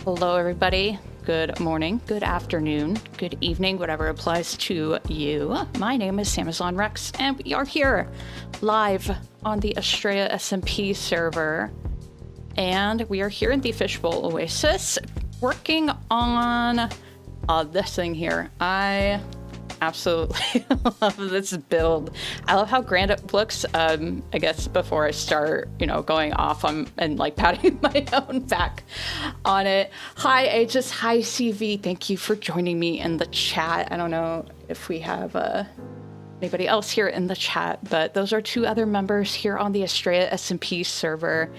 Hello, everybody. Good morning, good afternoon, good evening, whatever applies to you. My name is Amazon Rex, and we are here live on the Astraea SMP server. And we are here in the Fishbowl Oasis working on this thing here. I absolutely love this build. I love how grand it looks. I guess before I start, going off and like patting my own back on it. Hi, Aegis. Hi, CV. Thank you for joining me in the chat. I don't know if we have anybody else here in the chat, but those are two other members here on the Astraea SMP server,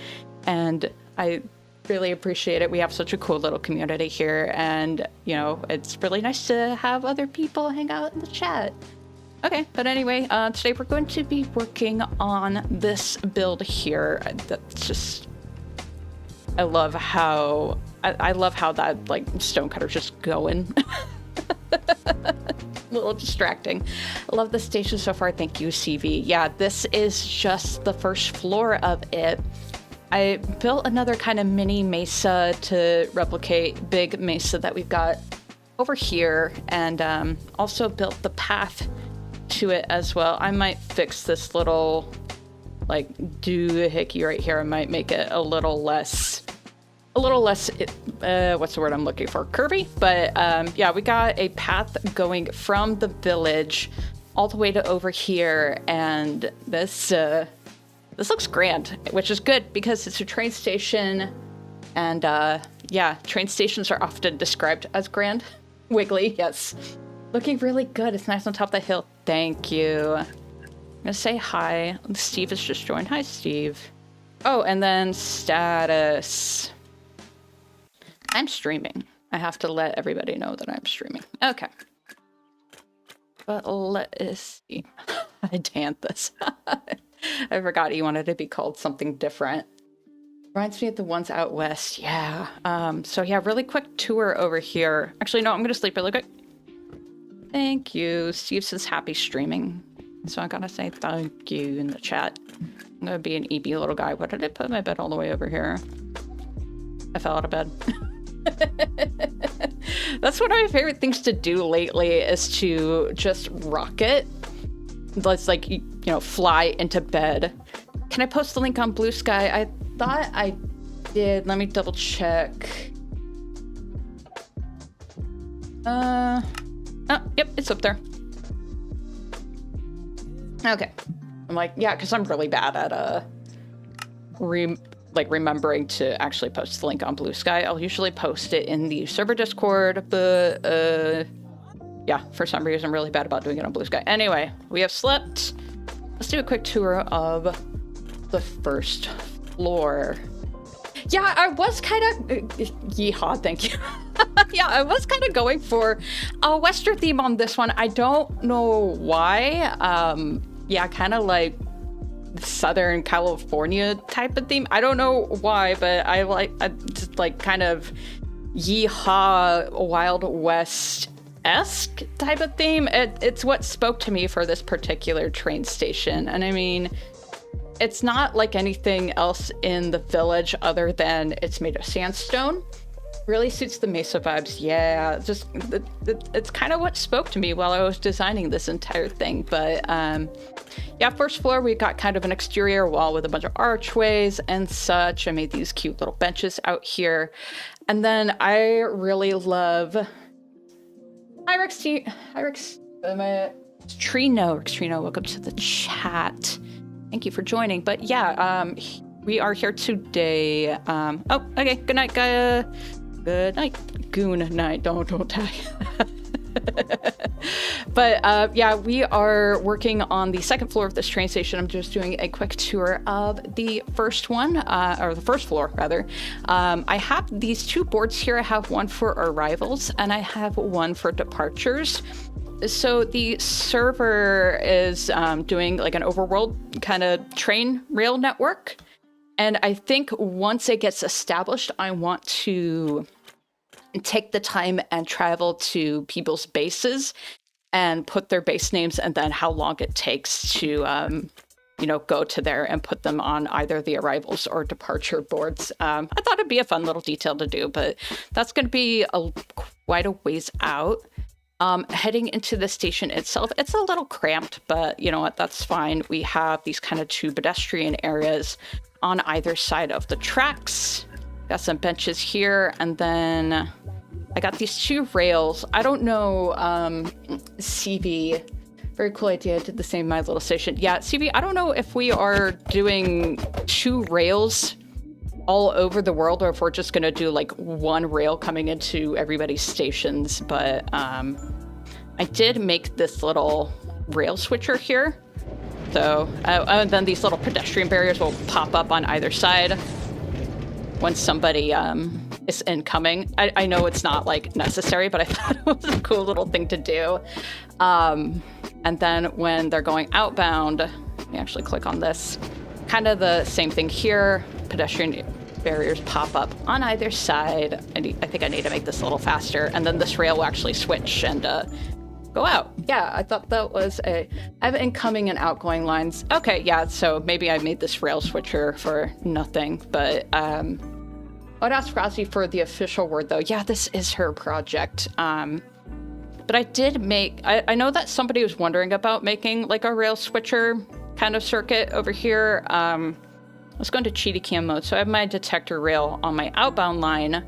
and I really appreciate it. We have such a cool little community here, and it's really nice to have other people hang out in the chat. Okay, but anyway, today we're going to be working on this build here. That's just, I love how that like stonecutter's just going. A little distracting. I love the station so far. Thank you, CV. Yeah, this is just the first floor of it. I built another kind of mini mesa to replicate big mesa that we've got over here, and also built the path to it as well. I might fix this little like doohickey right here. I might make it a little less what's the word I'm looking for? Curvy. But yeah, we got a path going from the village all the way to over here, and this looks grand, which is good because it's a train station, and yeah, train stations are often described as grand. Wiggly, yes. Looking really good. It's nice on top of the hill. Thank you. I'm gonna say hi. Steve has just joined. Hi, Steve. Oh, and then status. I'm streaming. I have to let everybody know that I'm streaming. Okay. But let us see. I danned this. I forgot he wanted to be called something different. Reminds me of the ones out west. Yeah. So yeah, really quick tour over here. Actually, no, I'm gonna sleep really quick. Thank you. Steve says happy streaming. So I gotta say thank you in the chat. I'm gonna be an EB little guy. What did I put my bed all the way over here? I fell out of bed. That's one of my favorite things to do lately, is to just rock it. Let's like, fly into bed. Can I post the link on Blue Sky? I thought I did. Let me double check. Oh, yep, it's up there. Okay. I'm like, yeah, because I'm really bad at remembering to actually post the link on Blue Sky. I'll usually post it in the server Discord, but yeah, for some reason I'm really bad about doing it on Blue Sky. Anyway, we have slept. Let's do a quick tour of the first floor. Yeah, I was kind of yeehaw, thank you. Yeah, I was kind of going for a Western theme on this one. I don't know why. Yeah, kind of like Southern California type of theme. I don't know why, but I just like kind of yeehaw Wild West-esque type of theme. It's what spoke to me for this particular train station. And I mean, it's not like anything else in the village other than it's made of sandstone. Really suits the mesa vibes. Yeah, just it's kind of what spoke to me while I was designing this entire thing. But yeah, first floor, we got kind of an exterior wall with a bunch of archways and such. I made these cute little benches out here. And then I really love... Hi, Rex. Trino, welcome to the chat. Thank you for joining. But yeah, we are here today. Oh, okay. Good night, guy. Good night. Goon night. Don't die. But yeah, we are working on the second floor of this train station. I'm just doing a quick tour of the first one, or the first floor, rather. I have these two boards here. I have one for arrivals, and I have one for departures. So the server is doing like an overworld kind of train rail network. And I think once it gets established, I want to take the time and travel to people's bases and put their base names and then how long it takes to go to there and put them on either the arrivals or departure boards. I thought it'd be a fun little detail to do, but that's going to be quite a ways out. Heading into the station itself, it's a little cramped, but you know what, that's fine. We have these kind of 2 pedestrian areas on either side of the tracks. Got some benches here, and then I got these 2 rails. I don't know, CV, very cool idea, did the same My Little Station. Yeah, CV, I don't know if we are doing 2 rails all over the world, or if we're just gonna do like 1 rail coming into everybody's stations, but I did make this little rail switcher here. So, and then these little pedestrian barriers will pop up on either side when somebody is incoming. I know it's not like necessary, but I thought it was a cool little thing to do. And then when they're going outbound, let me actually click on this. Kind of the same thing here. Pedestrian barriers pop up on either side. I think I need to make this a little faster. And then this rail will actually switch and go out. Yeah, I thought that was I have incoming and outgoing lines. Okay, yeah, so maybe I made this rail switcher for nothing, but I'd ask Rosie for the official word though. Yeah, this is her project. But I did make, I know that somebody was wondering about making like a rail switcher kind of circuit over here. Let's go into cheaty cam mode. So I have my detector rail on my outbound line,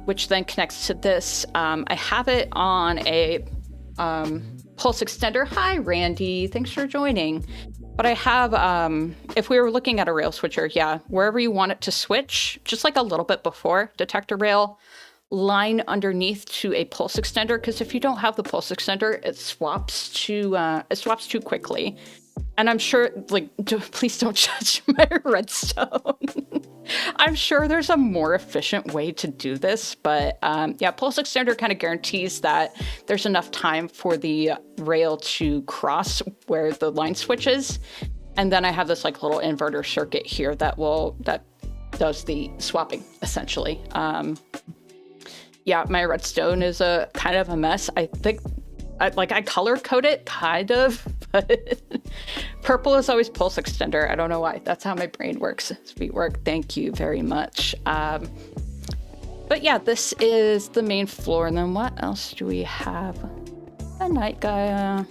which then connects to this. I have it on a pulse extender. Hi, Randy. Thanks for joining. But I have, if we were looking at a rail switcher, yeah, wherever you want it to switch, just like a little bit before, detector rail, line underneath to a pulse extender, because if you don't have the pulse extender, it swaps too quickly. And I'm sure, like, please don't judge my redstone. I'm sure there's a more efficient way to do this, but yeah, pulse extender kind of guarantees that there's enough time for the rail to cross where the line switches. And then I have this like little inverter circuit here that does the swapping essentially. Yeah, my redstone is a kind of a mess. I think I color code it kind of, but purple is always pulse extender. I don't know why. That's how my brain works. Sweet work. Thank you very much. But yeah, this is the main floor. And then what else do we have? A night guy.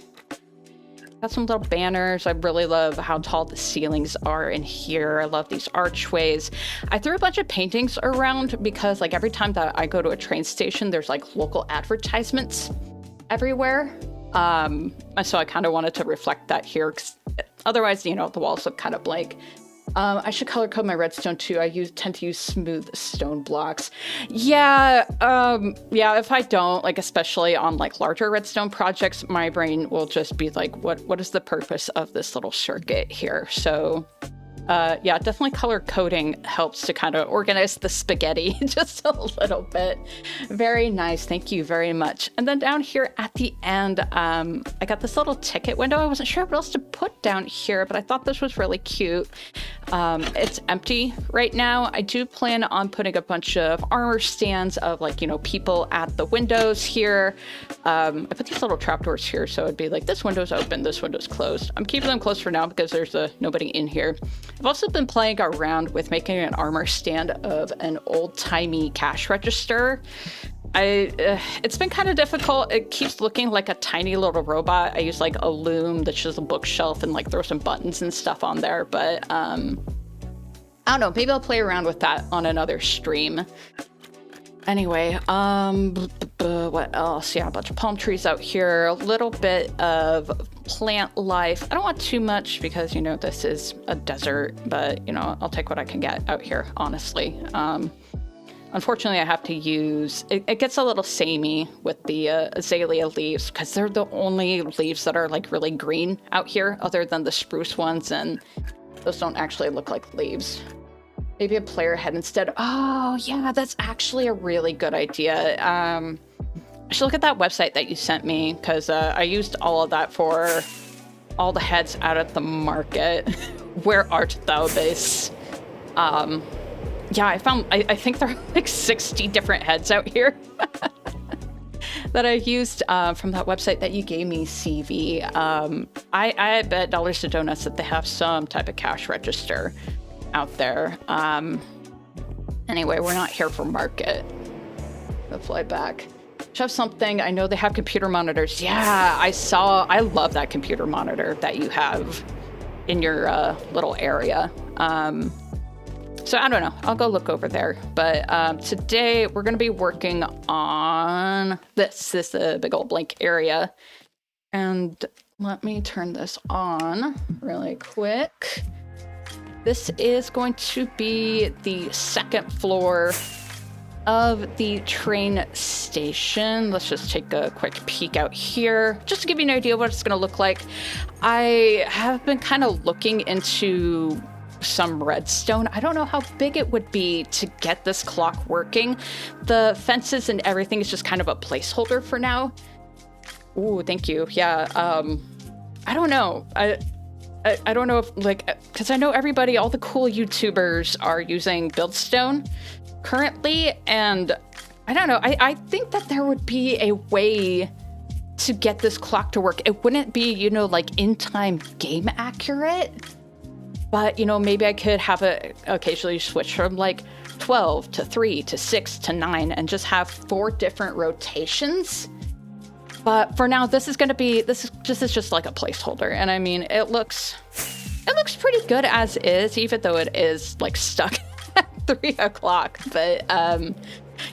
Got some little banners. I really love how tall the ceilings are in here. I love these archways. I threw a bunch of paintings around because like every time that I go to a train station, there's like local advertisements everywhere. So I kind of wanted to reflect that here, because otherwise, the walls look kind of blank. I should color code my redstone too. I tend to use smooth stone blocks. Yeah, if I don't, like, especially on like larger redstone projects, my brain will just be like, what is the purpose of this little circuit here? So yeah, definitely color coding helps to kind of organize the spaghetti just a little bit. Very nice. Thank you very much. And then down here at the end, I got this little ticket window. I wasn't sure what else to put down here, but I thought this was really cute. It's empty right now. I do plan on putting a bunch of armor stands of like, people at the windows here. I put these little trapdoors here, so it'd be like, this window's open, this window's closed. I'm keeping them closed for now because there's nobody in here. I've also been playing around with making an armor stand of an old-timey cash register. It's been kind of difficult. It keeps looking like a tiny little robot. I use like a loom that's just a bookshelf and like throw some buttons and stuff on there. But I don't know, maybe I'll play around with that on another stream. Anyway, what else? Yeah, a bunch of palm trees out here, a little bit of plant life. I don't want too much because, this is a desert, but, I'll take what I can get out here, honestly. Unfortunately, I have to use, it gets a little samey with the azalea leaves because they're the only leaves that are like really green out here other than the spruce ones, and those don't actually look like leaves. Maybe a player head instead. Oh, yeah, that's actually a really good idea. I should look at that website that you sent me because I used all of that for all the heads out at the market. Where art thou, base? Yeah, I think there are like 60 different heads out here. that I used from that website that you gave me, CV. I bet dollars to donuts that they have some type of cash register out there. Anyway, we're not here for market. Let's fly back. Have something. I know they have computer monitors. Yeah, I love that computer monitor that you have in your little area. So I don't know. I'll go look over there. But today we're going to be working on this big old blank area. And let me turn this on really quick. This is going to be the second floor of the train station. Let's just take a quick peek out here, just to give you an idea of what it's going to look like. I have been kind of looking into some redstone. I don't know how big it would be to get this clock working. The fences and everything is just kind of a placeholder for now. Ooh, thank you. Yeah. I don't know. I don't know if, like, because I know everybody, all the cool YouTubers are using Buildstone currently, and I don't know. I think that there would be a way to get this clock to work. It wouldn't be, you know, like in-time game accurate, but, you know, maybe I could have it occasionally switch from like 12 to 3 to 6 to 9 and just have 4 different rotations. But for now, this is just like a placeholder. And I mean, it looks pretty good as is, even though it is like stuck at 3 o'clock. But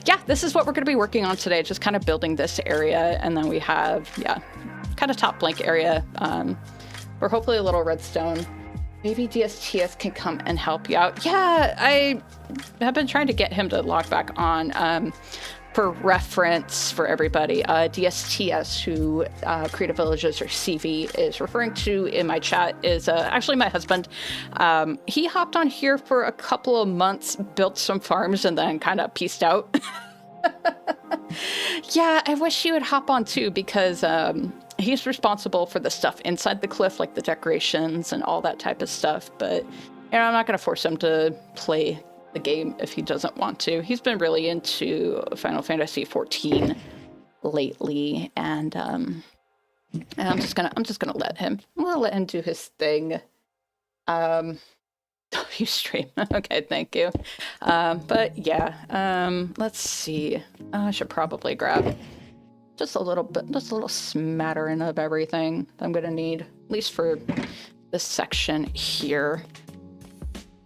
yeah, this is what we're going to be working on today, just kind of building this area. And then we have, yeah, kind of top blank area for hopefully a little redstone. Maybe DSTS can come and help you out. Yeah, I have been trying to get him to log back on. For reference for everybody, DSTS, who Creative Villages or CV is referring to in my chat, is actually my husband. He hopped on here for a couple of months, built some farms, and then kind of peaced out. Yeah, I wish he would hop on too, because he's responsible for the stuff inside the cliff, like the decorations and all that type of stuff. But you know, I'm not going to force him to play the game if he doesn't want to. He's been really into Final Fantasy 14 lately, and I'm just gonna let him. I'm gonna let him do his thing. You stream. Okay, thank you. But yeah, let's see. I should probably grab just a little bit, just a little smattering of everything that I'm gonna need, at least for this section here.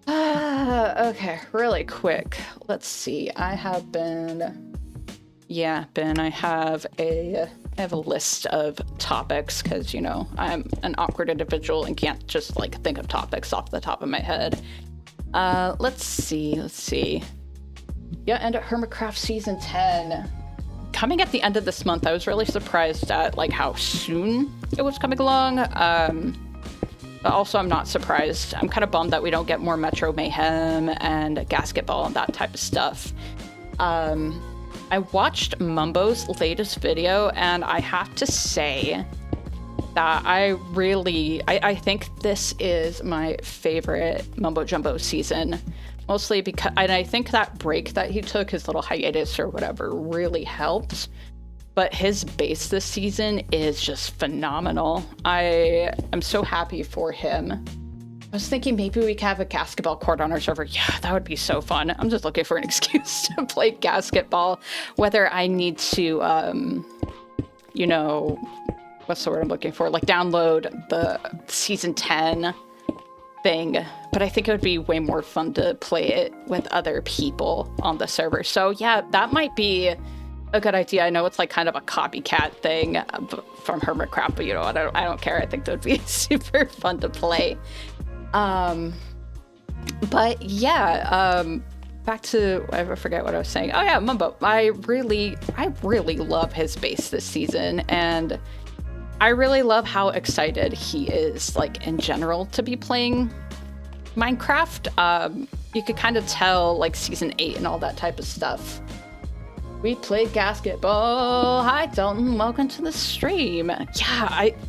Okay, really quick. Let's see. I have I have a list of topics, because, you know, I'm an awkward individual and can't just like think of topics off the top of my head. Let's see. Yeah, end of Hermitcraft Season 10. Coming at the end of this month. I was really surprised at like how soon it was coming along. But also, I'm not surprised. I'm kind of bummed that we don't get more Metro Mayhem and Gasketball and that type of stuff. I watched Mumbo's latest video, and I have to say that I think this is my favorite Mumbo Jumbo season. Mostly because, and I think that break that he took, his little hiatus or whatever, really helped. But his base this season is just phenomenal. I am so happy for him. I was thinking maybe we could have a basketball court on our server. Yeah, that would be so fun. I'm just looking for an excuse to play basketball. Whether I need to, you know, what's the word I'm looking for? Like download the Season 10 thing. But I think it would be way more fun to play it with other people on the server. So yeah, that might be a good idea. I know it's like kind of a copycat thing from Hermitcraft, but you know, I don't care. I think that would be super fun to play. But yeah, back to, I forget what I was saying. Oh yeah, Mumbo. I really love his base this season, and I really love how excited he is, like in general, to be playing Minecraft. You could kind of tell, like Season 8 and all that type of stuff. We play basketball. Hi, Dalton. Welcome to the stream.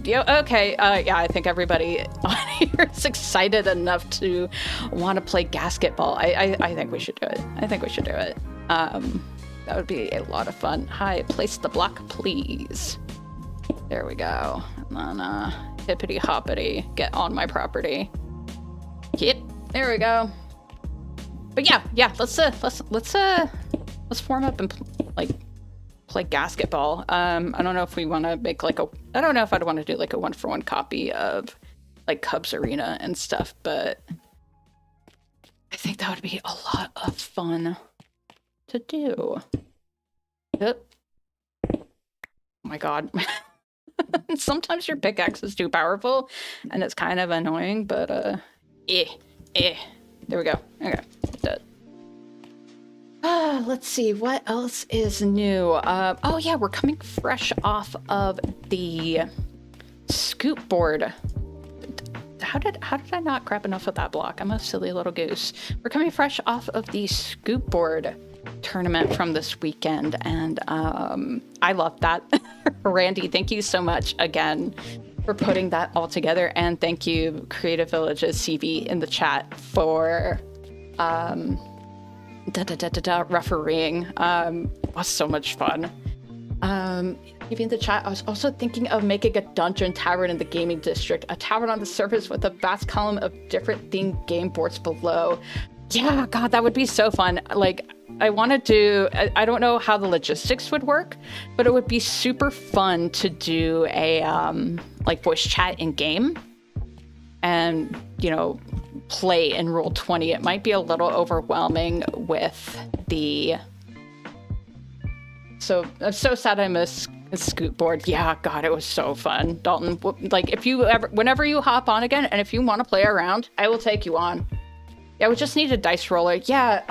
Yeah, okay. Yeah, I think everybody on here is excited enough to want to play basketball. I think we should do it. That would be a lot of fun. Hi, place the block, please. There we go. And then hippity hoppity, get on my property. Yep, there we go. But yeah, let's form up and play basketball. I don't know if we want to make like I don't know if I'd want to do like a 1-for-1 copy of like Cubs Arena and stuff, but I think that would be a lot of fun to do. Yep. Oh my god. Sometimes your pickaxe is too powerful and it's kind of annoying, but there we go. Okay, dead. Let's see, what else is new? Oh yeah, we're coming fresh off of the scoop board. How did I not grab enough of that block? I'm a silly little goose. We're coming fresh off of the scoop board tournament from this weekend, and I love that. Randy, thank you so much again for putting that all together, and thank you Creative Villages CV in the chat for refereeing. Was so much fun. Even in the chat, I was also thinking of making a dungeon tavern in the gaming district, a tavern on the surface with a vast column of different themed game boards below. Yeah, god, that would be so fun. Like, I wanted to, I don't know how the logistics would work, but it would be super fun to do a like voice chat in game and, you know, play in Roll20. It might be a little overwhelming with the... So I'm so sad I missed a scoot board. Yeah, god, it was so fun. Dalton, like, if you ever, whenever you hop on again, and if you want to play around, I will take you on. Yeah, we just need a dice roller. Yeah.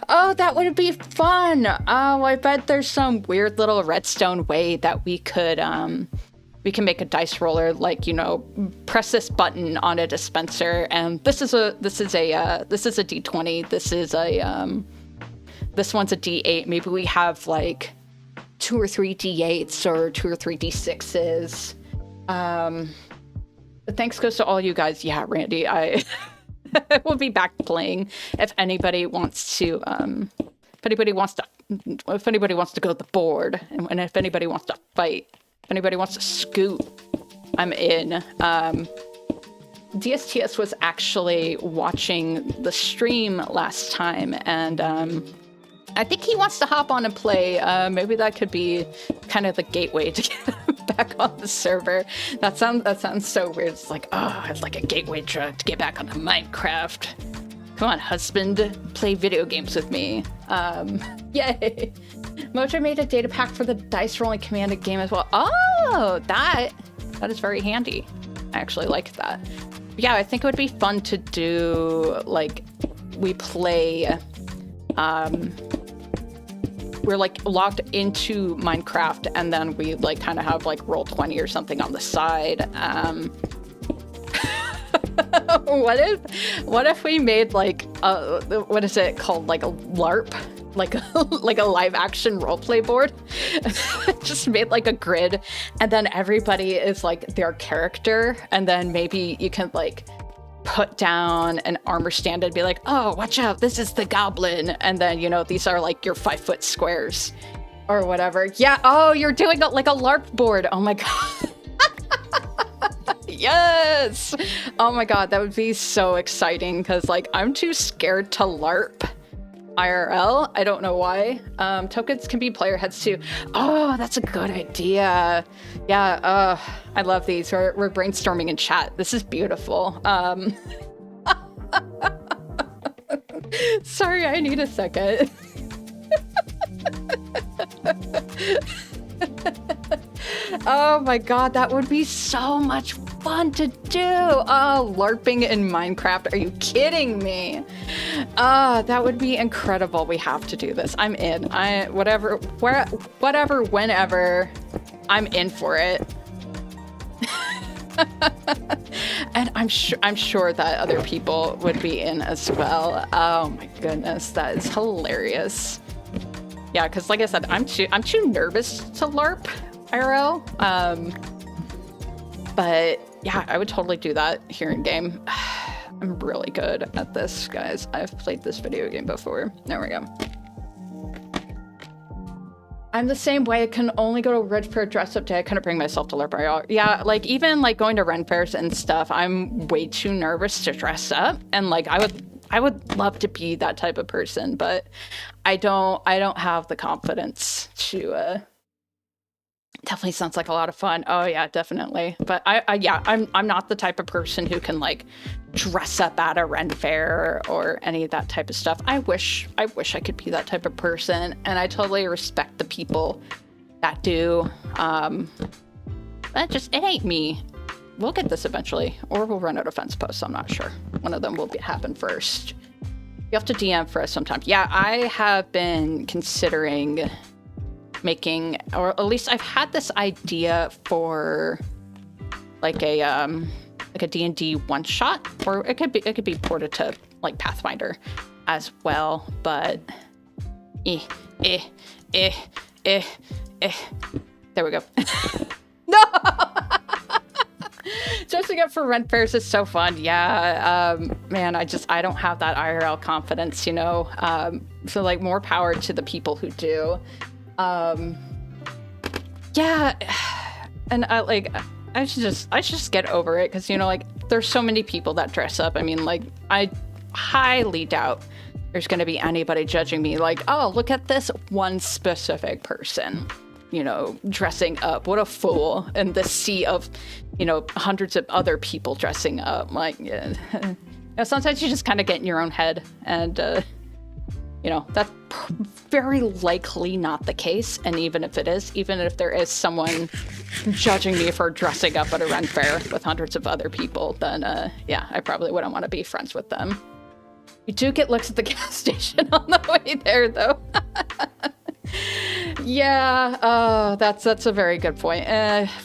Oh, that would be fun. Oh, I bet there's some weird little redstone way that we could we can make a dice roller, like, you know, press this button on a dispenser, and this is a D20. This one's a D8. Maybe we have like 2 or 3 D8s or 2 or 3 D6s. But thanks goes to all you guys. Yeah, Randy, I will be back playing if anybody wants to if anybody wants to go to the board, and if anybody wants to fight, if anybody wants to scoot, I'm in. DSTS was actually watching the stream last time, and I think he wants to hop on and play. Maybe that could be kind of the gateway to get back on the server. That sounds so weird. It's like, oh, it's like a gateway drug to get back onto Minecraft. Come on, husband, play video games with me. Yay! Mojo made a data pack for the dice rolling commanded game as well. Oh, that is very handy. I actually like that. Yeah, I think it would be fun to do, like, we play, we're like logged into Minecraft, and then we like kind of have like Roll20 or something on the side. What if we made like what is it called, like a LARP, like a live action roleplay board? Just made like a grid, and then everybody is like their character, and then maybe you can like put down an armor stand and be like, oh, watch out, this is the goblin, and then, you know, these are like your 5-foot squares or whatever. Yeah, oh, you're doing like a LARP board. Oh my god. Yes. Oh my god, that would be so exciting, because like I'm too scared to LARP IRL. I don't know why. Tokens can be player heads too. Oh, that's a good idea. Yeah, I love these. We're brainstorming in chat. This is beautiful. Sorry, I need a second. Oh my god, that would be so much fun to do. Oh, LARPing in Minecraft. Are you kidding me? That would be incredible. We have to do this. I'm in. Whatever, whenever, I'm in for it. And I'm sure that other people would be in as well. Oh my goodness, that is hilarious. Yeah, because like I said, I'm too nervous to LARP IRL. But yeah, I would totally do that here in game. I'm really good at this, guys. I've played this video game before. There we go. I'm the same way. I can only go to Red Fair dress up day. I couldn't bring myself to Library. Yeah, like even like going to Ren fairs and stuff, I'm way too nervous to dress up. And like I would love to be that type of person, but I don't have the confidence to definitely sounds like a lot of fun. Oh yeah, definitely. But I'm not the type of person who can like dress up at a Ren fair or any of that type of stuff. I wish I could be that type of person, and I totally respect the people that do. But it ain't me. We'll get this eventually, or we'll run out of fence posts. I'm not sure. One of them will happen first. You have to DM for us sometimes. Yeah, I have been considering making, or at least I've had this idea for like a D&D one shot, or it could be ported to like Pathfinder as well. But there we go. No. Dressing up for Ren fairs is so fun. Yeah, man, I don't have that IRL confidence, you know. So like more power to the people who do. Yeah, and I should just get over it, because you know, like there's so many people that dress up. I mean, like I highly doubt there's going to be anybody judging me like, oh, look at this one specific person, you know, dressing up. What a fool in the sea of, you know, hundreds of other people dressing up. Like, yeah. You know, sometimes you just kind of get in your own head, and you know, that's very likely not the case. And even if it is, even if there is someone judging me for dressing up at a Ren fair with hundreds of other people, then yeah, I probably wouldn't want to be friends with them. You do get looks at the gas station on the way there, though. Yeah, that's a very good point.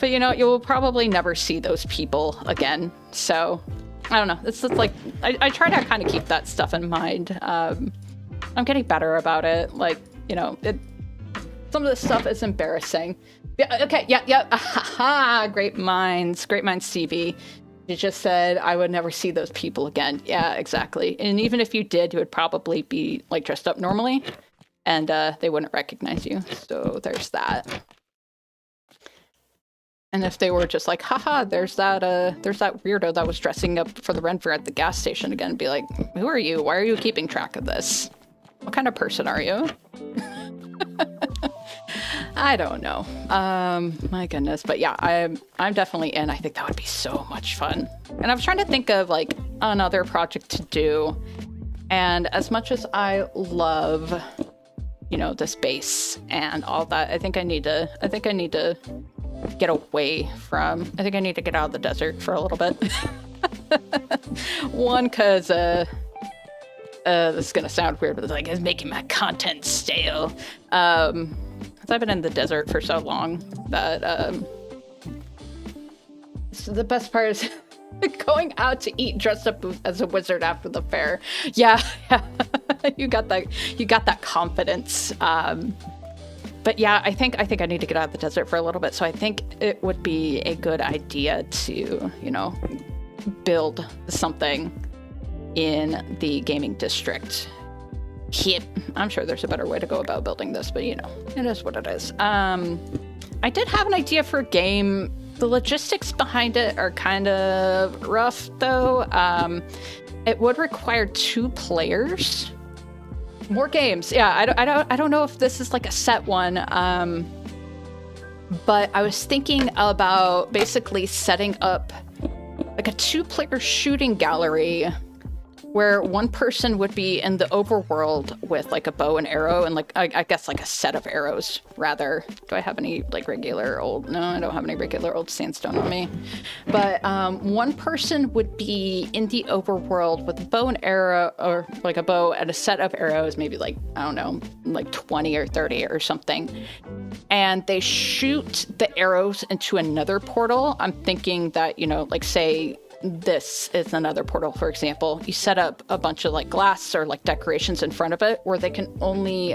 But you know, you will probably never see those people again. So I don't know. It's just like I try to kind of keep that stuff in mind. I'm getting better about it. Like, you know, some of this stuff is embarrassing. Yeah, okay, yeah. Aha, great minds, Stevie. You just said I would never see those people again. Yeah, exactly. And even if you did, you would probably be like dressed up normally, and they wouldn't recognize you. So there's that. And if they were just like, haha, there's that weirdo that was dressing up for the Ren fair at the gas station again, be like, who are you? Why are you keeping track of this? What kind of person are you? I don't know. My goodness. But yeah, I'm definitely in. I think that would be so much fun. And I was trying to think of like another project to do. And as much as I love, you know, the space and all that, I think I need to get away from, I think I need to get out of the desert for a little bit. One, because this is gonna sound weird, but it's like, it's making my content stale. Because I've been in the desert for so long that so the best part is going out to eat dressed up as a wizard after the fair. Yeah. you got that confidence. But yeah, I think I need to get out of the desert for a little bit. So I think it would be a good idea to, you know, build something in the gaming district. I'm sure there's a better way to go about building this, but you know, it is what it is. I did have an idea for a game. The logistics behind it are kind of rough, though. It would require 2 players. More games. Yeah, I don't know if this is like a set one. But I was thinking about basically setting up like a 2-player shooting gallery where one person would be in the overworld with like a bow and arrow and like I guess like a set of arrows rather. Do I have any like regular old? No, I don't have any regular old sandstone on me. But one person would be in the overworld with a bow and arrow, or like a bow and a set of arrows, maybe like, I don't know, like 20 or 30 or something. And they shoot the arrows into another portal. I'm thinking that, you know, like say this is another portal, for example. You set up a bunch of like glass or like decorations in front of it where they can only,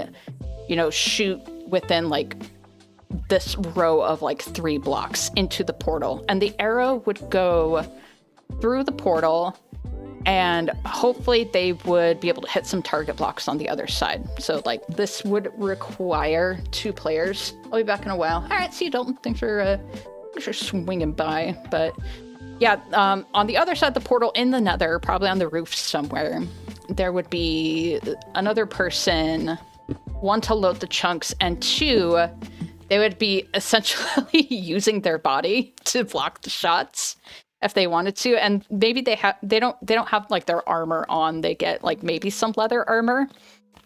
you know, shoot within like this row of like 3 blocks into the portal. And the arrow would go through the portal And hopefully they would be able to hit some target blocks on the other side. So like this would require 2 players. I'll be back in a while. All right, see you, Dalton. Thanks for swinging by. But yeah, on the other side of the portal in the nether, probably on the roof somewhere, there would be another person, 1 to load the chunks, and 2, they would be essentially using their body to block the shots if they wanted to. And maybe they don't have like their armor on. They get like maybe some leather armor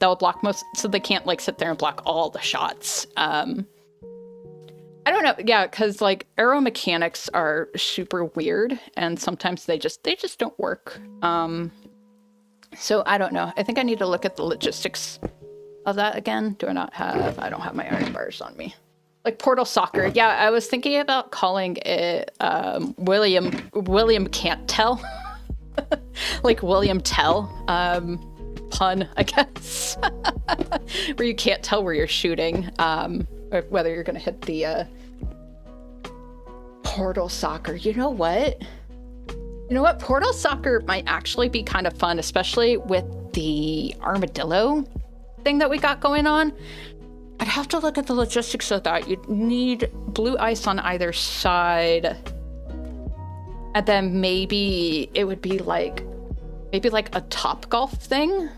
that will block most, so they can't like sit there and block all the shots. I don't know. Yeah, because like arrow mechanics are super weird, and sometimes they just don't work. So I don't know. I think I need to look at the logistics of that again. I don't have my iron bars on me. Like Portal Soccer. Yeah, I was thinking about calling it William Can't Tell. Like William Tell. Pun, I guess. Where you can't tell where you're shooting. Or whether you're going to hit the Portal Soccer. You know what? Portal Soccer might actually be kind of fun, especially with the armadillo thing that we got going on. I'd have to look at the logistics of that. You'd need blue ice on either side. And then maybe it would be like a top golf thing.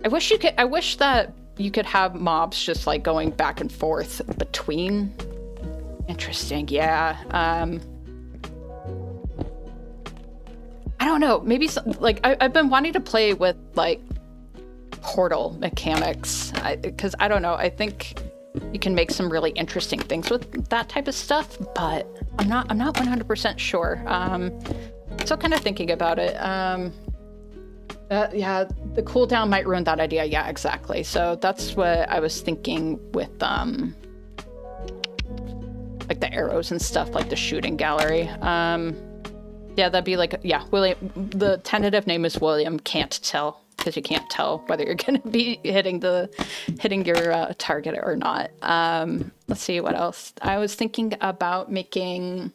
I wish that you could have mobs just like going back and forth between. Interesting, yeah. I don't know. Maybe I've been wanting to play with like portal mechanics, because I don't know. I think you can make some really interesting things with that type of stuff, but I'm not 100% sure. So kind of thinking about it. Yeah, the cooldown might ruin that idea. Yeah, exactly. So that's what I was thinking with like the arrows and stuff, like the shooting gallery. Yeah, that'd be like, yeah, William. The tentative name is William Can't Tell, because you can't tell whether you're going to be hitting your target or not. Let's see what else. I was thinking about making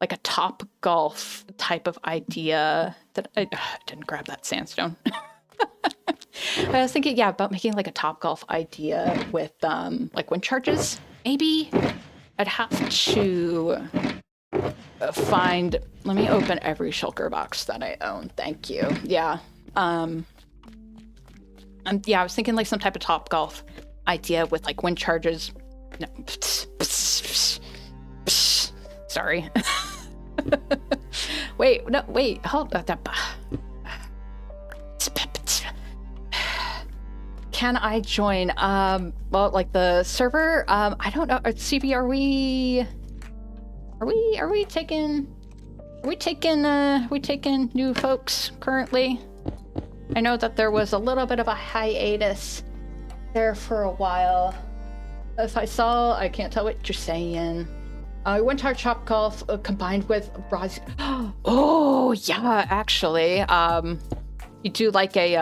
like a top golf type of idea that I didn't grab that sandstone. I was thinking, yeah, about making like a top golf idea with like wind charges. Maybe I'd have to let me open every shulker box that I own. Thank you. Yeah. And yeah, I was thinking like some type of top golf idea with like wind charges. No. Sorry. Wait, hold that. Can I join? Well, like the server, I don't know. CB, are we taking new folks currently? I know that there was a little bit of a hiatus there for a while. If I can't tell what you're saying. We went to our Chop Golf combined with Braz. Oh yeah, actually, you do like a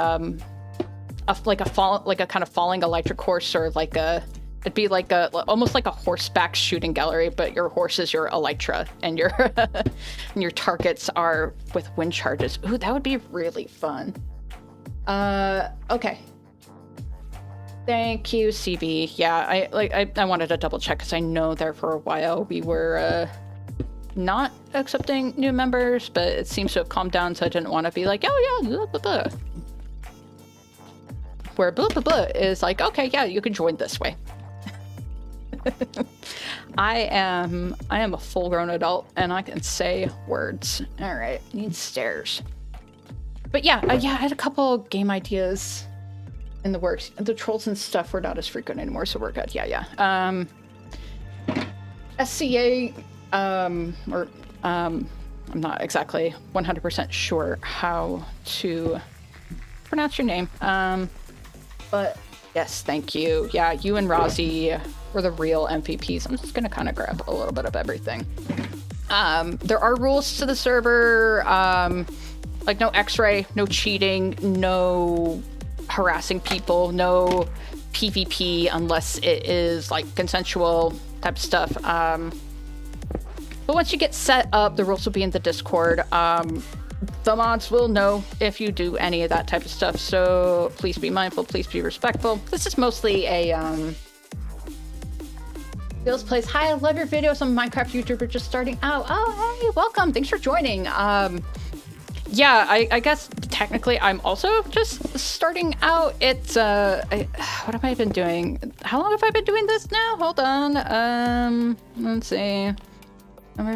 kind of falling electric horse, or it'd be like almost like a horseback shooting gallery, but your horse is your elytra and your and your targets are with wind charges. Ooh, that would be really fun. Okay. Thank you, CB. Yeah, I wanted to double check because I know there for a while we were not accepting new members, but it seems to have calmed down, so I didn't want to be like, oh yeah, blah, blah, blah. Where blah blah blah is like, okay, yeah, you can join this way. I am a full-grown adult and I can say words. All right, need stairs. But yeah, I had a couple game ideas in the works. The trolls and stuff were not as frequent anymore, so we're good. Yeah. SCA, I'm not exactly 100% sure how to pronounce your name. But yes, thank you. Yeah, you and Rozzy were the real MVPs. I'm just gonna kind of grab a little bit of everything. There are rules to the server, like no X-ray, no cheating, no harassing people, no PvP unless it is like consensual type stuff. But once you get set up, the rules will be in the Discord. the mods will know if you do any of that type of stuff, so please be mindful, please be respectful. This is mostly a Bill's Plays. Hi, I love your videos. I'm a Minecraft YouTuber just starting out. Oh, hey, welcome. Thanks for joining. Yeah, I guess technically I'm also just starting out. It's, what have I been doing? How long have I been doing this now? Hold on. Let's see.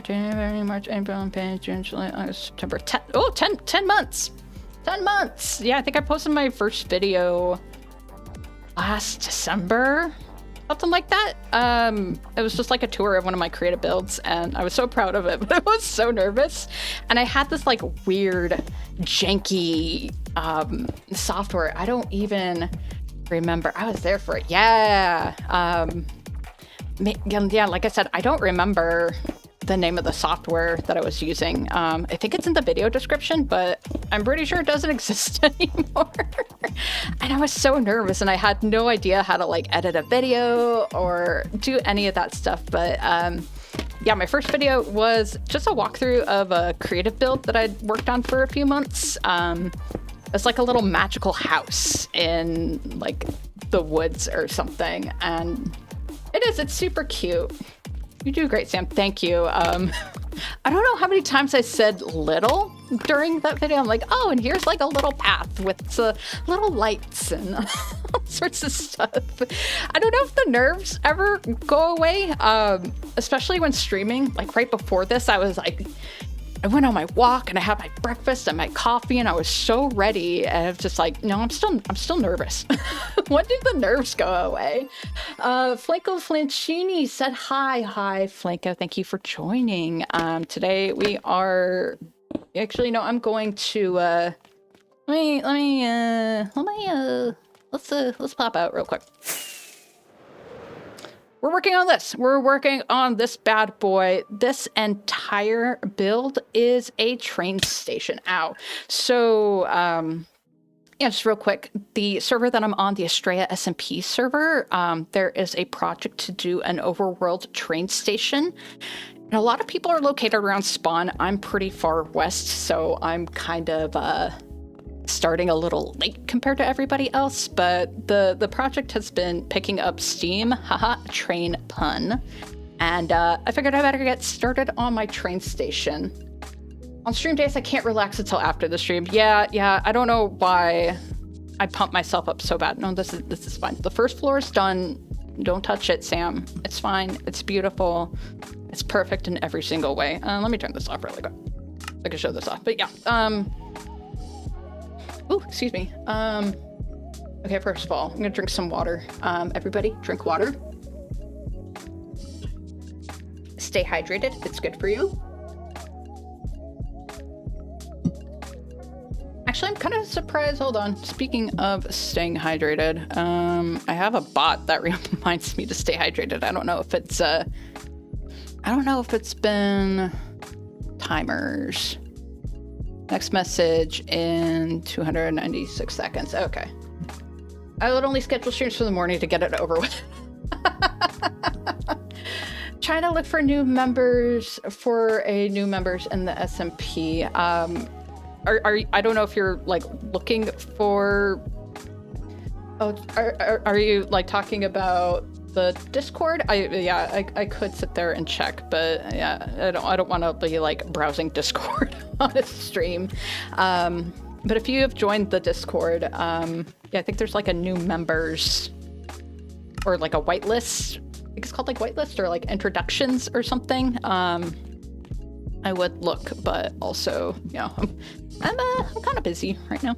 January, March, April, May, June, July, August, September. 10 months. 10 months. Yeah, I think I posted my first video last December. Something like that. It was just like a tour of one of my creative builds, and I was so proud of it, but I was so nervous. And I had this like weird, janky software. I don't even remember. I was there for it. Yeah. Yeah, like I said, I don't remember the name of the software that I was using. I think it's in the video description, but I'm pretty sure it doesn't exist anymore. And I was so nervous, and I had no idea how to like edit a video or do any of that stuff. But yeah, my first video was just a walkthrough of a creative build that I'd worked on for a few months. It's like a little magical house in like the woods or something, and it's super cute. You do great, Sam. Thank you. I don't know how many times I said little during that video. I'm like, oh, and here's like a little path with little lights and all sorts of stuff. I don't know if the nerves ever go away, especially when streaming. Like right before this, I was like, I went on my walk and I had my breakfast and my coffee and I was so ready. And I'm just like, no, I'm still nervous. When do the nerves go away? Flanco Flancini said hi. Hi, Flanco. Thank you for joining. Today we are actually, no, I'm going to, let's pop out real quick. We're working on this. We're working on this bad boy. This entire build is a train station. Ow. So, yeah, just real quick. The server that I'm on, the Astraea SMP server, there is a project to do an overworld train station. And a lot of people are located around spawn. I'm pretty far west, so I'm kind of, starting a little late compared to everybody else, but the project has been picking up steam. Haha, train pun. And I figured I better get started on my train station. On stream days, I can't relax until after the stream. Yeah, I don't know why I pump myself up so bad. No, this is fine. The first floor is done. Don't touch it, Sam. It's fine. It's beautiful. It's perfect in every single way. Let me turn this off really quick. I can show this off, but yeah. Oh, excuse me. Okay, first of all, I'm gonna drink some water. Everybody, drink water. Stay hydrated. It's good for you. Actually, I'm kind of surprised. Hold on. Speaking of staying hydrated, I have a bot that reminds me to stay hydrated. I don't know if it's been timers. Next message in 296 seconds. Okay. I would only schedule streams for the morning to get it over with. Trying to look for new members new members in the SMP. I don't know if you're like looking for. Oh, are you like talking about the Discord? I could sit there and check, but yeah, I don't want to be like browsing Discord on a stream. But if you have joined the Discord, yeah, I think there's like a new members or like a whitelist. I think it's called like whitelist or like introductions or something. I would look, but also, you know, I'm kind of busy right now.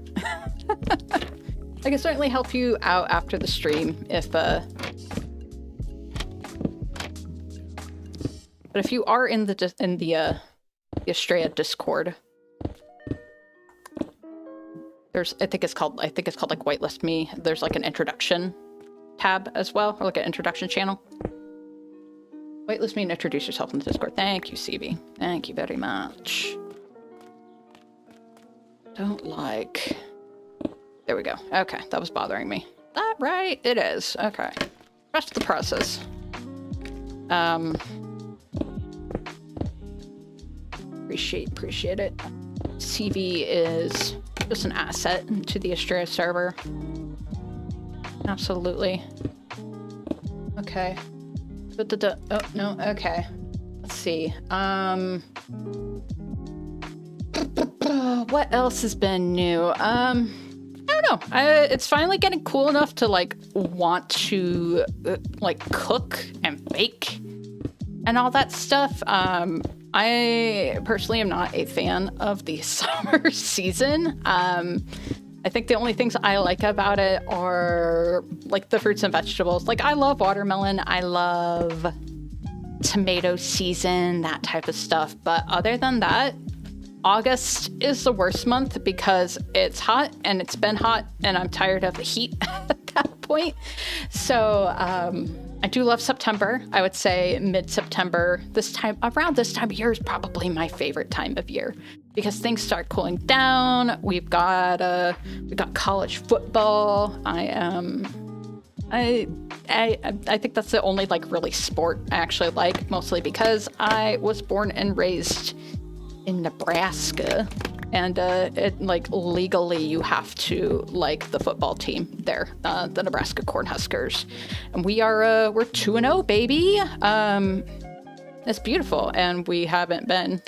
I can certainly help you out after the stream if but if you are in the Astraea Discord, I think it's called like whitelist me. There's like an introduction tab as well, or like an introduction channel. Whitelist me and introduce yourself in the Discord. Thank you, CB. Thank you very much. Don't like. There we go. Okay, that was bothering me. That right? It is. Okay. Trust the process. Appreciate it. CV is just an asset to the Astraea server. Absolutely. Okay. Oh, no, okay. Let's see. What else has been new? I don't know. It's finally getting cool enough to, like, want to, like, cook and bake and all that stuff. I personally am not a fan of the summer season. I think the only things I like about it are, like, the fruits and vegetables. Like, I love watermelon. I love tomato season, that type of stuff. But other than that, August is the worst month because it's hot and it's been hot and I'm tired of the heat at that point. So I do love September. I would say mid-September, around this time of year is probably my favorite time of year because things start cooling down. We've got college football. I think that's the only, like, really sport I actually like, mostly because I was born and raised in Nebraska, and like, legally you have to like the football team there, the Nebraska Cornhuskers, and we're 2-0, baby. It's beautiful, and we haven't been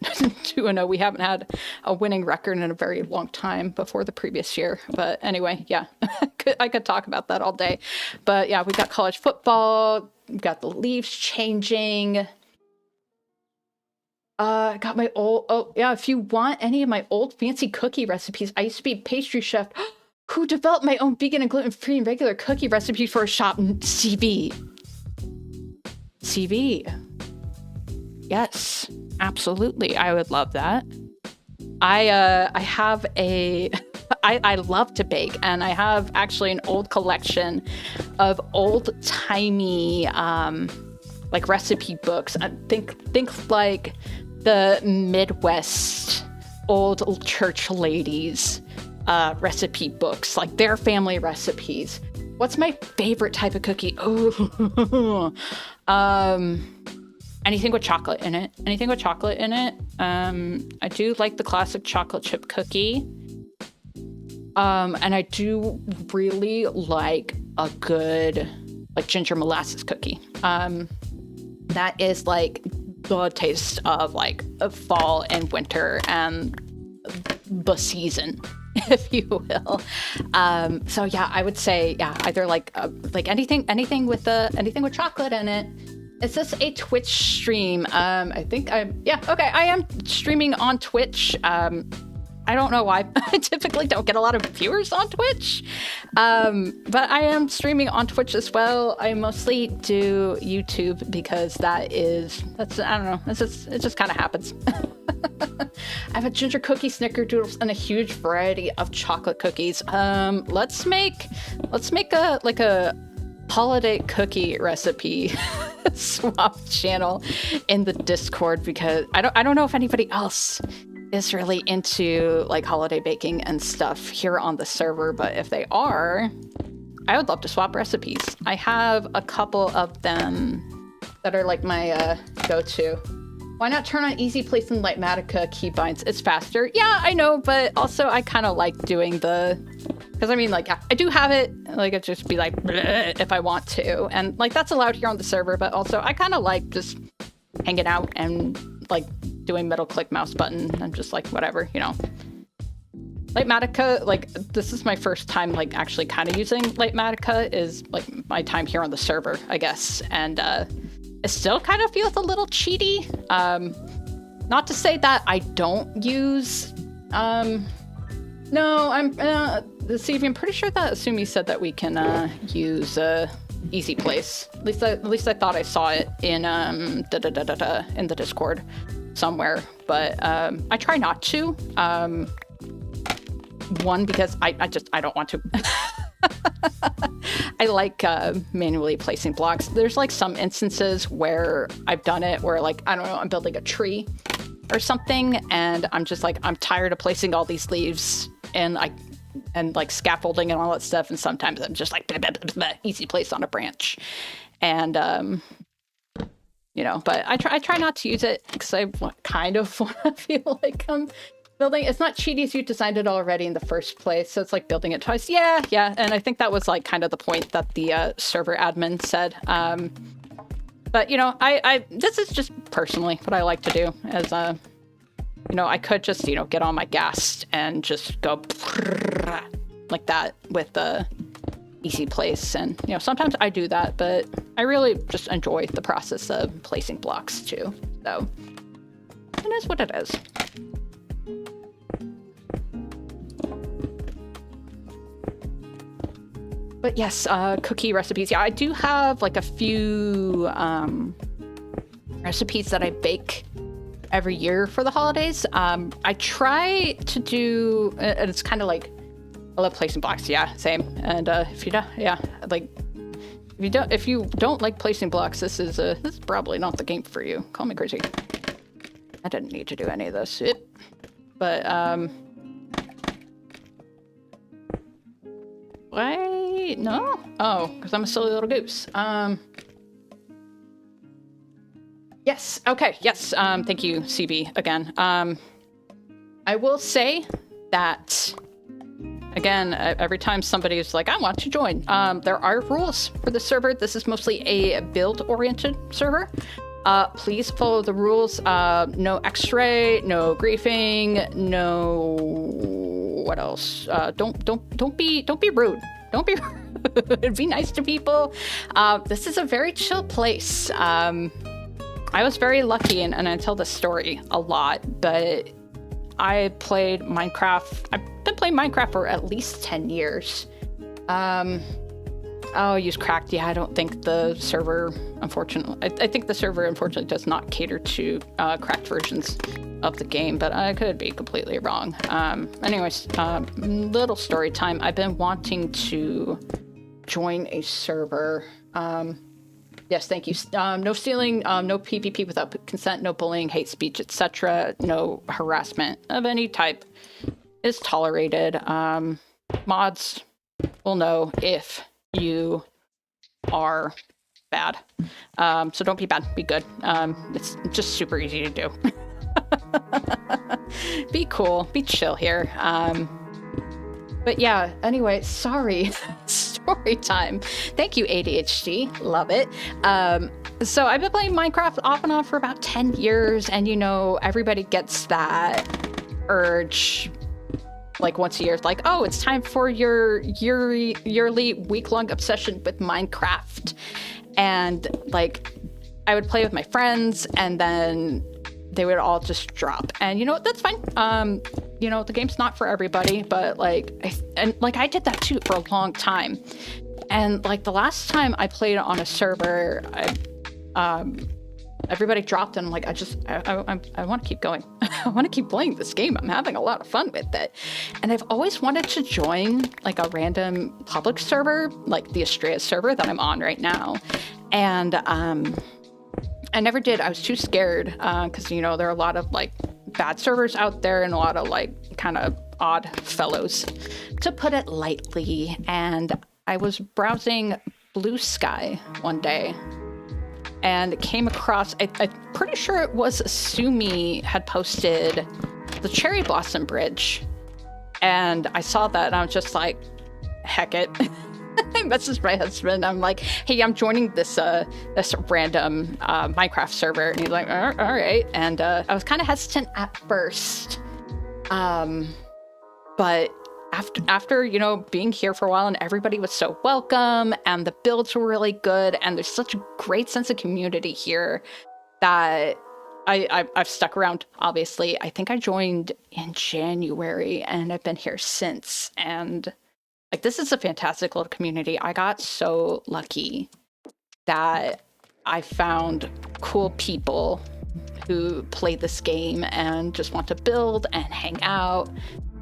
2-0. We haven't had a winning record in a very long time before the previous year. But anyway, yeah, I could talk about that all day. But yeah, we got college football, we got the leaves changing. Got my if you want any of my old fancy cookie recipes, I used to be a pastry chef who developed my own vegan and gluten-free and regular cookie recipe for a shop in CV. Yes, absolutely. I would love that. I have I love to bake, and I have actually an old collection of old-timey, like, recipe books. I think like the Midwest old church ladies recipe books, like their family recipes. What's my favorite type of cookie? Oh, anything with chocolate in it. I do like the classic chocolate chip cookie. And I do really like a good, like, ginger molasses cookie. That is, like, the taste of, like, fall and winter and the season, if you will. So yeah, I would say, yeah, either like anything with chocolate in it. Is this a Twitch stream? I am streaming on Twitch. I don't know why. I typically don't get a lot of viewers on Twitch, but I am streaming on Twitch as well. I mostly do YouTube because I don't know. It just kind of happens. I have a ginger cookie, snickerdoodles, and a huge variety of chocolate cookies. Let's make a holiday cookie recipe swap channel in the Discord, because I don't know if anybody else is really into, like, holiday baking and stuff here on the server, but if they are, I would love to swap recipes. I have a couple of them that are, like, my go-to. Why not turn on easy place in Lightmatica keybinds? It's faster. Yeah, I know, but also I kind of like doing because I mean, like, I do have it, like, it just be like if I want to, and, like, that's allowed here on the server, but also I kind of like just hanging out and, like, doing middle click mouse button and just, like, whatever, you know. Lightmatica, like, this is my first time, like, actually kind of using Lightmatica, is, like, my time here on the server, I guess, and it still kind of feels a little cheaty. Not to say that I don't use, no, I'm, Stevie, I'm pretty sure that Asumi said that we can use Easy Place. At least I thought I saw it in in the Discord somewhere, but I try not to. One, because I don't want to. I like manually placing blocks. There's, like, some instances where I've done it where, like, I don't know, I'm building a tree or something, and I'm just like, I'm tired of placing all these leaves and like scaffolding and all that stuff, and sometimes I'm just like, blah, blah, blah, blah, easy place on a branch, and you know, but I try not to use it because I kind of want to feel like I'm building, it's not cheaty as you designed it already in the first place, so it's like building it twice. Yeah, and I think that was like kind of the point that the server admin said. But you know, I this is just personally what I like to do, as you know, I could just, you know, get on my gas and just go like that with the easy place, and you know, sometimes I do that, but I really just enjoy the process of placing blocks too, so it is what it is. But yes, cookie recipes. Yeah, I do have like a few recipes that I bake every year for the holidays. I try to do, and it's kind of like, I love placing blocks. Yeah, same. And if you don't, yeah, like if you don't like placing blocks, this is probably not the game for you. Call me crazy. I didn't need to do any of this. But wait, no? Oh, because I'm a silly little goose. Yes, okay, yes, thank you, CB, again. I will say that, again, every time somebody's like, I want to join, there are rules for the server. This is mostly a build-oriented server. Please follow the rules. No X-ray, no griefing, no... what else? Don't be rude. Don't be rude. Be nice to people. This is a very chill place. I was very lucky, and I tell this story a lot, but I played Minecraft. I've been playing Minecraft for at least 10 years. Oh, use cracked. Yeah, I don't think the server, unfortunately, I think the server, unfortunately, does not cater to cracked versions of the game, but I could be completely wrong. Anyways, little story time. I've been wanting to join a server. Yes, thank you. No stealing, no PvP without consent, no bullying, hate speech, etc. No harassment of any type is tolerated. Mods will know if you are bad. So don't be bad, be good. It's just super easy to do. Be cool, be chill here. But yeah, anyway, sorry. Story time. Thank you, ADHD. Love it. So I've been playing Minecraft off and on for about 10 years, and you know, everybody gets that urge like once a year. It's like, oh, it's time for your yearly week-long obsession with Minecraft. And like, I would play with my friends, and then they would all just drop. And you know what? That's fine. You know, the game's not for everybody, but like, I did that too for a long time. And like the last time I played on a server, everybody dropped, and I'm like, I want to keep going. I want to keep playing this game. I'm having a lot of fun with it. And I've always wanted to join like a random public server, like the Astraea server that I'm on right now. And I never did. I was too scared because, you know, there are a lot of like bad servers out there and a lot of like kind of odd fellows, to put it lightly. And I was browsing Blue Sky one day and came across, I'm pretty sure it was Sumi had posted the Cherry Blossom Bridge. And I saw that and I was just like, heck it. I messaged my husband. I'm like, hey, I'm joining this this random Minecraft server. And he's like, all right. And I was kind of hesitant at first. But after, you know, being here for a while, and everybody was so welcome, and the builds were really good, and there's such a great sense of community here that I've stuck around, obviously. I think I joined in January, and I've been here since. And like, this is a fantastic little community. I got so lucky that I found cool people who play this game and just want to build and hang out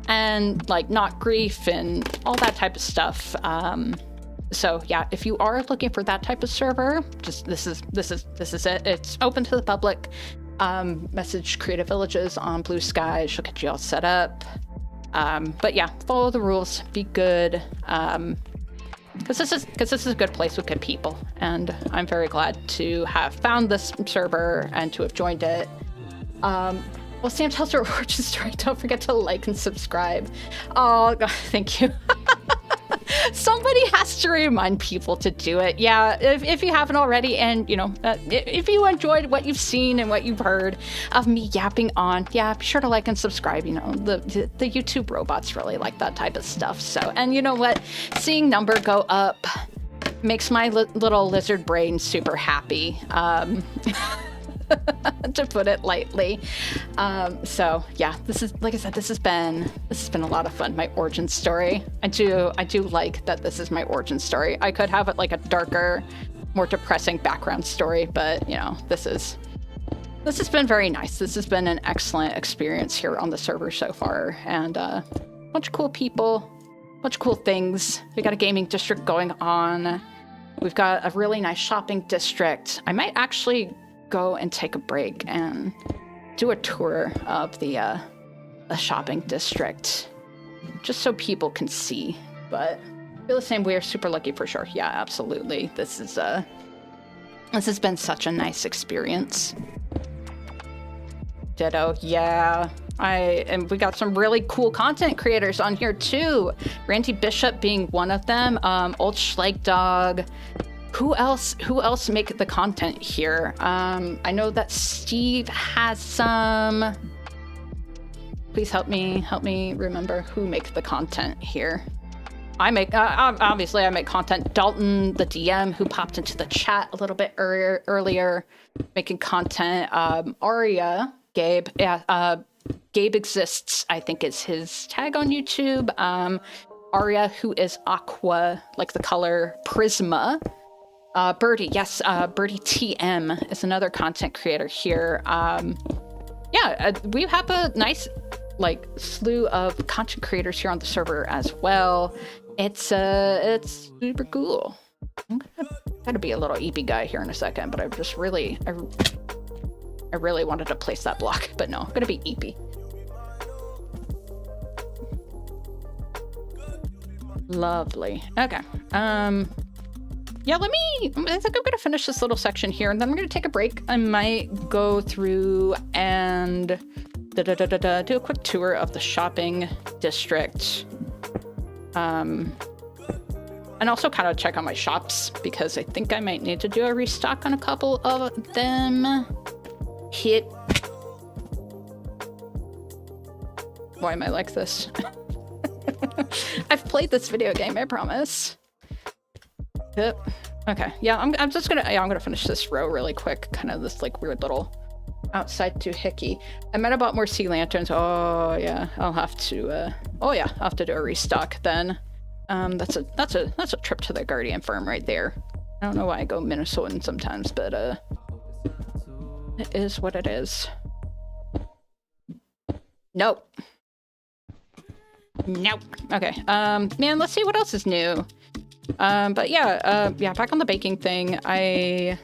and like not grief and all that type of stuff. So yeah, if you are looking for that type of server, just this is it. It's open to the public. Message Creative Villages on Blue Sky. She'll get you all set up. But yeah, follow the rules, be good, because this is a good place with good people, and I'm very glad to have found this server and to have joined it. Well, Sam tells her origin story. Don't forget to like and subscribe. Oh, God, thank you. Somebody has to remind people to do it. Yeah, if you haven't already, and you know, if you enjoyed what you've seen and what you've heard of me yapping on, yeah, be sure to like and subscribe. You know, the YouTube robots really like that type of stuff. So, and you know what, seeing number go up makes my little lizard brain super happy. To put it lightly. So yeah, this is, like I said, this has been a lot of fun. My origin story. I do like that this is my origin story. I could have it like a darker, more depressing background story, but you know, this has been very nice. This has been an excellent experience here on the server so far, and a bunch of cool people, bunch of cool things. We got a gaming district going on. We've got a really nice shopping district. I might actually go and take a break and do a tour of the shopping district, just so people can see. But I feel the same. We are super lucky for sure. Yeah, absolutely. This has been such a nice experience. Ditto. Yeah. And we got some really cool content creators on here too. Randy Bishop being one of them. Old Schleg Dog. Who else make the content here? I know that Steve has some. Please help me remember who makes the content here. I make, obviously I make content. Dalton, the DM, who popped into the chat a little bit earlier, making content. Aria, Gabe, yeah, Gabe Exists, I think is his tag on YouTube. Aria, who is Aqua, like the color Prisma. Birdie, yes, Birdie TM is another content creator here. Yeah, we have a nice, like, slew of content creators here on the server as well. It's super cool. I'm gonna be a little EP guy here in a second, but I really wanted to place that block, but no, I'm gonna be EP. Lovely. Okay. Yeah, I think I'm gonna finish this little section here, and then I'm gonna take a break. I might go through and do a quick tour of the shopping district. And also kind of check on my shops, because I think I might need to do a restock on a couple of them. Hit. Why am I like this? I've played this video game, I promise. Yep. Okay. Yeah, I'm gonna finish this row really quick. Kind of this like weird little outside doohickey. I might have bought more sea lanterns. Oh yeah, I'll have to. Oh yeah, I'll have to do a restock then. That's a trip to the Guardian Farm right there. I don't know why I go Minnesotan sometimes, but it is what it is. Nope. Nope. Okay. Man, let's see what else is new. But yeah, back on the baking thing, I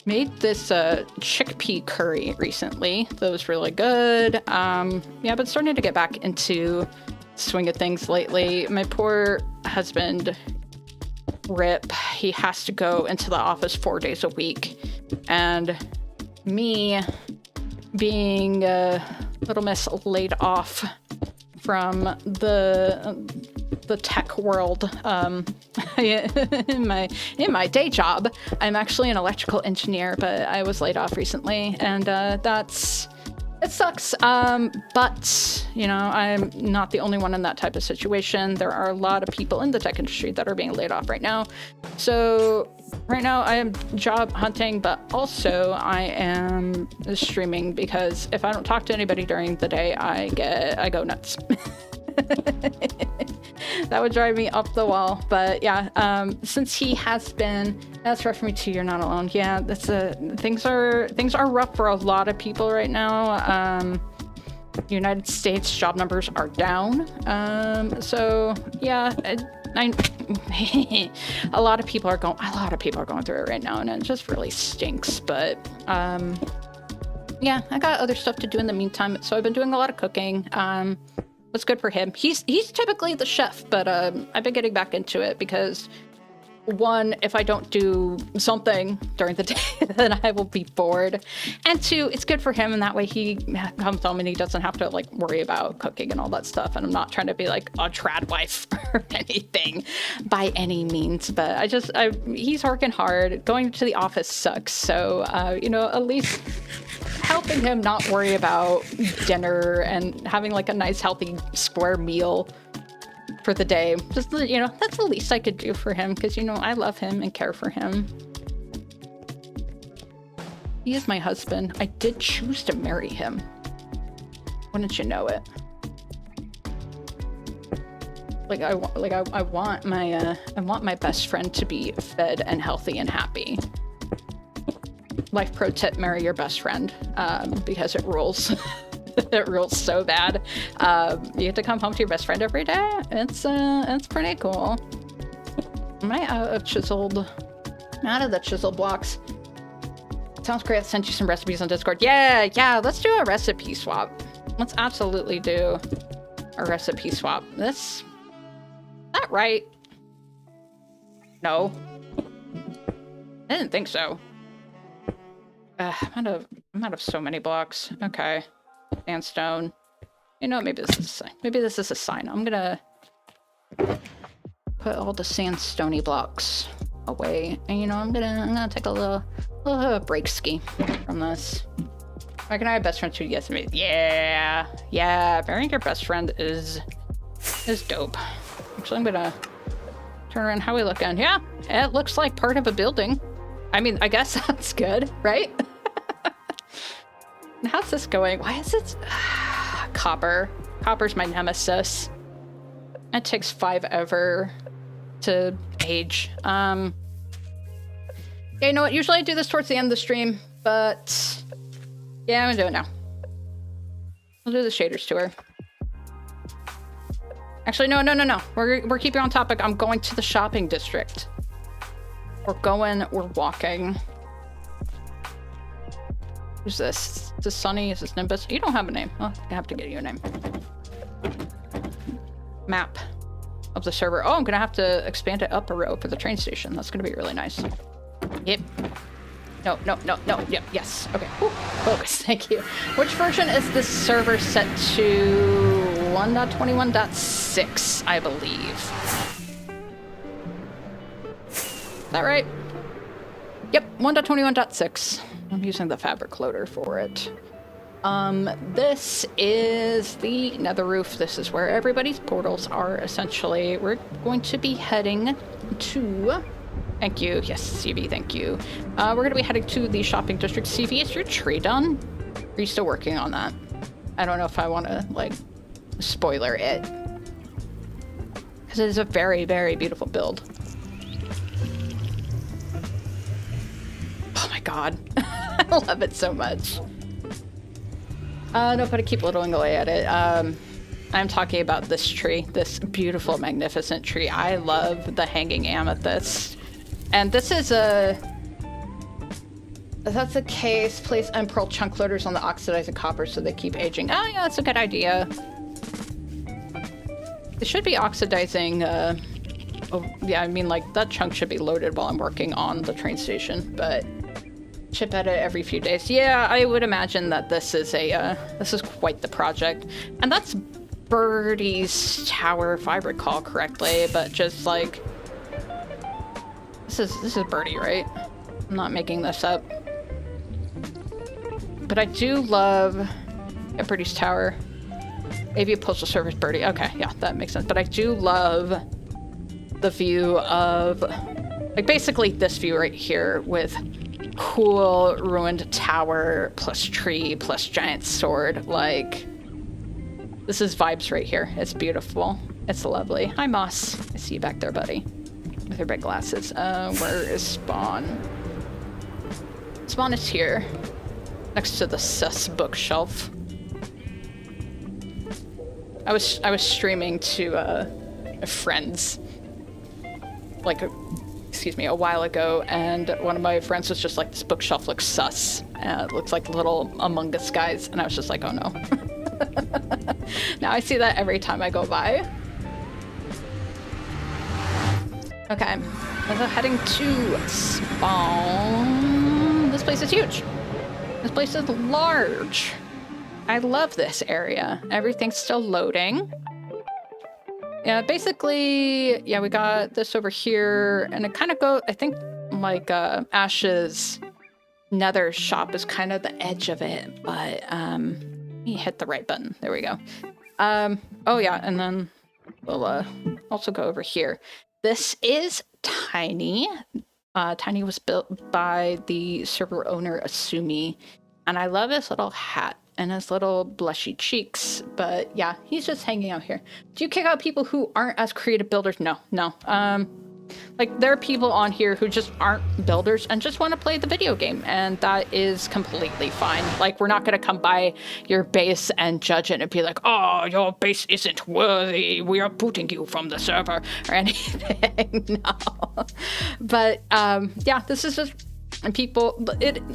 made this chickpea curry recently. That was really good. Yeah, but starting to get back into swing of things lately. My poor husband, Rip, he has to go into the office 4 days a week, and me being little miss laid off from the tech world. In my day job, I'm actually an electrical engineer, but I was laid off recently, and it sucks. But you know, I'm not the only one in that type of situation. There are a lot of people in the tech industry that are being laid off right now. So right now I am job hunting, but also I am streaming, because if I don't talk to anybody during the day, I go nuts. That would drive me up the wall. But yeah, since he has been, that's rough for me too. You're not alone. Yeah, that's things are rough for a lot of people right now. United States job numbers are down. So yeah, a lot of people are going through it right now, and it just really stinks. But yeah, I got other stuff to do in the meantime, so I've been doing a lot of cooking. What's good for him? He's typically the chef, but I've been getting back into it because one, if I don't do something during the day, then I will be bored. And two, it's good for him, and that way he comes home and he doesn't have to like worry about cooking and all that stuff. And I'm not trying to be like a trad wife or anything by any means, but he's working hard. Going to the office sucks. So, you know, at least helping him not worry about dinner and having like a nice healthy square meal for the day. Just, you know, that's the least I could do for him, because, you know, I love him and care for him. He is my husband. I did choose to marry him. Wouldn't you know it? Like I want my best friend to be fed and healthy and happy. Life pro tip: marry your best friend, because it rules. It rules so bad. You get to come home to your best friend every day. It's pretty cool. Am I out of chiseled? I'm out of the chisel blocks. Sounds great. I'll send you some recipes on Discord. Yeah, let's do a recipe swap. Let's absolutely do a recipe swap. Is that right? No. I didn't think so. I'm out of so many blocks. Okay. Sandstone. You know, maybe this is a sign. I'm gonna put all the sandstony blocks away, and you know, I'm gonna take a little break ski from this. Why can I have best friend too? Yes, yeah. Marrying your best friend is dope. Actually, I'm gonna turn around. How we looking? Yeah, it looks like part of a building. I mean, I guess that's good, right? How's this going? Why is it copper? Copper's my nemesis. It takes 5 ever to age. Yeah, you know what? Usually I do this towards the end of the stream, but yeah, I'm gonna do it now. We'll do the shaders tour. Actually, no. We're keeping on topic. I'm going to the shopping district. We're walking. Who's this? Is this Sunny? Is this Nimbus? You don't have a name. Oh, I have to get you a name. Map of the server. Oh, I'm gonna have to expand it up a row for the train station. That's gonna be really nice. Yep. No. Yep, yes. Okay. Whew. Focus, thank you. Which version is this server set to? 1.21.6, I believe. Is that right? Yep, 1.21.6. I'm using the fabric loader for it. This is the nether roof. This is where everybody's portals are, essentially. We're going to be heading to... Thank you. Yes, CV, thank you. We're going to be heading to the shopping district. CV, is your tree done? Are you still working on that? I don't know if I want to, like, spoiler it. Because it is a very, very beautiful build. Oh my god. I love it so much. No, but I keep whittling away at it. I'm talking about this tree. This beautiful, magnificent tree. I love the hanging amethyst. And this is a... If that's the case, place Pearl chunk loaders on the oxidizing copper so they keep aging. Oh yeah, that's a good idea. It should be oxidizing, oh, yeah, I mean, like, that chunk should be loaded while I'm working on the train station, but chip at it every few days. Yeah, I would imagine that this is quite the project. And that's Birdie's tower, if I recall correctly, but just, like, this is Birdie, right? I'm not making this up. But I do love Birdie's tower. AV Postal Service Birdie. Okay, yeah, that makes sense. But I do love the view of, like, basically this view right here with cool ruined tower plus tree plus giant sword. Like, this is vibes right here. It's beautiful. It's lovely. Hi, Moss. I see you back there, buddy. With your big glasses. Where is Spawn? Spawn is here. Next to the sus bookshelf. I was streaming to friends, like, excuse me, a while ago, and one of my friends was just like, this bookshelf looks sus. It looks like little Among Us guys, and I was just like, oh no. Now I see that every time I go by. Okay, so heading to spawn. This place is huge. This place is large. I love this area. Everything's still loading. Yeah, basically, yeah, we got this over here, and it kind of goes, I think, like, Ash's nether shop is kind of the edge of it, but, you hit the right button. There we go. Oh yeah, and then we'll, also go over here. This is Tiny. Tiny was built by the server owner, Asumi, and I love his little hat and his little blushy cheeks, but yeah, he's just hanging out here. Do you kick out people who aren't as creative builders? No. Like, there are people on here who just aren't builders and just want to play the video game, and that is completely fine. Like, we're not going to come by your base and judge it and be like, oh, your base isn't worthy, we are booting you from the server, or anything. No. But, yeah, this is just people,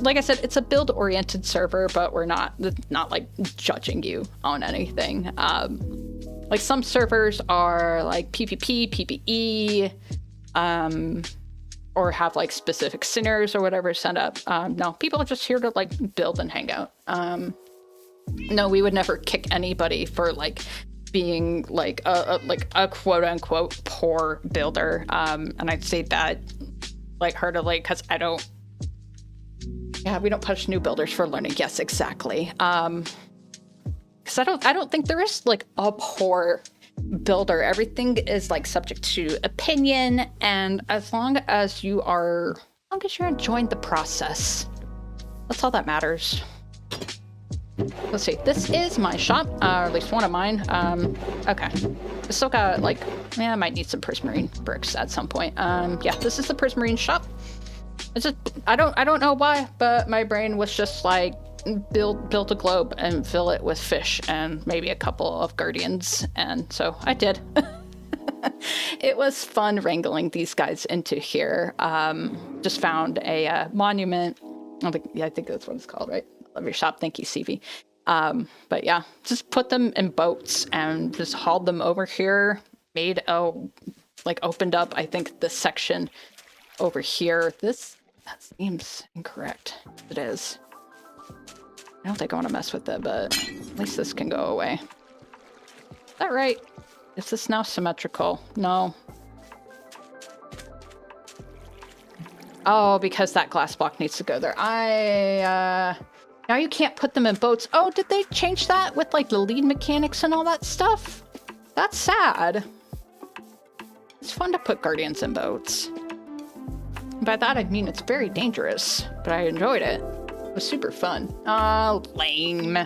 like I said, it's a build-oriented server, but we're not like, judging you on anything. Like, some servers are, like, PvP, PvE, or have like specific sinners or whatever set up. No, people are just here to like build and hang out. No, we would never kick anybody for like being like a quote unquote poor builder. And I'd say that like heartily because we don't push new builders for learning. Yes, exactly. Because I don't think there is like a poor builder. Everything is like subject to opinion, and as long as you're enjoying the process, that's all that matters. Let's see, this is my shop, or at least one of mine. Okay, I still got like, I might need some prismarine bricks at some point. Yeah, this is the prismarine shop. It's just, I don't know why, but my brain was just like, build a globe and fill it with fish and maybe a couple of guardians, and so I did. It was fun wrangling these guys into here. Just found a monument. I think that's what it's called, right? Love your shop, thank you, CV. But yeah, just put them in boats and just hauled them over here. Opened up, I think, this section over here. That seems incorrect. It is. I don't think I want to mess with it, but at least this can go away. Is that right? Is this now symmetrical? No. Oh, because that glass block needs to go there. Now you can't put them in boats. Oh, did they change that with like the lead mechanics and all that stuff? That's sad. It's fun to put guardians in boats. By that I mean it's very dangerous, but I enjoyed it. It was super fun. Oh, lame.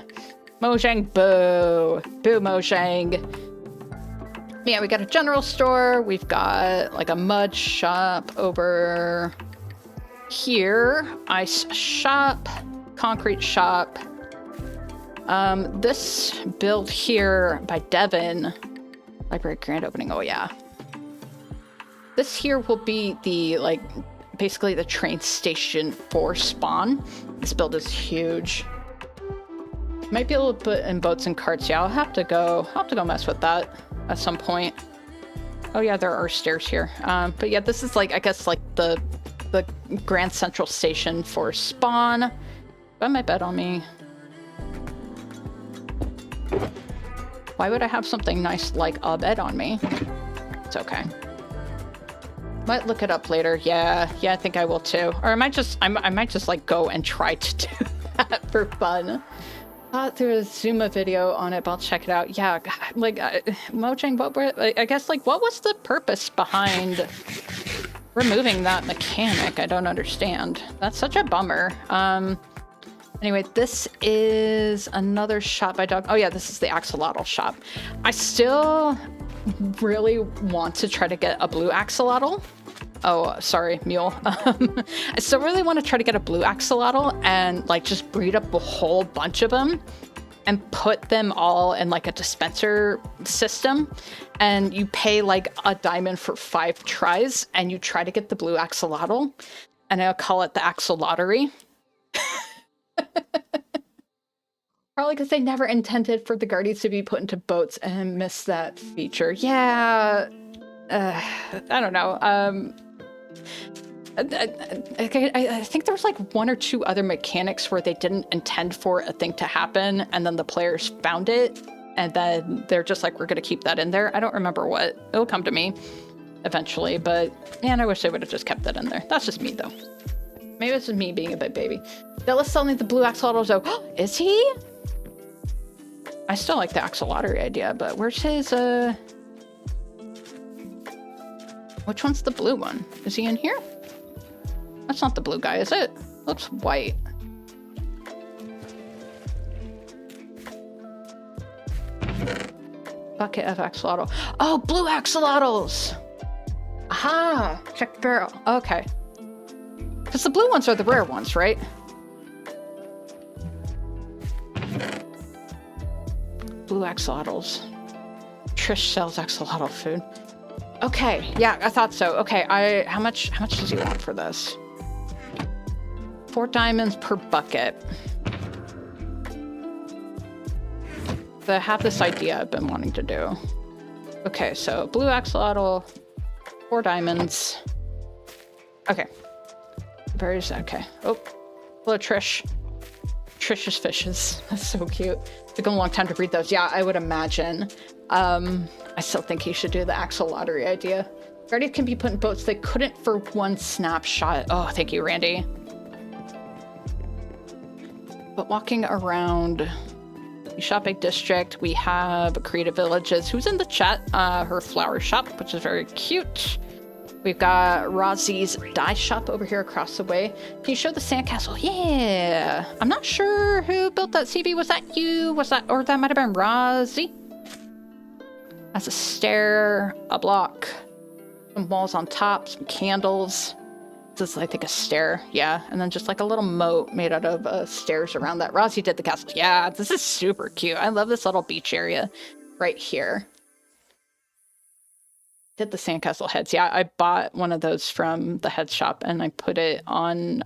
Mojang, boo. Boo, Mojang. Yeah, we got a general store. We've got like a mud shop over here. Ice shop. Concrete shop. This build here by Devin. Library grand opening. Oh, yeah. This here will be the, like, basically the train station for spawn. This build is huge. Might be able to put in boats and carts. Yeah, I'll have to go mess with that at some point. Oh yeah, there are stairs here. But yeah, this is like, I guess, like the Grand Central Station for spawn. Do I have my bed on me? Why would I have something nice like a bed on me? It's okay. Might look it up later. Yeah, I think I will too. Or I might just like go and try to do that for fun. Through a Zuma video on it, but I'll check it out. Yeah, like Mojang, I guess, like, what was the purpose behind removing that mechanic? I don't understand. That's such a bummer. Anyway, this is another shop by Doug. Oh yeah, this is the axolotl shop. I still really want to try to get a blue axolotl. Oh, sorry, mule. I still really want to try to get a blue axolotl and like just breed up a whole bunch of them and put them all in like a dispenser system. And you pay like a diamond for 5 tries and you try to get the blue axolotl, and I'll call it the axolotlery. Probably because they never intended for the guardians to be put into boats and missed that feature. Yeah. I don't know. I think there was like one or two other mechanics where they didn't intend for a thing to happen, and then the players found it, and then they're just like, we're going to keep that in there. I don't remember what. It'll come to me eventually, but man, I wish they would have just kept that in there. That's just me, though. Maybe this is me being a bit baby. Della's selling the blue axolotls. Oh, is he? I still like the axolotl idea, but where's his, which one's the blue one? Is he in here? That's not the blue guy, is it? Looks white. Bucket of axolotl. Oh, blue axolotls! Aha! Check the barrel. Okay. Because the blue ones are the rare ones, right? Blue axolotls. Trish sells axolotl food. Okay, yeah, I thought so. Okay, how much does he want for this? 4 diamonds per bucket. I have this idea I've been wanting to do. Okay, so blue axolotl, 4 diamonds. Okay. Berries, okay. Oh, hello, Trish. Trish's fishes. That's so cute. It took a long time to read those. Yeah, I would imagine. I still think he should do the axolotl idea. Guardians can be put in boats. They couldn't for one snapshot. Oh, thank you, Randy. But walking around the shopping district, we have Creative Villages, who's in the chat, her flower shop, which is very cute. We've got Rozzy's dye shop over here across the way. Can you show the sandcastle? Yeah. I'm not sure who built that, CB. Was that you? Was that, or that might have been Rozzy? That's a stair, a block, some walls on top, some candles. This is, I think, a stair. Yeah. And then just like a little moat made out of stairs around that. Rozzy did the castle. Yeah, this is super cute. I love this little beach area right here. Did the sandcastle heads. Yeah, I bought one of those from the head shop and I put it on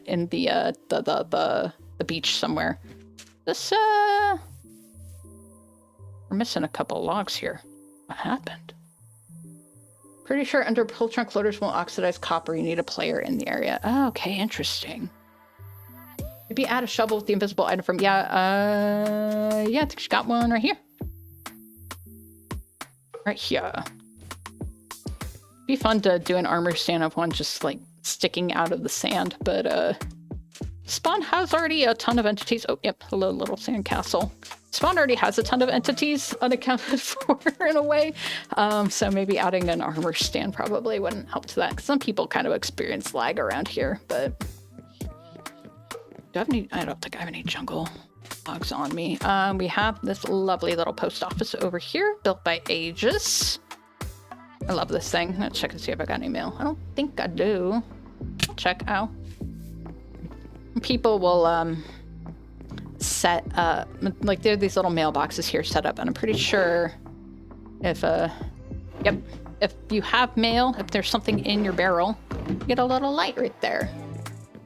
in the beach somewhere. This we're missing a couple logs here. What happened? Pretty sure under pull trunk loaders won't oxidize copper. You need a player in the area. Oh, okay, interesting. Maybe add a shovel with the invisible item from, yeah, I think she got one right here. Right here. Be fun to do an armor stand of one just like sticking out of the sand, but Spawn has already a ton of entities. Oh, yep, hello, little sandcastle. Spawn already has a ton of entities unaccounted for in a way, so maybe adding an armor stand probably wouldn't help to that, because some people kind of experience lag around here, but I don't think I have any jungle logs on me. We have this lovely little post office over here, built by Aegis. I love this thing. Let's check and see if I got any mail. I don't think I do. I'll check. Ow. People will set like there are these little mailboxes here set up, and I'm pretty sure if if you have mail, if there's something in your barrel, you get a little light right there.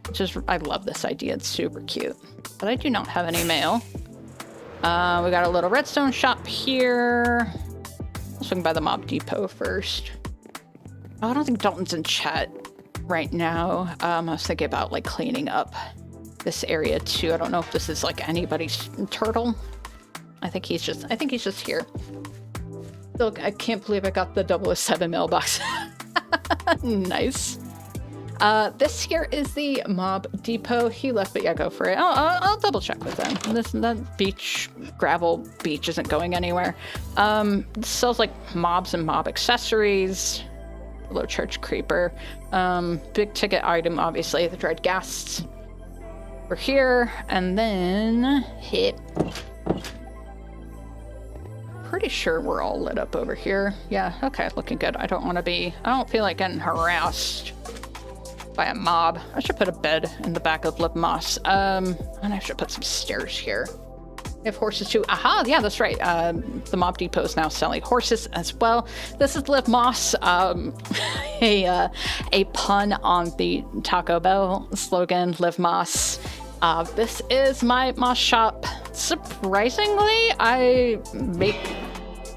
Which is, I love this idea. It's super cute. But I do not have any mail. We got a little redstone shop here. I'll swing by the mob depot first. Oh, I don't think Dalton's in chat right now. I was thinking about like cleaning up this area too. I don't know if this is like anybody's turtle. I think he's just here. Look, I can't believe I got the 007 mailbox. Nice. This here is the mob depot. He left, but yeah, go for it. I'll double check with them. That beach, gravel beach isn't going anywhere. This sells like mobs and mob accessories. Low church creeper. Big ticket item, obviously, the dread ghasts. We're here, and then hit. Pretty sure we're all lit up over here. Yeah, okay, looking good. I don't feel like getting harassed by a mob. I should put a bed in the back of Liv Moss. And I should put some stairs here. We have horses too. Aha, yeah, that's right. The mob depot is now selling horses as well. This is Liv Moss, a pun on the Taco Bell slogan, Liv Moss. This is my Moss shop. Surprisingly, I make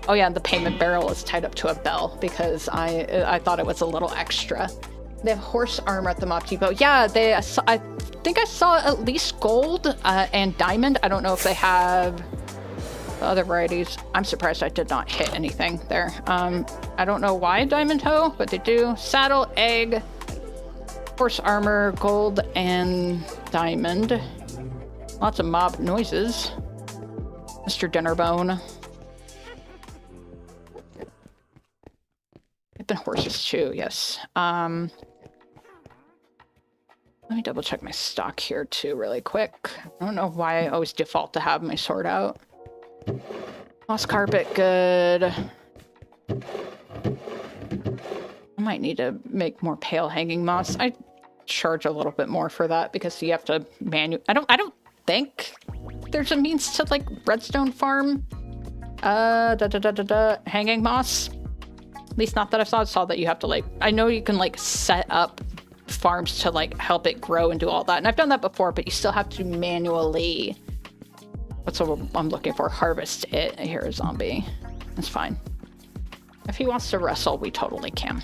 Oh yeah, the payment barrel is tied up to a bell because I thought it was a little extra. They have horse armor at the Mob Depot. Yeah, I think I saw at least gold and diamond. I don't know if they have other varieties. I'm surprised I did not hit anything there. I don't know why diamond hoe, but they do. Saddle, egg, horse armor, gold, and diamond. Lots of mob noises. Mr. Dinnerbone. I've been horses too, yes. Let me double check my stock here too really quick. I don't know why I always default to have my sword out. Moss carpet, good. I might need to make more pale hanging moss. I charge a little bit more for that because you have to I don't think there's a means to like redstone farm hanging moss. At least not that I saw that you have to like, I know you can like set up farms to like help it grow and do all that. And I've done that before, but you still have to manually, what's what I'm looking for? Harvest it. Here, a zombie. That's fine. If he wants to wrestle, we totally can.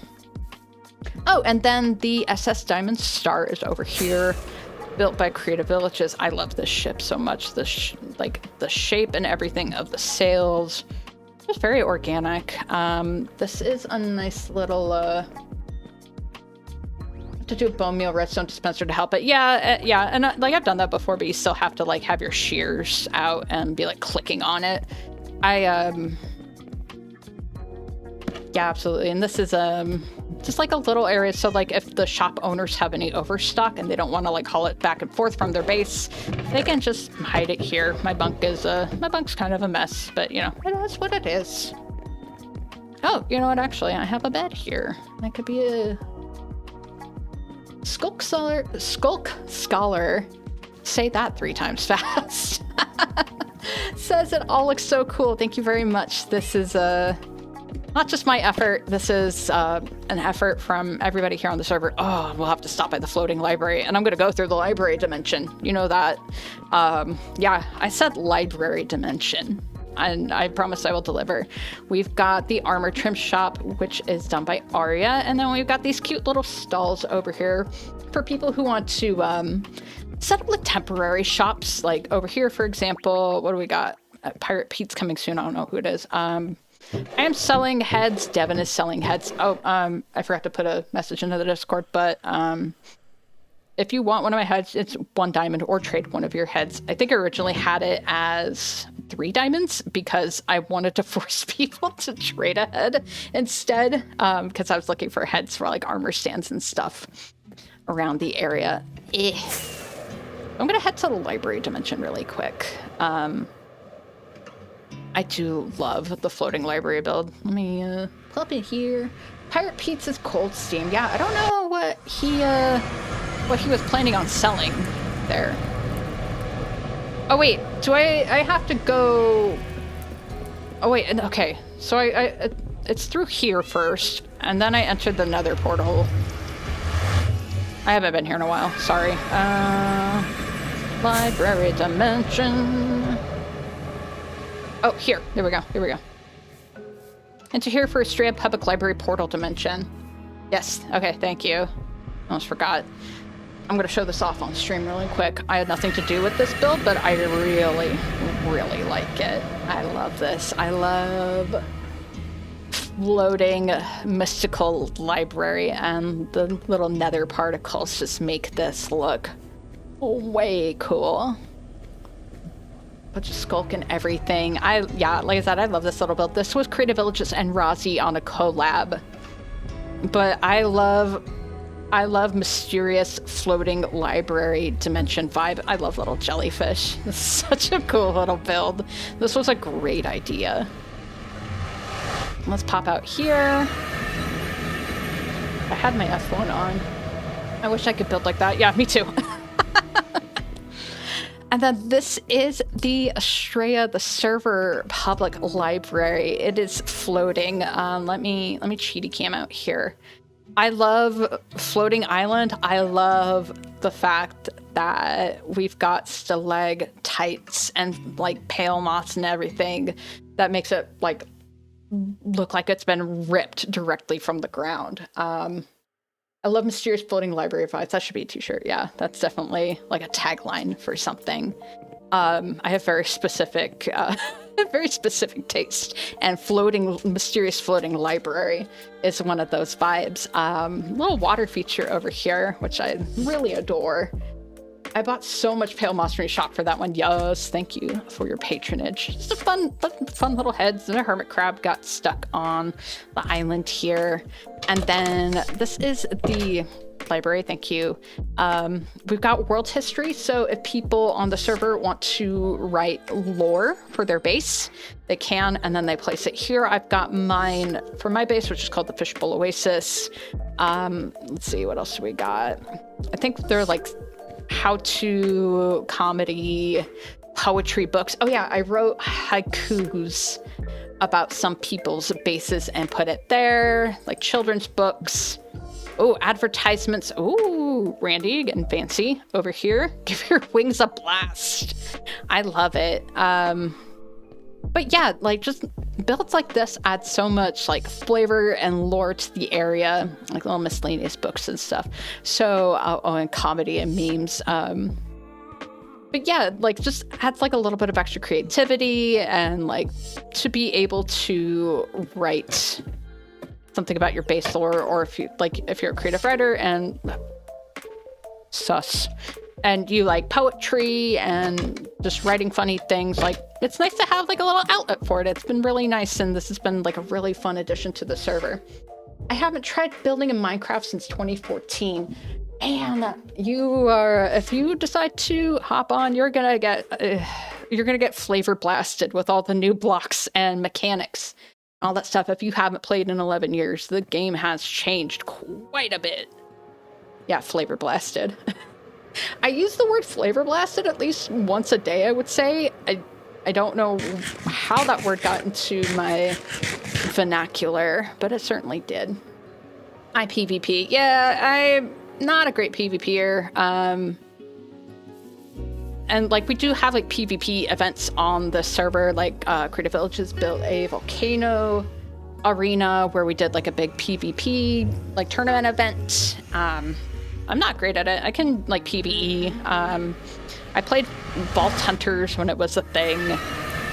Oh, and then the SS Diamond Star is over here, built by Creative Villages. I love this ship so much. Like the shape and everything of the sails. It's very organic. This is a nice little to do a bone meal redstone dispenser to help it. Yeah, yeah, and like I've done that before, but you still have to like have your shears out and be like clicking on it. Yeah, absolutely. And this is just like a little area, so like if the shop owners have any overstock and they don't want to like haul it back and forth from their base, they can just hide it here. My bunk's kind of a mess, but you know, it is what it is. Oh, you know what, actually I have a bed here. That could be a skulk scholar. Say that 3 times fast. Says it all looks so cool. Thank you very much. This is not just my effort, this is an effort from everybody here on the server. Oh, we'll have to stop by the floating library, and I'm going to go through the library dimension. You know that. Yeah, I said library dimension, and I promise I will deliver. We've got the armor trim shop, which is done by Arya, and then we've got these cute little stalls over here for people who want to set up like temporary shops. Like over here, for example, what do we got? Pirate Pete's coming soon. I don't know who it is. I am selling heads. Devin is selling heads. Oh, I forgot to put a message into the Discord, but if you want one of my heads, it's 1 diamond, or trade one of your heads. I think I originally had it as 3 diamonds because I wanted to force people to trade a head instead, because I was looking for heads for like armor stands and stuff around the area. I'm gonna head to the library dimension really quick. I do love the floating library build. Let me plop it here. Pirate Pizza's cold steam. Yeah, I don't know what he was planning on selling there. Oh wait, do I have to go? Oh wait, okay. So it's through here first, and then I entered the nether portal. I haven't been here in a while. Sorry. Library dimension. Oh, here. There we go. Here we go. Enter here for Astraea Public Library Portal Dimension. Yes. Okay, thank you. Almost forgot. I'm going to show this off on stream really quick. I had nothing to do with this build, but I really, really like it. I love this. I love floating mystical library, and the little nether particles just make this look way cool. Bunch of skulk and everything. Yeah, like I said, I love this little build. This was Creative Villages and Razi on a collab. But I love mysterious floating library dimension vibe. I love little jellyfish. This is such a cool little build. This was a great idea. Let's pop out here. I had my F1 on. I wish I could build like that. Yeah, me too. And then this is the Astraea, the server public library. It is floating. Let me cheaty cam out here. I love floating island. I love the fact that we've got stalactites and like pale moss and everything that makes it like look like it's been ripped directly from the ground. I love mysterious floating library vibes. That should be a t-shirt. Yeah, that's definitely like a tagline for something. I have very specific taste, and mysterious floating library is one of those vibes. Little water feature over here, which I really adore. I bought so much Pale Monstery shop for that one. Yes, thank you for your patronage. Just a fun little heads, and a hermit crab got stuck on the island here. And then this is the library. Thank you. We've got world history, so if people on the server want to write lore for their base, they can, and then they place it here. I've got mine for my base, which is called the Fishbowl Oasis. Let's see, what else do we got? I think they're like how-to comedy poetry books. Oh yeah, I wrote haikus about some people's bases and put it there, like children's books. Oh, advertisements. Ooh, Randy getting fancy over here. Give your wings a blast. I love it. But yeah, like just builds like this add so much like flavor and lore to the area, like little miscellaneous books and stuff. So, and comedy and memes. But yeah, like just adds like a little bit of extra creativity, and like to be able to write something about your base lore, or if you're a creative writer and and you like poetry and just writing funny things, like it's nice to have like a little outlet for it. It's been really nice, and this has been like a really fun addition to the server. I haven't tried building in Minecraft since 2014, and if you decide to hop on, you're gonna get flavor blasted with all the new blocks and mechanics, all that stuff. If you haven't played in 11 years, the game has changed quite a bit. Yeah, flavor blasted. I use the word flavor blasted at least once a day, I would say. I don't know how that word got into my vernacular, but it certainly did. I PvP. Yeah, I'm not a great PvPer. And like we do have like PvP events on the server, like Creative Villages built a volcano arena where we did like a big PvP like tournament event. I'm not great at it. I can like PvE. I played Vault Hunters when it was a thing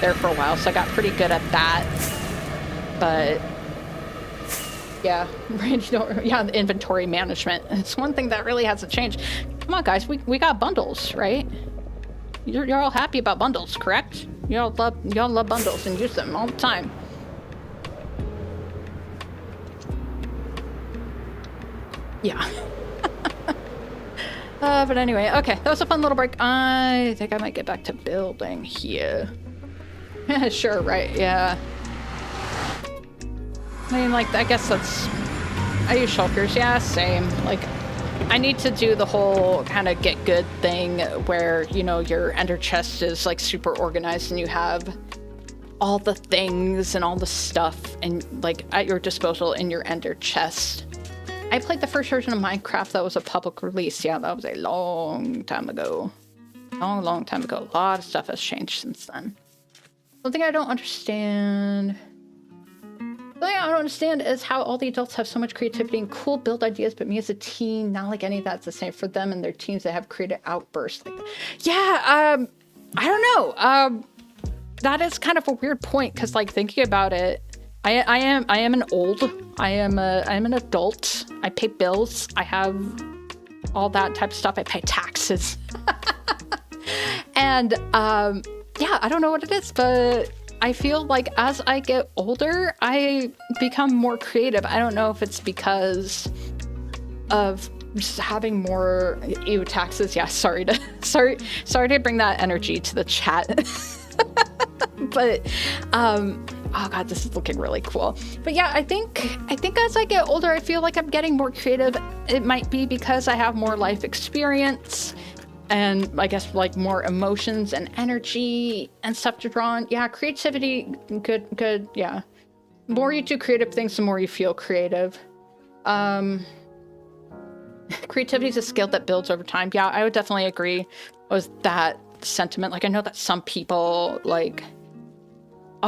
there for a while, so I got pretty good at that. But yeah, the inventory management. It's one thing that really hasn't changed. Come on, guys, we got bundles, right? You're all happy about bundles, correct? Y'all love bundles and use them all the time. Yeah. But anyway, okay, that was a fun little break. I think I might get back to building here. Sure, right, yeah. I mean, like, I guess I use shulkers, yeah, same. Like, I need to do the whole kind of get good thing where, you know, your ender chest is, like, super organized and you have all the things and all the stuff and, like, at your disposal in your ender chest. I played the first version of Minecraft that was a public release. Yeah, that was a long time ago. Long time ago. A lot of stuff has changed since then. Something I don't understand is how all the adults have so much creativity and cool build ideas, but me as a teen, not like any of that's the same for them and their teams that have creative outbursts like that. Yeah, I don't know. That is kind of a weird point, because like thinking about it, I am an adult. I pay bills. I have all that type of stuff. I pay taxes. And yeah, I don't know what it is, but I feel like as I get older, I become more creative. I don't know if it's because of just having more taxes. Yeah, sorry to bring that energy to the chat. But oh god, this is looking really cool. But yeah, I think as I get older, I feel like I'm getting more creative. It might be because I have more life experience and I guess like more emotions and energy and stuff to draw on. Yeah, creativity, good, yeah. The more you do creative things, the more you feel creative. Creativity is a skill that builds over time. Yeah, I would definitely agree with that sentiment. Like, I know that some people like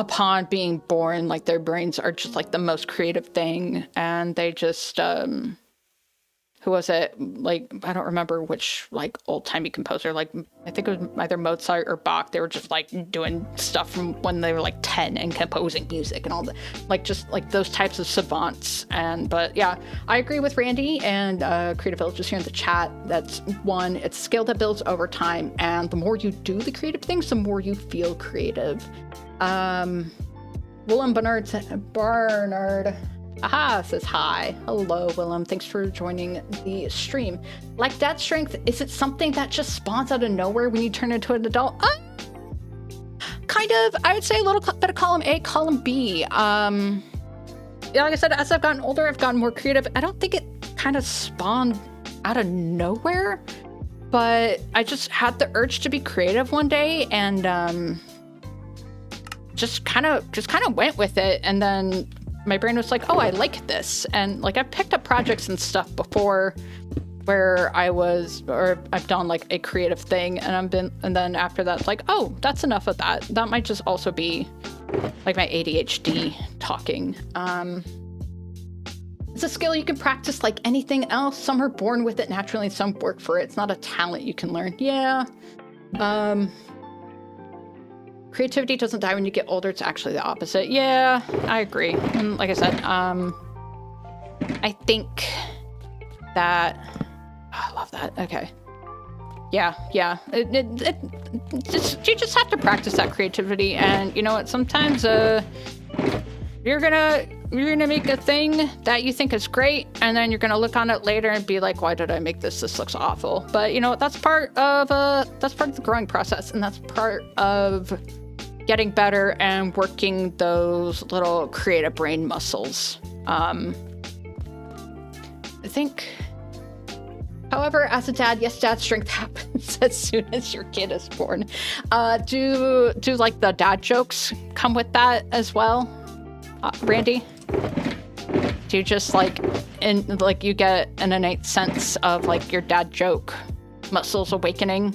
upon being born, like their brains are just like the most creative thing, and they just who was it? Like, I don't remember which like old-timey composer, like I think it was either Mozart or Bach. They were just like doing stuff from when they were like 10 and composing music and all that, like just like those types of savants. And but yeah, I agree with Randy and Creative Villages here in the chat. That's one, it's a skill that builds over time, and the more you do the creative things, the more you feel creative. Willem Barnard Aha says hi. Hello, Willem. Thanks for joining the stream. Like Dad Strength, is it something that just spawns out of nowhere when you turn into an adult? Kind of. I would say a little bit of column A, column B. Yeah, like I said, as I've gotten older, I've gotten more creative. I don't think it kind of spawned out of nowhere, but I just had the urge to be creative one day, and just kind of went with it. And then my brain was like, oh, I like this. And like I've picked up projects and stuff before where I've done like a creative thing, and then after that, it's like, oh, that's enough of that. That might just also be like my ADHD talking. It's a skill you can practice like anything else. Some are born with it naturally, and some work for it. It's not a talent you can learn. Yeah. Creativity doesn't die when you get older. It's actually the opposite. Yeah, I agree. And like I said, I think that... Oh, I love that. Okay. Yeah. You just have to practice that creativity. And you know what? Sometimes you're gonna make a thing that you think is great, and then you're gonna look on it later and be like, why did I make this? This looks awful. But you know what? That's part of the growing process, and that's part of getting better and working those little creative brain muscles. I think, however, as a dad, yes, dad strength happens as soon as your kid is born. Do like the dad jokes come with that as well, Randy? Do you just you get an innate sense of like your dad joke muscles awakening?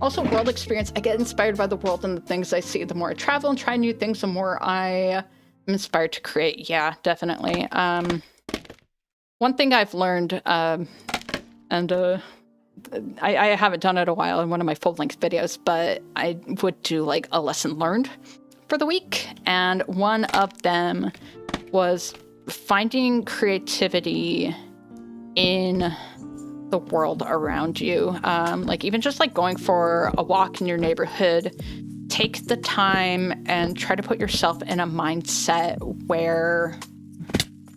Also, world experience. I get inspired by the world and the things I see. The more I travel and try new things, the more I am inspired to create. Yeah, definitely. One thing I've learned, I haven't done it in a while in one of my full-length videos, but I would do like a lesson learned for the week. And one of them was finding creativity in the world around you. Like even just like going for a walk in your neighborhood, take the time and try to put yourself in a mindset where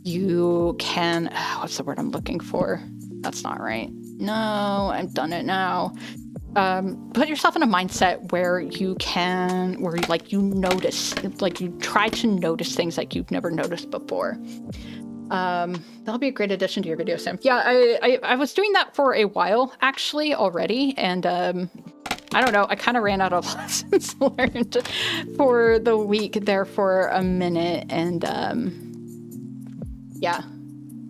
you can, what's the word I'm looking for? That's not right. No, I've done it now. Put yourself in a mindset where you notice, like you try to notice things like you've never noticed before. That'll be a great addition to your video, Sam. Yeah, I was doing that for a while actually already, and I don't know, I kind of ran out of lessons learned for the week there for a minute, and yeah.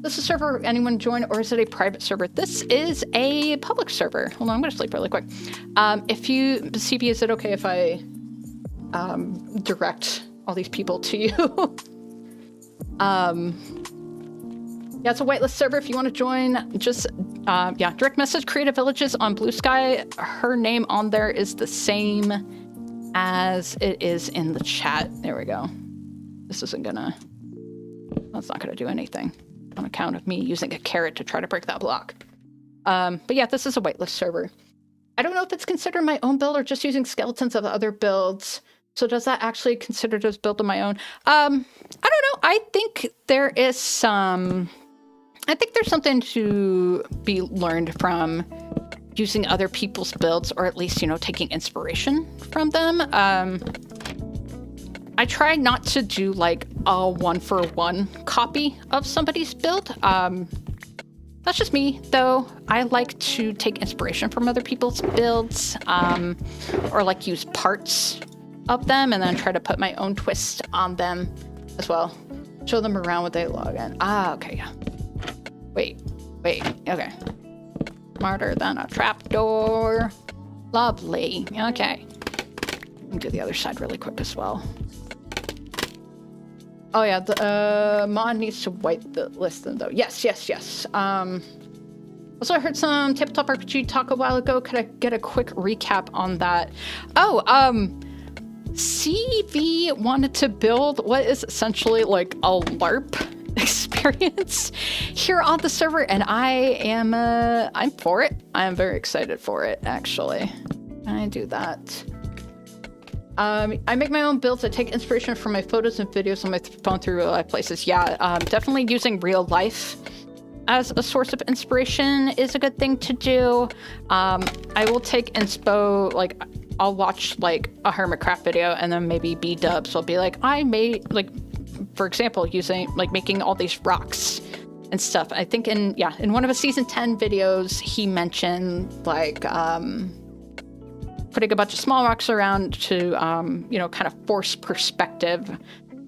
This is a server anyone join, or is it a private server? This is a public server. Hold on, I'm gonna sleep really quick. If you, CB, is it okay if I direct all these people to you? Yeah, it's a whitelist server. If you want to join, just, direct message Creative Villages on Blue Sky. Her name on there is the same as it is in the chat. There we go. That's not gonna do anything on account of me using a carrot to try to break that block. But yeah, this is a whitelist server. I don't know if it's considered my own build or just using skeletons of other builds. So does that actually considered as build of my own? I don't know. I think there is there's something to be learned from using other people's builds, or at least, taking inspiration from them. I try not to do like a one-for-one copy of somebody's build. That's just me, though. I like to take inspiration from other people's builds, or like use parts of them and then try to put my own twist on them as well. Show them around when they log in. Okay, yeah. Wait, okay. Smarter than a trapdoor. Lovely, okay. Let me do the other side really quick as well. Oh yeah, the mod needs to wipe the list though. Yes. Also, I heard some Tabletop RPG talk a while ago. Could I get a quick recap on that? Oh, CV wanted to build what is essentially like a LARP experience here on the server, and I'm for it. I am very excited for it, actually. I do that. I make my own builds. I take inspiration from my photos and videos on my phone through real life places. Yeah, definitely using real life as a source of inspiration is a good thing to do. I will take inspo, like I'll watch like a Hermitcraft video and then maybe B-dubs will be like, I made, like, for example, using, like, making all these rocks and stuff. I think in one of his season 10 videos, he mentioned like putting a bunch of small rocks around to, you know, kind of force perspective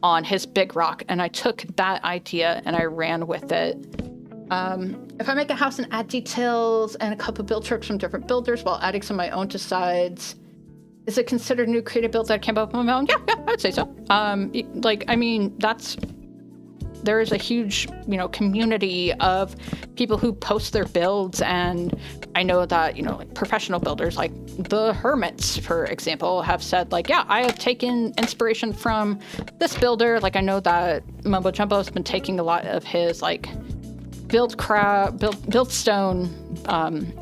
on his big rock. And I took that idea and I ran with it. If I make a house and add details and a couple build tricks from different builders while adding some of my own to sides, is it considered a new creative build that I came up with on my own? Yeah, I would say so. Like, I mean, there is a huge, you know, community of people who post their builds, and I know that, you know, like professional builders like the Hermits, for example, have said like, yeah, I have taken inspiration from this builder. Like, I know that Mumbo Jumbo has been taking a lot of his like buildstone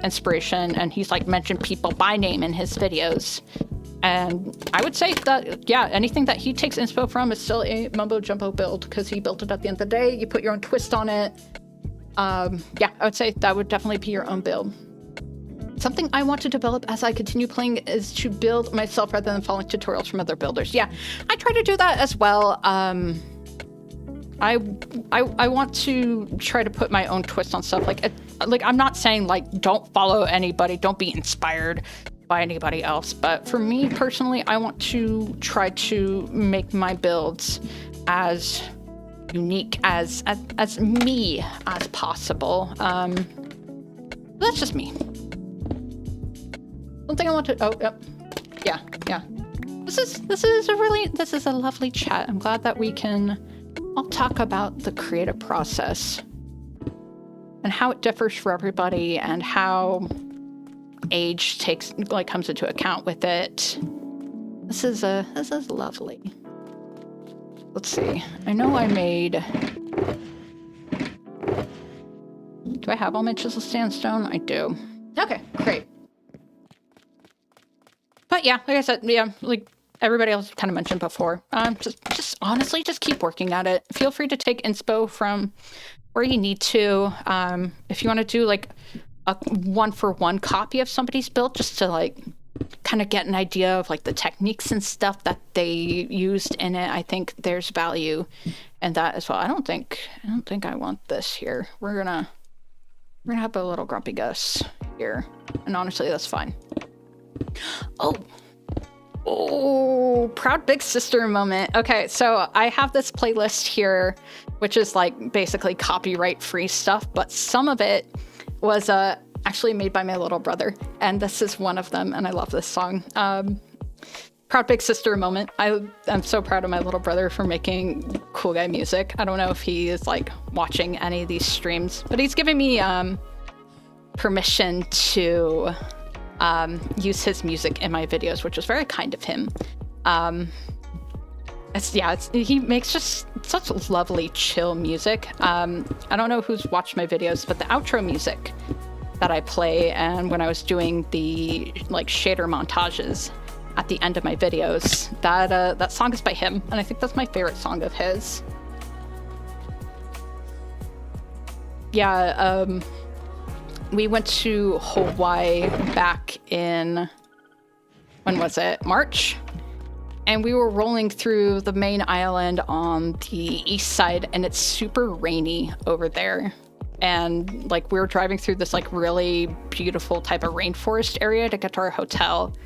inspiration, and he's like mentioned people by name in his videos. And I would say that, yeah, anything that he takes inspo from is still a Mumbo Jumbo build, because he built it at the end of the day. You put your own twist on it. Yeah, I would say that would definitely be your own build. Something I want to develop as I continue playing is to build myself rather than following tutorials from other builders. Yeah, I try to do that as well. I want to try to put my own twist on stuff. Like I'm not saying like don't follow anybody, don't be inspired by anybody else, but for me personally, I want to try to make my builds as unique as me as possible. That's just me. Something I want to. Oh, yep, yeah. This is a lovely chat. I'm glad that we can all talk about the creative process and how it differs for everybody, and how age comes into account with it. This is lovely. Let's see. I know I made. Do I have all my chisel sandstone? I do. Okay, great. But yeah, like I said, yeah, like everybody else kind of mentioned before, just honestly, just keep working at it. Feel free to take inspo from where you need to. If you want to do like a 1-for-1 copy of somebody's build, just to like kind of get an idea of like the techniques and stuff that they used in it, I think there's value in that as well. I don't think I want this here. We're gonna have a little grumpy Gus here, and honestly, that's fine. Oh, proud big sister moment. Okay, so I have this playlist here, which is like basically copyright free stuff, but some of it was actually made by my little brother, and this is one of them, and I love this song. Proud big sister moment. I'm so proud of my little brother for making cool guy music. I don't know if he is like watching any of these streams, but he's giving me permission to use his music in my videos, which was very kind of him. He makes just such lovely chill music. I don't know who's watched my videos, but the outro music that I play, and when I was doing the like shader montages at the end of my videos, that song is by him, and I think that's my favorite song of his. Yeah, we went to Hawaii back in, when was it? March? And we were rolling through the main island on the east side, and it's super rainy over there. And like we were driving through this like really beautiful type of rainforest area to get to our hotel.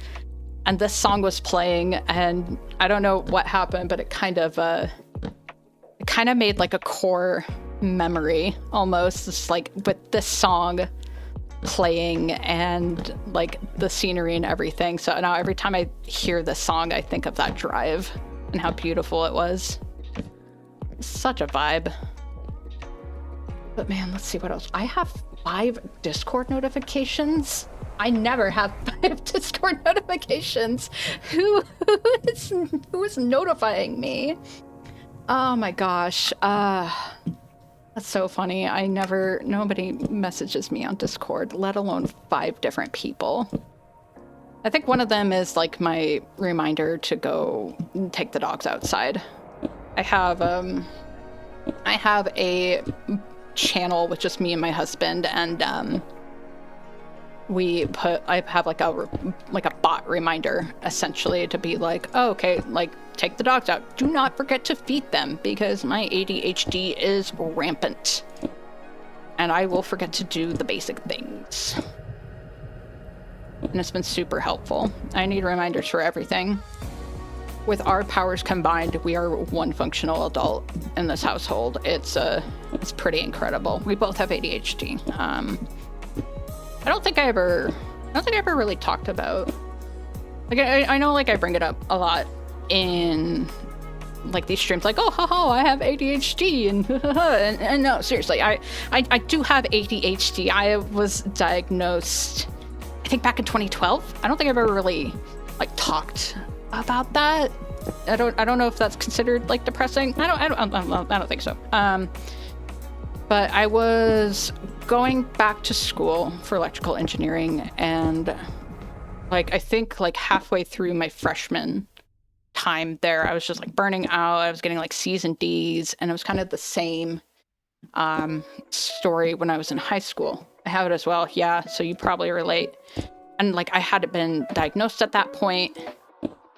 And this song was playing, and I don't know what happened, but it kind of made like a core memory almost, just like with this song playing and like the scenery and everything. So now every time I hear this song, I think of that drive and how beautiful it was. such a vibe. But man, let's see what else. I have 5 Discord notifications. I never have 5 Discord notifications. Who is notifying me? Oh my gosh. That's so funny. Nobody messages me on Discord, let alone 5 different people. I think one of them is like my reminder to go take the dogs outside. I have a channel with just me and my husband, and I have like a bot reminder essentially to be like, oh, okay, like take the dogs out. Do not forget to feed them because my ADHD is rampant. And I will forget to do the basic things. And it's been super helpful. I need reminders for everything. With our powers combined, we are one functional adult in this household. It's pretty incredible. We both have ADHD. I don't think I ever really talked about, like, I know, like, I bring it up a lot in like these streams, like, oh, haha, I have ADHD, and no, seriously, I do have ADHD. I was diagnosed, I think, back in 2012. I don't think I've ever really like talked about that. I don't know if that's considered like depressing. I don't think so. But I was going back to school for electrical engineering, and like I think like halfway through my freshman time there, I was just like burning out. I was getting like C's and D's, and it was kind of the same story when I was in high school. I have it as well. Yeah, so you probably relate. And like I hadn't been diagnosed at that point,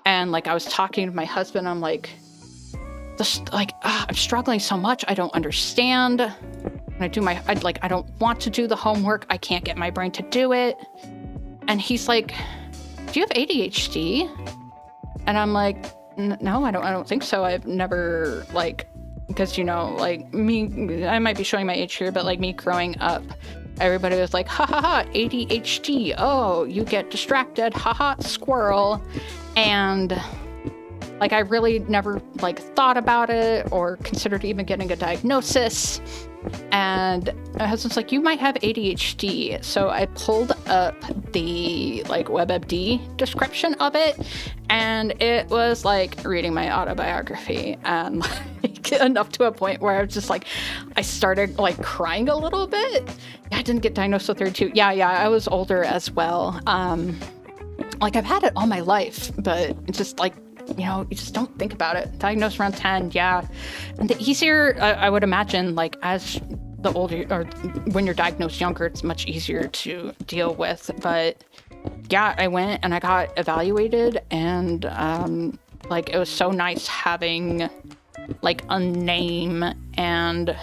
and like I was talking to my husband. I'm like, I'm struggling so much. I don't understand. I don't want to do the homework. I can't get my brain to do it. And he's like, do you have ADHD? And I'm like, no, I don't think so. I've never, like, because, you know, like me, I might be showing my age here, but like me growing up, everybody was like, ha ha ha, ADHD. Oh, you get distracted. Ha ha, squirrel. And like, I really never like thought about it or considered even getting a diagnosis. And my husband's like, you might have ADHD. So I pulled up the like WebMD description of it, and it was like reading my autobiography, and like enough to a point where I was just like, I started like crying a little bit. I didn't get diagnosed with 32. Yeah, I was older as well. Like I've had it all my life, but it's just like, you know, you just don't think about it. Diagnosed around 10, yeah. And the easier, I would imagine, like as the older, or when you're diagnosed younger, it's much easier to deal with. But yeah, I went and I got evaluated, and like it was so nice having like a name and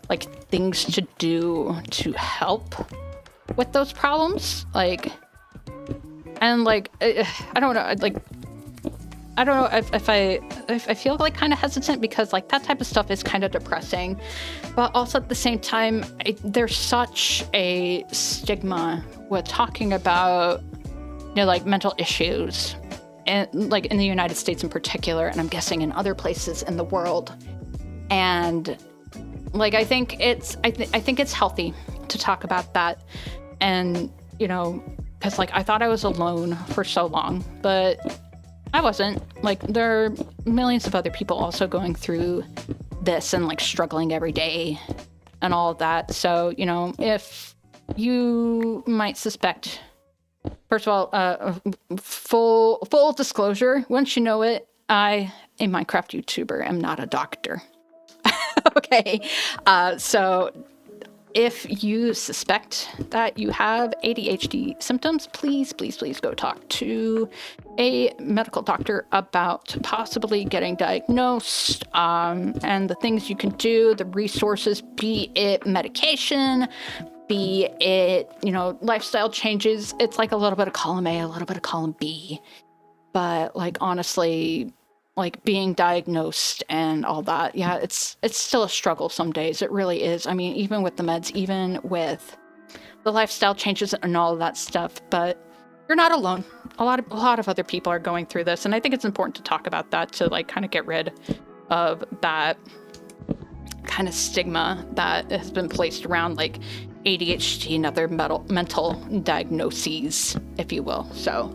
like things to do to help with those problems. Like, and like, I don't know, like, I don't know if I feel like kind of hesitant, because like that type of stuff is kind of depressing, but also at the same time, there's such a stigma with talking about, you know, like mental issues, and like in the United States in particular, and I'm guessing in other places in the world. And like I think it's healthy to talk about that, and you know, because like I thought I was alone for so long, but I wasn't. Like, there are millions of other people also going through this and like struggling every day and all of that. So, you know, if you might suspect, first of all, full disclosure, once you know it, I, a Minecraft YouTuber, am not a doctor. Okay. So if you suspect that you have ADHD symptoms, please go talk to a medical doctor about possibly getting diagnosed, and the things you can do, the resources, be it medication, be it, you know, lifestyle changes. It's like a little bit of column A, a little bit of column B. But like, honestly, like being diagnosed and all that, yeah, it's still a struggle some days. It really is. I mean, even with the meds, even with the lifestyle changes and all of that stuff, but you're not alone. A lot of other people are going through this, and I think it's important to talk about that, to like kind of get rid of that kind of stigma that has been placed around like ADHD and other mental diagnoses, if you will. So,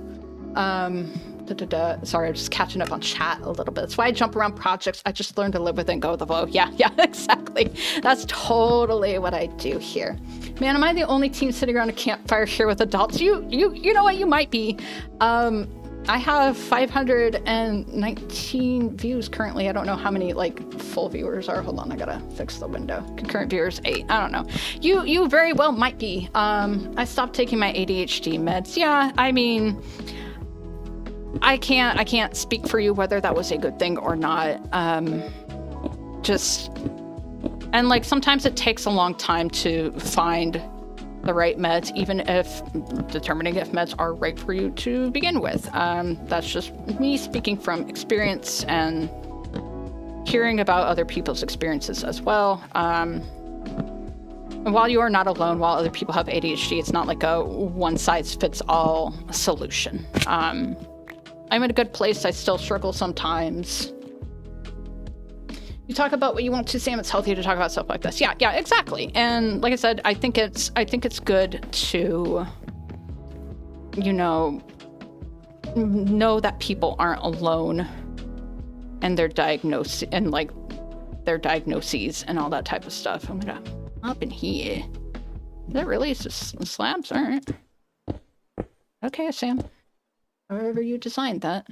sorry, I'm just catching up on chat a little bit. That's why I jump around projects. I just learned to live with it and go with the flow. Yeah, exactly. That's totally what I do here. Man, am I the only teen sitting around a campfire here with adults? You know what? You might be. I have 519 views currently. I don't know how many like full viewers are. Hold on, I gotta fix the window. Concurrent viewers 8. I don't know. You very well might be. I stopped taking my ADHD meds. Yeah, I mean, I can't speak for you whether that was a good thing or not. And like sometimes it takes a long time to find the right meds, even if determining if meds are right for you to begin with. That's just me speaking from experience and hearing about other people's experiences as well. And while you are not alone, while other people have ADHD, it's not like a one-size-fits-all solution. I'm in a good place. I still struggle sometimes. You talk about what you want to, Sam. It's healthy to talk about stuff like this. Yeah, exactly. And like I said, I think it's good to, know that people aren't alone and their diagnosis and like their diagnoses and all that type of stuff. I'm gonna up in here. Is that really? It's just slabs? All right. Okay, Sam. However you designed that.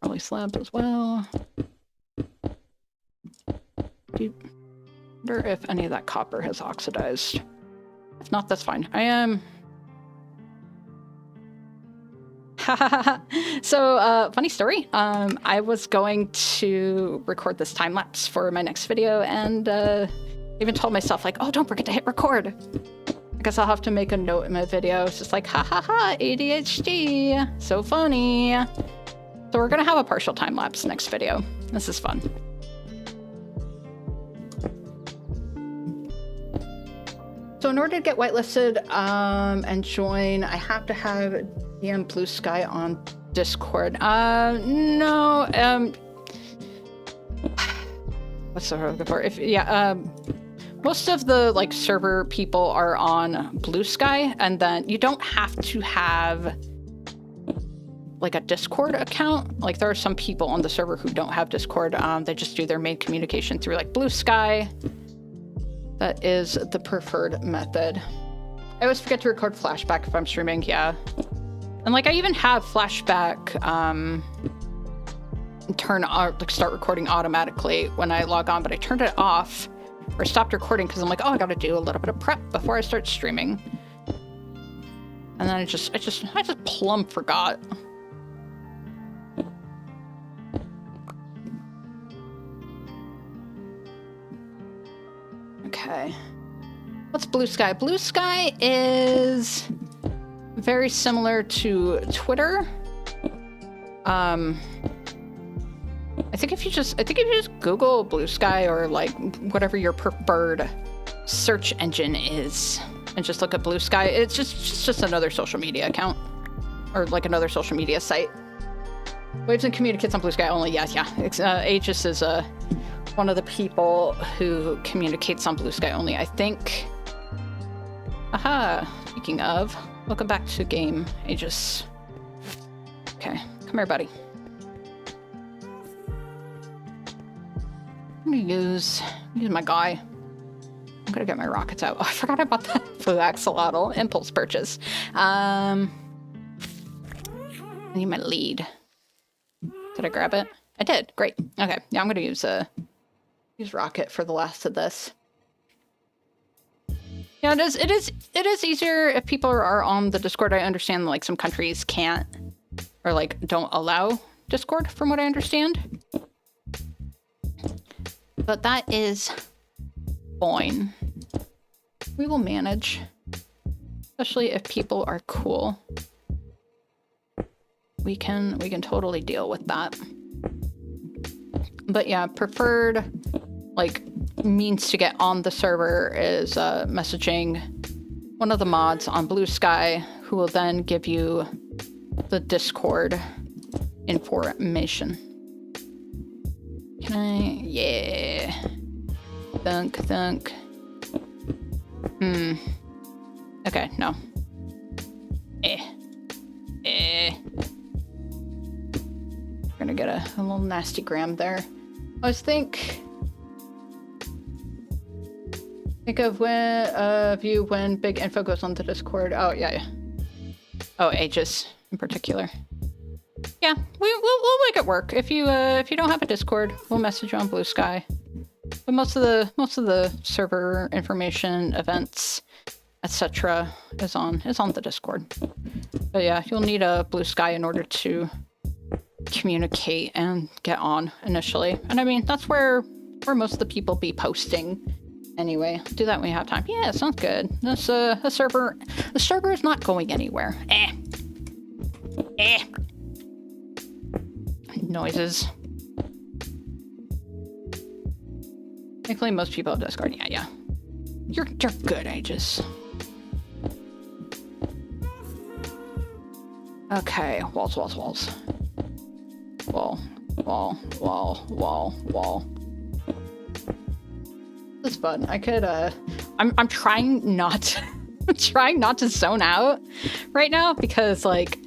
Probably slabs as well. I wonder if any of that copper has oxidized. If not, that's fine. I am... So, funny story. I was going to record this time lapse for my next video, and even told myself like, oh, don't forget to hit record. I guess I'll have to make a note in my video. It's just like, ADHD. So funny. So we're gonna have a partial time lapse next video. This is fun. So in order to get whitelisted and join, I have to have DM Blue Sky on Discord. No. What's the word I'm looking for? Most of the like server people are on Blue Sky, and then you don't have to have like a Discord account. Like there are some people on the server who don't have Discord. They just do their main communication through like Blue Sky. That is the preferred method. I always forget to record flashback if I'm streaming. Yeah. And like I even have flashback start recording automatically when I log on, but I turned it off or stopped recording because I'm like, oh, I gotta do a little bit of prep before I start streaming. And then I just plumb forgot. Okay. What's Blue Sky? Blue Sky is very similar to Twitter. I think if you just Google Blue Sky or like whatever your preferred search engine is, and just look at Blue Sky, it's just another social media account or like another social media site. Waves and communicates on Blue Sky only. Yeah. Aegis is one of the people who communicates on Blue Sky only, I think. Aha! Speaking of, welcome back to game, Aegis. Okay, come here, buddy. I'm gonna use my guy. I'm gonna get my rockets out. Oh, I forgot about that blue axolotl impulse purchase. I need my lead. Did I grab it? I did. Great. Okay. Yeah, I'm gonna use rocket for the last of this. Yeah, it is easier if people are on the Discord. I understand like some countries can't or like don't allow Discord from what I understand. But that is fine. We will manage. Especially if people are cool. We can totally deal with that. But yeah, preferred like means to get on the server is messaging one of the mods on Blue Sky, who will then give you the Discord information. Can I? Yeah. Thunk, thunk. Okay, no. We're gonna get a little nasty gram there. I was think of when big info goes onto Discord. Oh yeah. Oh, ages in particular. Yeah, we'll make it work. If you don't have a Discord, we'll message you on Blue Sky. But most of the server information, events, etc. is on the Discord. But yeah, you'll need a Blue Sky in order to communicate and get on initially. And I mean, that's where most of the people be posting anyway. Do that when you have time. Yeah, sounds good. This the server is not going anywhere. Noises. Thankfully, most people have Discord. Yeah. You're good, Aegis. Okay, walls. Wall. This is fun. I could I'm trying not to zone out right now because like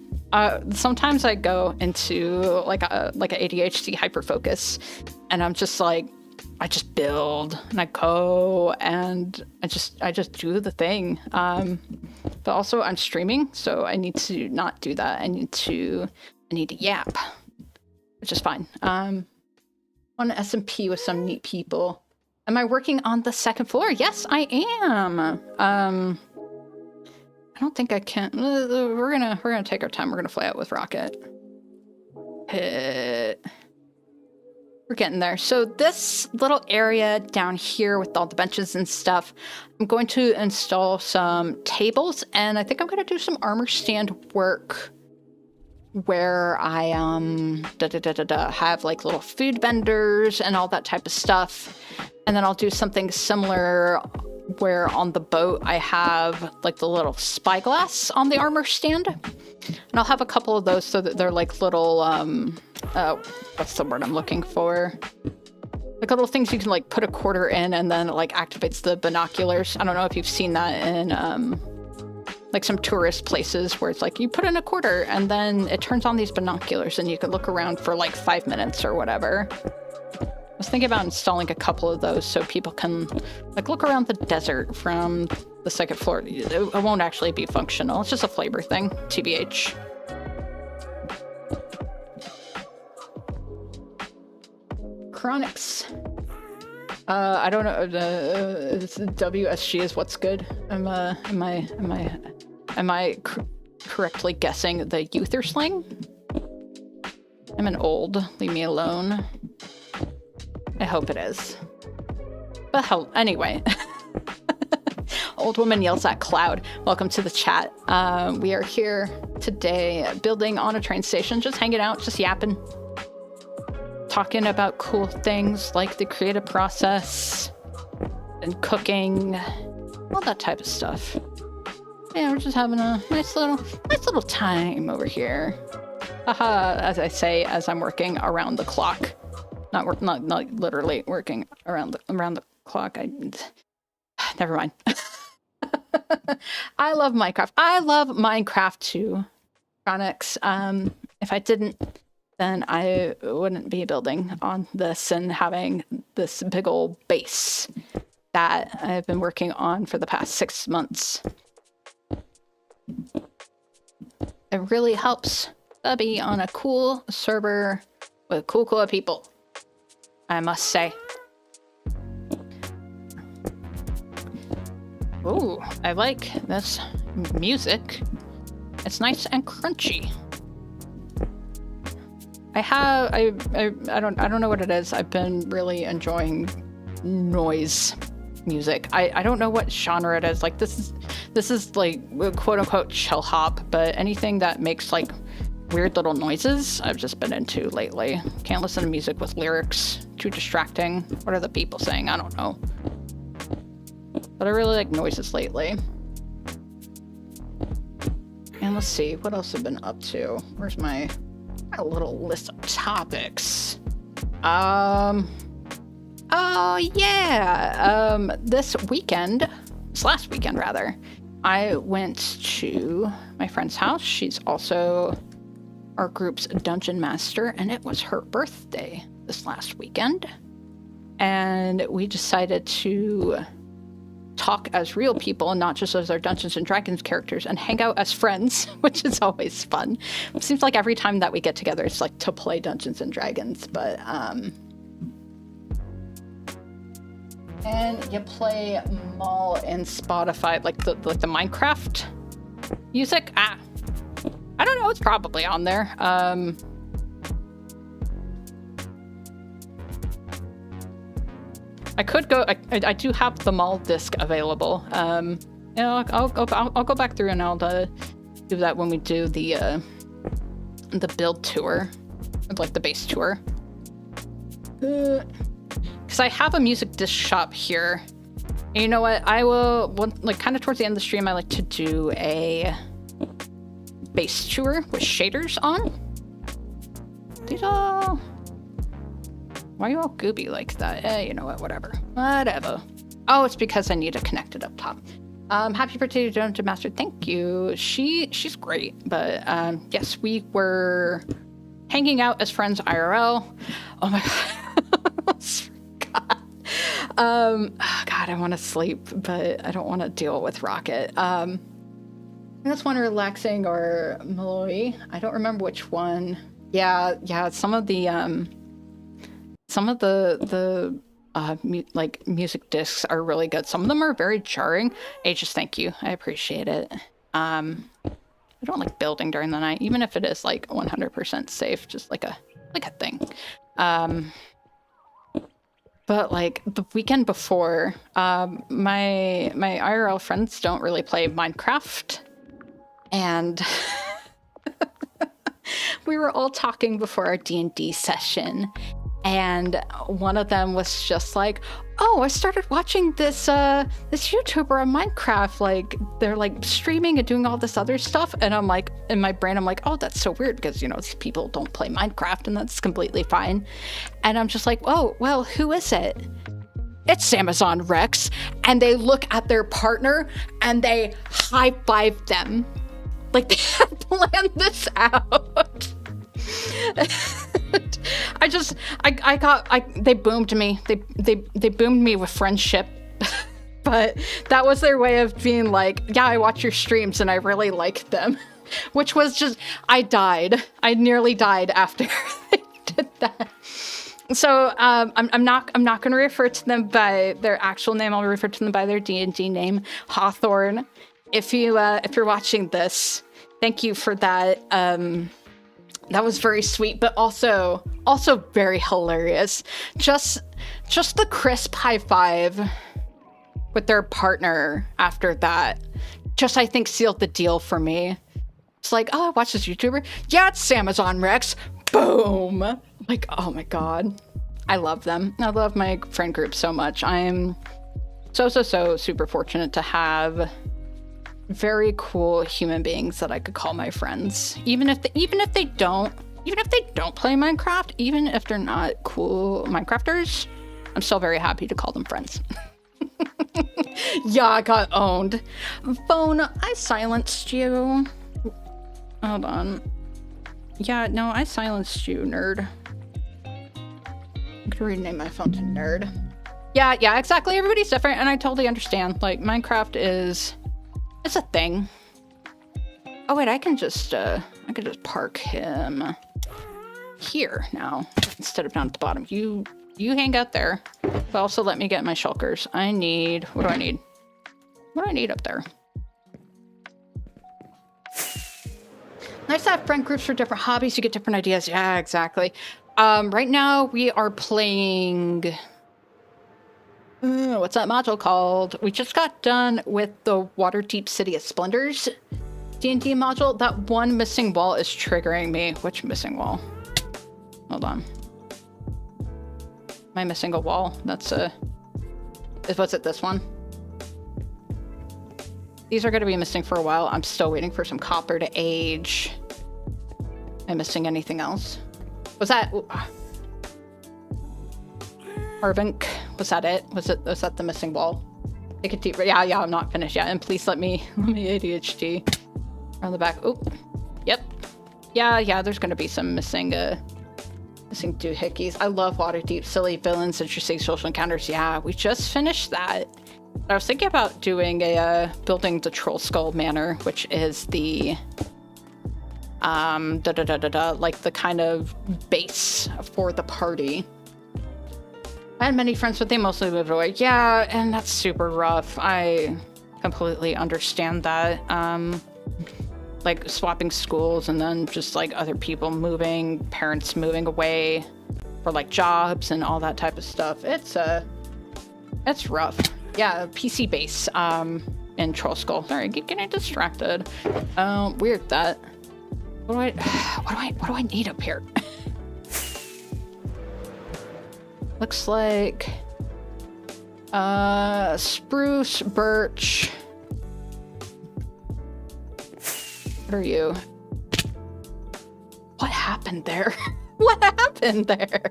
sometimes I go into like a ADHD hyperfocus and I'm just like I just build and I go and I just do the thing. But also I'm streaming, so I need to not do that. I need to yap, which is fine. On SMP with some neat people. Am I working on the second floor? Yes, I am. I don't think I can. We're gonna take our time. We're gonna fly out with rocket. We're getting there. So this little area down here with all the benches and stuff, I'm going to install some tables, and I think I'm going to do some armor stand work where I have like little food vendors and all that type of stuff. And then I'll do something similar where on the boat I have like the little spyglass on the armor stand. And I'll have a couple of those so that they're like little, what's the word I'm looking for? Like little things you can like put a quarter in and then it like activates the binoculars. I don't know if you've seen that in like some tourist places where it's like you put in a quarter and then it turns on these binoculars and you can look around for like 5 minutes or whatever. I was thinking about installing a couple of those so people can like look around the desert from the second floor. It won't actually be functional. It's just a flavor thing, TBH. Chronics. I don't know. WSG is what's good. Am I correctly guessing the Uther slang? I'm an old. Leave me alone. I hope it is. But hell, anyway. Old woman yells at cloud. Welcome to the chat. We are here today building on a train station, just hanging out, just yapping. Talking about cool things like the creative process and cooking, all that type of stuff. Yeah, we're just having a nice little time over here. Haha, as I say, as I'm working around the clock. Not literally working around the clock. Never mind. I love Minecraft. I love Minecraft too, Chronix. If I didn't, then I wouldn't be building on this and having this big old base that I've been working on for the past 6 months. It really helps be on a cool server with cool people, I must say. Ooh, I like this music. It's nice and crunchy. I don't know what it is. I've been really enjoying noise music. I don't know what genre it is. Like this is like quote unquote chill hop, but anything that makes like weird little noises I've just been into lately. Can't listen to music with lyrics. Too distracting. What are the people saying? I don't know. But I really like noises lately. And let's see, what else I've been up to? Where's my little list of topics? Oh yeah. This last weekend rather, I went to my friend's house. She's also our group's dungeon master, and it was her birthday this last weekend. And we decided to talk as real people and not just as our Dungeons and Dragons characters, and hang out as friends, which is always fun. It seems like every time that we get together, it's like to play Dungeons and Dragons, but and you play Mall in Spotify, like the Minecraft music. I don't know. It's probably on there. I could go. I do have the Mall disc available. You know, I'll go back through and I'll do that when we do the build tour, like the base tour. Because I have a music disc shop here. And you know what? I will, like, kind of towards the end of the stream, I like to do a base tour with shaders on. These all. Why are you all gooby like that? You know what? Whatever. Oh, it's because I need to connect it up top. Happy birthday to Dungeon Master. Thank you. She's great. But yes, we were hanging out as friends IRL. Oh my god. Oh god, I want to sleep, but I don't want to deal with Rocket. That's one relaxing or Malloy. I don't remember which one. Yeah. Some of the like music discs are really good. Some of them are very jarring. Aegis, thank you. I appreciate it. I don't like building during the night, even if it is like 100% safe, just like a thing. But like the weekend before, my IRL friends don't really play Minecraft, and we were all talking before our D&D session. And one of them was just like, oh, I started watching this YouTuber on Minecraft. Like, they're like streaming and doing all this other stuff. And I'm like, in my brain, I'm like, oh, that's so weird because, you know, these people don't play Minecraft and that's completely fine. And I'm just like, oh, well, who is it? It's Amazon Rex. And they look at their partner and they high five them. Like, they had planned this out. They boomed me. They boomed me with friendship. But that was their way of being like, yeah, I watch your streams and I really like them. Which was just, I died. I nearly died after they did that. So I'm not going to refer to them by their actual name. I'll refer to them by their D&D name, Hawthorne. If you're watching this, thank you for that. That was very sweet, but also very hilarious. Just the crisp high five with their partner after that, just I think sealed the deal for me. It's like, oh, I watch this YouTuber. Yeah, it's Amazon Rex. Boom. Like, oh my god. I love them. I love my friend group so much. I'm so super fortunate to have very cool human beings that I could call my friends, even if they don't play Minecraft, even if they're not cool Minecrafters. I'm still very happy to call them friends. Yeah, I got owned. Phone, I silenced you. Hold on. Yeah, no, I silenced you, nerd. I'm gonna rename my phone to nerd. Yeah, exactly. Everybody's different, and I totally understand. Like, Minecraft is. It's a thing. Oh wait, I can just park him here now instead of down at the bottom. You hang out there, but also let me get my shulkers. What do I need? What do I need up there? Nice to have friend groups for different hobbies. You get different ideas. Yeah, exactly. Right now we are playing. What's that module called? We just got done with the Waterdeep City of Splendors D&D module. That one missing wall is triggering me. Which missing wall? Hold on. Am I missing a wall? Was it this one? These are going to be missing for a while. I'm still waiting for some copper to age. Am I missing anything else? Was that... Arvink, was that it? Was that the missing wall? Take a deep, yeah, I'm not finished yet. And please let me ADHD around the back. Oh, yep. Yeah, there's gonna be some missing doohickeys. I love Waterdeep, silly villains, interesting social encounters. Yeah, we just finished that. I was thinking about doing building the Troll Skull Manor, which is the like the kind of base for the party. I had many friends, but they mostly moved away. Yeah, and that's super rough. I completely understand that. Like swapping schools and then just like other people moving, parents moving away for like jobs and all that type of stuff. It's rough. Yeah, PC base in Troll Skull. Sorry, getting distracted. Weird that. What do I need up here? Looks like spruce, birch. What are you? What happened there? What happened there?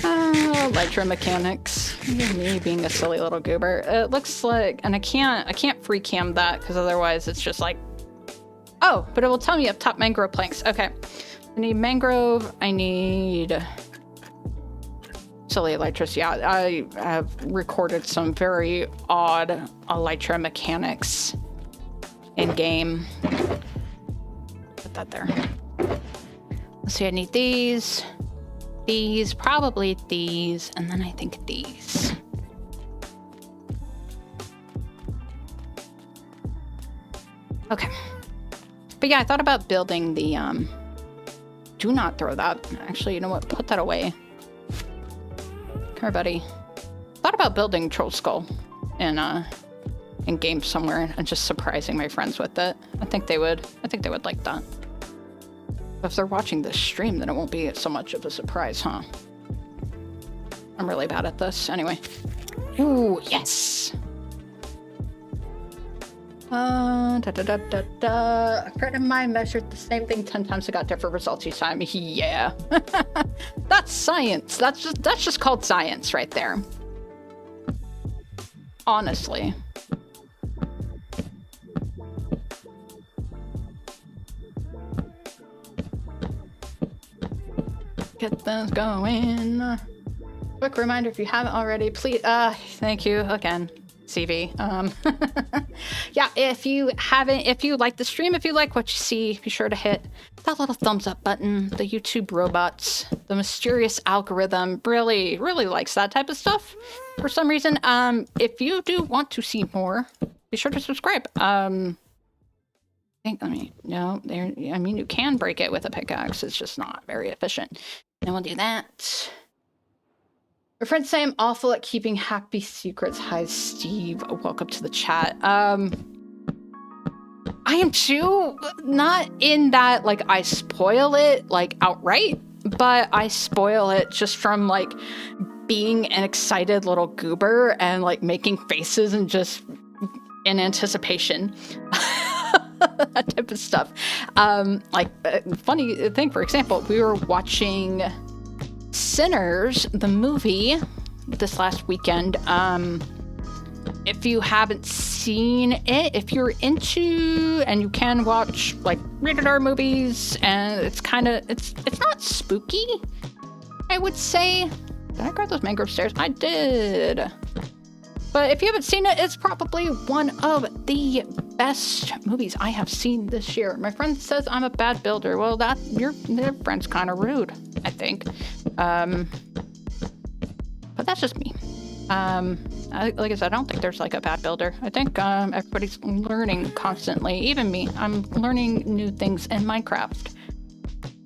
Electromechanics. Me being a silly little goober. It looks like, and I can't free cam that because otherwise it's just like, oh, but it will tell me up top mangrove planks. Okay, I need mangrove. I need silly electricity. Yeah, I have recorded some very odd electromechanics in game. Put that there. Let's see, I need these, probably these, and then I think these. Okay. But yeah, I thought about building the, do not throw that. Actually, you know what? Put that away. Come here, buddy. Thought about building Troll Skull in game somewhere and just surprising my friends with it. I think they would like that. If they're watching this stream, then it won't be so much of a surprise, huh? I'm really bad at this. Anyway. Ooh, yes! A friend of mine measured the same thing 10 times and got different results each time. Yeah. That's science. That's just called science right there. Honestly. Get this going. Quick reminder, if you haven't already, please, thank you again, CV. Yeah, if you like the stream, if you like what you see, be sure to hit that little thumbs up button. The YouTube robots, the mysterious algorithm really likes that type of stuff for some reason. If you do want to see more, be sure to subscribe. You can break it with a pickaxe. It's just not very efficient. And we'll do that. My friends say I'm awful at keeping happy secrets. Hi, Steve. Welcome to the chat. I am too. Not in that, like, I spoil it, like, outright, but I spoil it just from, like, being an excited little goober and, like, making faces and just in anticipation. That type of stuff. Funny thing, for example, we were watching Sinners, the movie, this last weekend. If you haven't seen it, if you're into, and you can watch like rated R movies, and it's not spooky, I would say. Did I grab those mangrove stairs? I did. But if you haven't seen it, it's probably one of the best movies I have seen this year. My friend says I'm a bad builder. Well, your friend's kind of rude, I think. But that's just me. Like I said, I don't think there's like a bad builder. I think everybody's learning constantly. Even me. I'm learning new things in Minecraft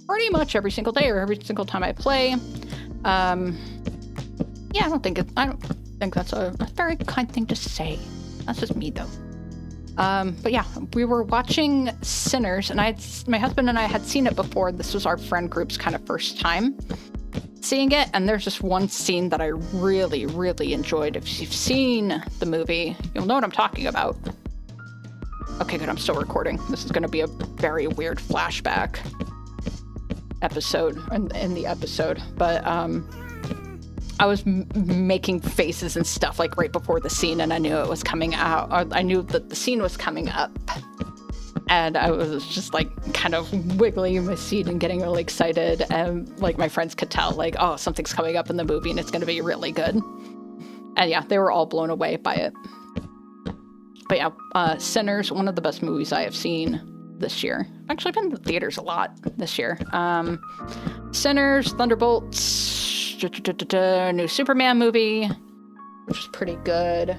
pretty much every single day or every single time I play. Yeah, I don't think that's a very kind thing to say. That's just me, though. But yeah, we were watching Sinners, and my husband and I had seen it before. This was our friend group's kind of first time seeing it, and there's just one scene that I really enjoyed. If you've seen the movie, you'll know what I'm talking about. Okay, good, I'm still recording. This is going to be a very weird flashback episode in the episode, but I was making faces and stuff like right before the scene, and I knew it was coming out. Or I knew that the scene was coming up, and I was just like kind of wiggling in my seat and getting really excited. And like my friends could tell, like, oh, something's coming up in the movie and it's going to be really good. And yeah, they were all blown away by it. But yeah, Sinners, one of the best movies I have seen this year. I've actually been to the theaters a lot this year. Sinners, Thunderbolts, new Superman movie, which is pretty good.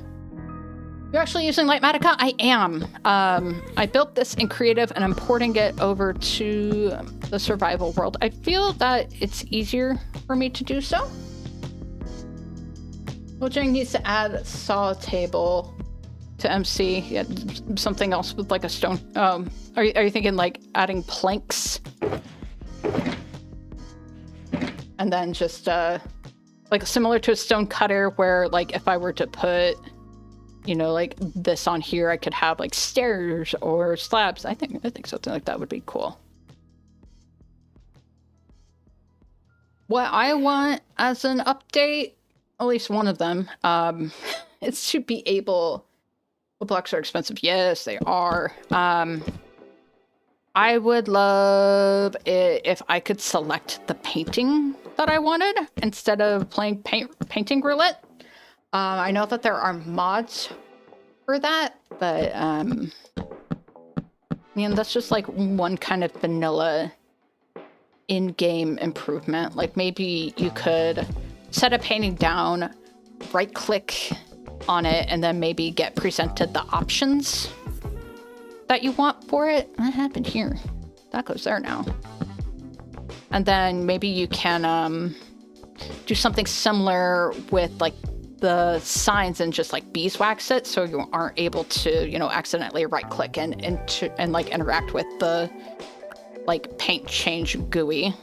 You're actually using Lightmatica? I am. I built this in Creative and I'm porting it over to the survival world. I feel that it's easier for me to do so. Mojang needs to add a saw table to MC. Yeah, something else with like a stone. Are you thinking like adding planks? And then just like similar to a stone cutter where like if I were to put, you know, like this on here, I could have like stairs or slabs. I think something like that would be cool. What I want as an update, at least one of them, is to be able. Well, blocks are expensive. Yes, they are. I would love it if I could select the painting that I wanted instead of playing painting roulette. I know that there are mods for that, but man, that's just like one kind of vanilla in-game improvement. Like maybe you could set a painting down, right-click on it, and then maybe get presented the options that you want for it. What happened here? That goes there now. And then maybe you can do something similar with like the signs and just like beeswax it so you aren't able to, you know, accidentally right click and like interact with the like paint change GUI.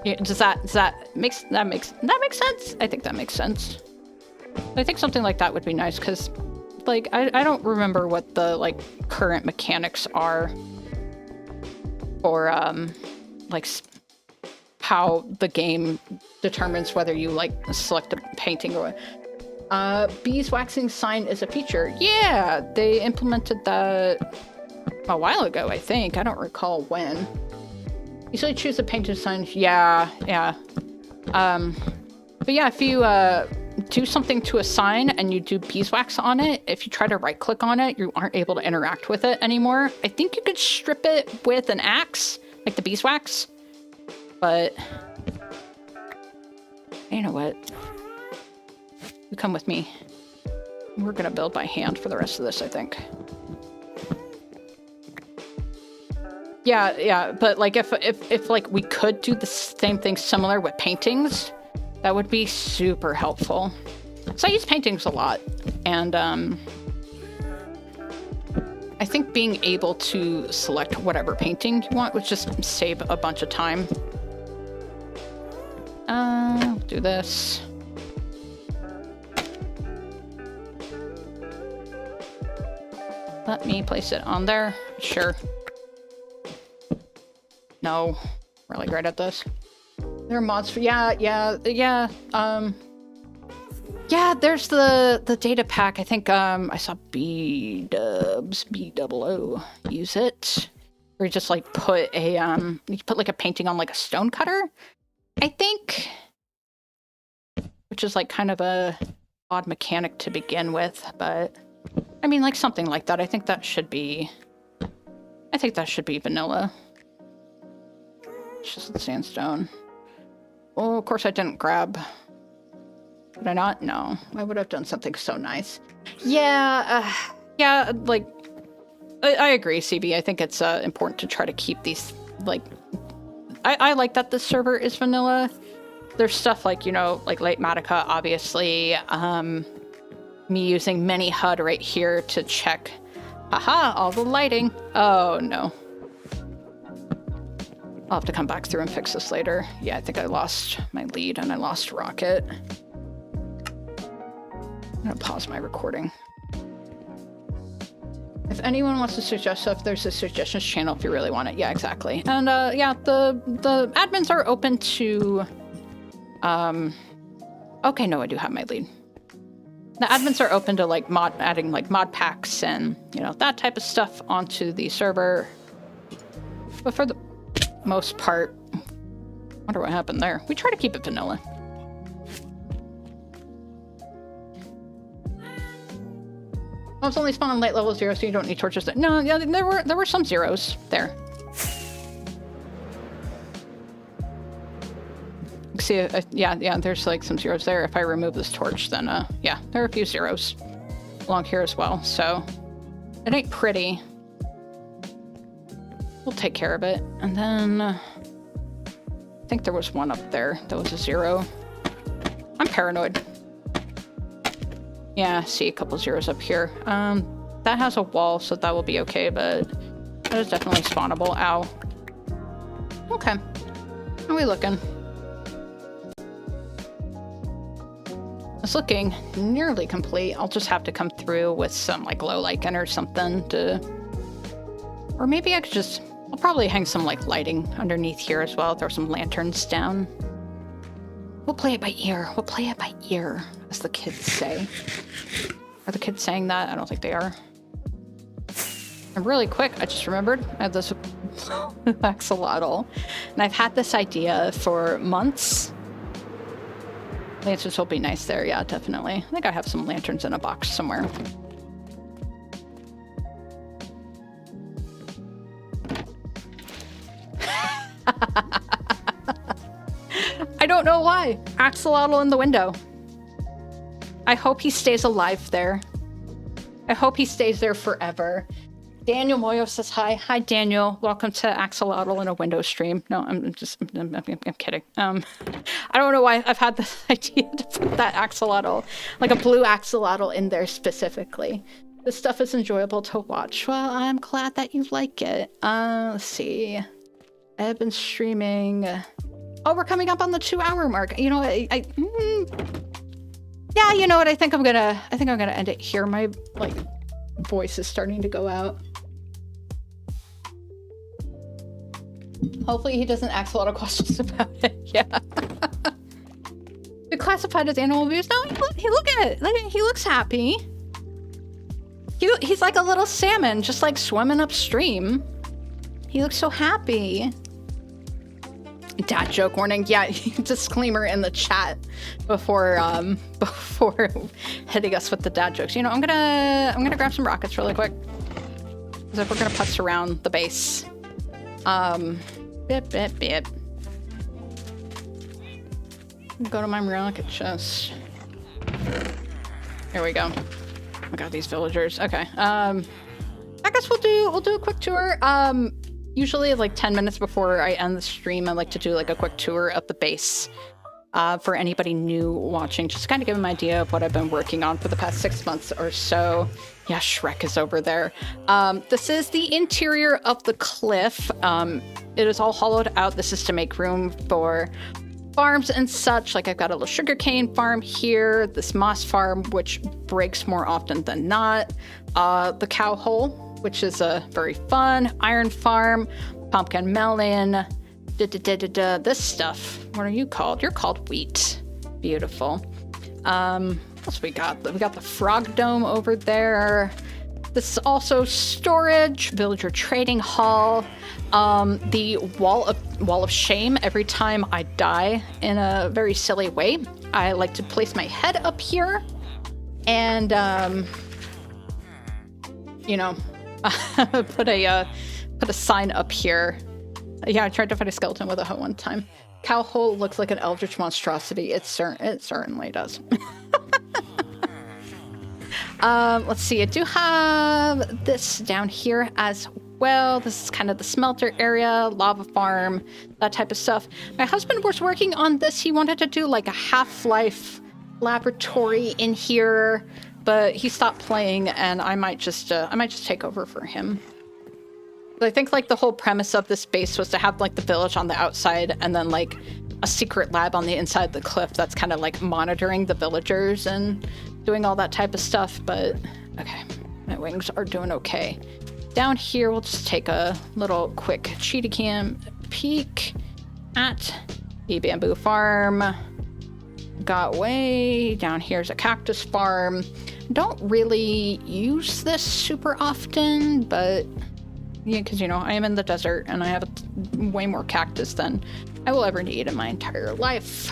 Yeah, does that make sense? I think that makes sense. I think something like that would be nice because like I don't remember what the like current mechanics are or like how the game determines whether you like select a painting or beeswaxing sign is a feature. Yeah, they implemented that a while ago, I think. I don't recall when. Usually choose a painted sign. Yeah. But yeah, if you do something to a sign and you do beeswax on it, if you try to right click on it, you aren't able to interact with it anymore. I think you could strip it with an axe, like the beeswax, but you know what? You come with me. We're gonna build by hand for the rest of this, I think. Yeah, but like if like we could do the same thing similar with paintings, that would be super helpful. So I use paintings a lot, and I think being able to select whatever painting you want would just save a bunch of time. Do this. Let me place it on there. Sure. No, really great at this. There are mods for, yeah, there's the data pack. I think, I saw B-dubs, B-double-O, use it. Or you just like put a, you put like a painting on like a stone cutter, I think. Which is like kind of a odd mechanic to begin with, but I mean like something like that. I think that should be vanilla. It's just sandstone. Oh, of course I didn't grab. Did I not? No. I would have done something so nice. Yeah, like, I agree, CB. I think it's important to try to keep these, like, I like that the server is vanilla. There's stuff like, you know, like Lightmatica, obviously. Me using Mini HUD right here to check, haha, all the lighting. Oh, no. I'll have to come back through and fix this later. Yeah, I think I lost my lead and I lost Rocket. I'm gonna pause my recording. If anyone wants to suggest stuff, there's a suggestions channel if you really want it. Yeah, exactly. And yeah, the admins are open to Okay, no, I do have my lead. The admins are open to like adding like mod packs and, you know, that type of stuff onto the server. But for the most part, wonder what happened there. We try to keep it vanilla. Oh, it's only spawned on late level 0, so you don't need torches. No, yeah, there were some zeros there. See, yeah, there's like some zeros there. If I remove this torch, then yeah, there are a few zeros along here as well. So it ain't pretty. We'll take care of it. And then I think there was one up there that was a 0. I'm paranoid. Yeah, see a couple zeros up here. That has a wall, so that will be okay, but that is definitely spawnable. Ow. Okay. How are we looking? It's looking nearly complete. I'll just have to come through with some like glow lichen or something to... Or maybe I could just... I'll probably hang some like lighting underneath here as well. Throw some lanterns down. We'll play it by ear. We'll play it by ear, as the kids say. Are the kids saying that? I don't think they are. And really quick, I just remembered I have this axolotl, and I've had this idea for months. Lanterns will be nice there, yeah, definitely. I think I have some lanterns in a box somewhere. I don't know why. Axolotl in the window. I hope he stays alive there. I hope he stays there forever. Daniel Moyo says hi. Hi, Daniel. Welcome to Axolotl in a window stream. No, I'm kidding. I don't know why I've had this idea to put that axolotl, like a blue axolotl, in there specifically. This stuff is enjoyable to watch. Well, I'm glad that you like it. Let's see. I've been streaming. Oh, we're coming up on the 2-hour mark. You know, yeah, you know what? I think I'm gonna end it here. My like voice is starting to go out. Hopefully he doesn't ask a lot of questions about it. Yeah. Be classified as animal abuse? No, look at it. He looks happy. He's like a little salmon, just like swimming upstream. He looks so happy. Dad joke warning. Yeah, disclaimer in the chat before hitting us with the dad jokes. You know, I'm gonna grab some rockets really quick, because if we're gonna putz around the base. Bip. Go to my rocket chest. There we go. I got these villagers. Okay. I guess we'll do a quick tour. Usually like 10 minutes before I end the stream, I like to do like a quick tour of the base for anybody new watching, just to kind of give them an idea of what I've been working on for the past 6 months or so. Yeah, Shrek is over there. This is the interior of the cliff. It is all hollowed out. This is to make room for farms and such. Like I've got a little sugarcane farm here, this moss farm, which breaks more often than not. The cow hole, which is a very fun iron farm, pumpkin melon, this stuff. What are you called? You're called wheat. Beautiful. What else we got? We got the frog dome over there. This is also storage, villager trading hall. The wall of shame. Every time I die in a very silly way, I like to place my head up here and you know, put a sign up here. Yeah, I tried to find a skeleton with a hoe one time. Cow hole looks like an eldritch monstrosity. It certainly does. Let's see. I do have this down here as well. This is kind of the smelter area, lava farm, that type of stuff. My husband was working on this. He wanted to do like a Half-Life laboratory in here, but he stopped playing, and I might just take over for him. But I think like the whole premise of this base was to have like the village on the outside and then like a secret lab on the inside of the cliff that's kind of like monitoring the villagers and doing all that type of stuff. But okay, my wings are doing okay. Down here, we'll just take a little quick cheetah cam peek at the bamboo farm. got way down here's a cactus farm. Don't really use this super often, but yeah, because, you know, I am in the desert and I have way more cactus than I will ever need in my entire life.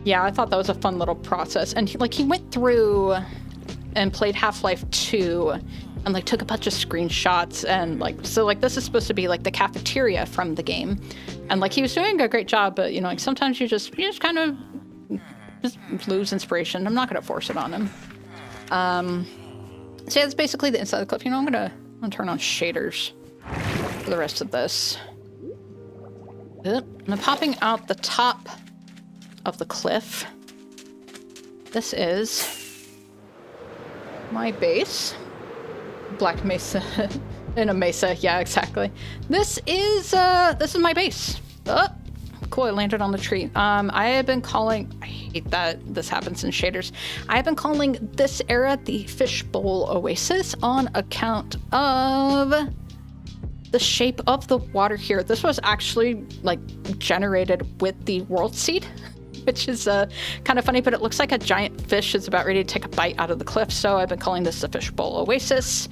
Yeah, I thought that was a fun little process. And he went through and played Half-Life 2 and like took a bunch of screenshots and like this is supposed to be like the cafeteria from the game. And like he was doing a great job, but you know, like sometimes you just kind of just lose inspiration. I'm not gonna force it on him. So yeah, that's basically the inside of the cliff. You know, I'm gonna turn on shaders for the rest of this. I'm popping out the top of the cliff. This is my base. Black Mesa in a mesa. Yeah, exactly. This is my base. Oh, cool. I landed on the tree. I have been calling, I hate that this happens in shaders. I have been calling this area the Fishbowl Oasis on account of the shape of the water here. This was actually like generated with the world seed, which is kind of funny, but it looks like a giant fish is about ready to take a bite out of the cliff, so I've been calling this the Fishbowl Oasis.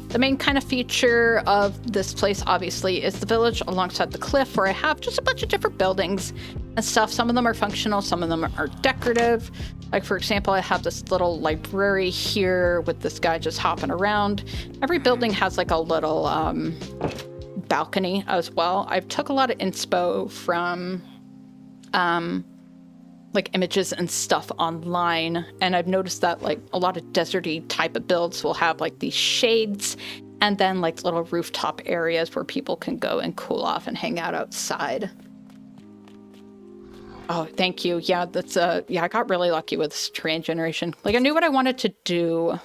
The main kind of feature of this place, obviously, is the village alongside the cliff, where I have just a bunch of different buildings and stuff. Some of them are functional, some of them are decorative. Like, for example, I have this little library here with this guy just hopping around. Every building has like a little balcony as well. I've took a lot of inspo from like images and stuff online, and I've noticed that like a lot of deserty type of builds will have like these shades and then like little rooftop areas where people can go and cool off and hang out outside. Oh, thank you. Yeah, that's yeah, I got really lucky with this terrain generation. Like I knew what I wanted to do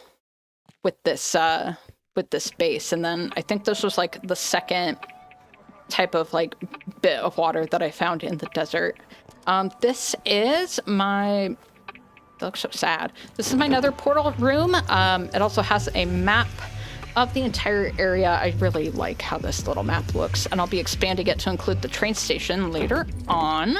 with this base, and then I think this was like the second type of like bit of water that I found in the desert. This is my, that looks so sad. This is my nether portal room. It also has a map of the entire area. I really like how this little map looks, and I'll be expanding it to include the train station later on.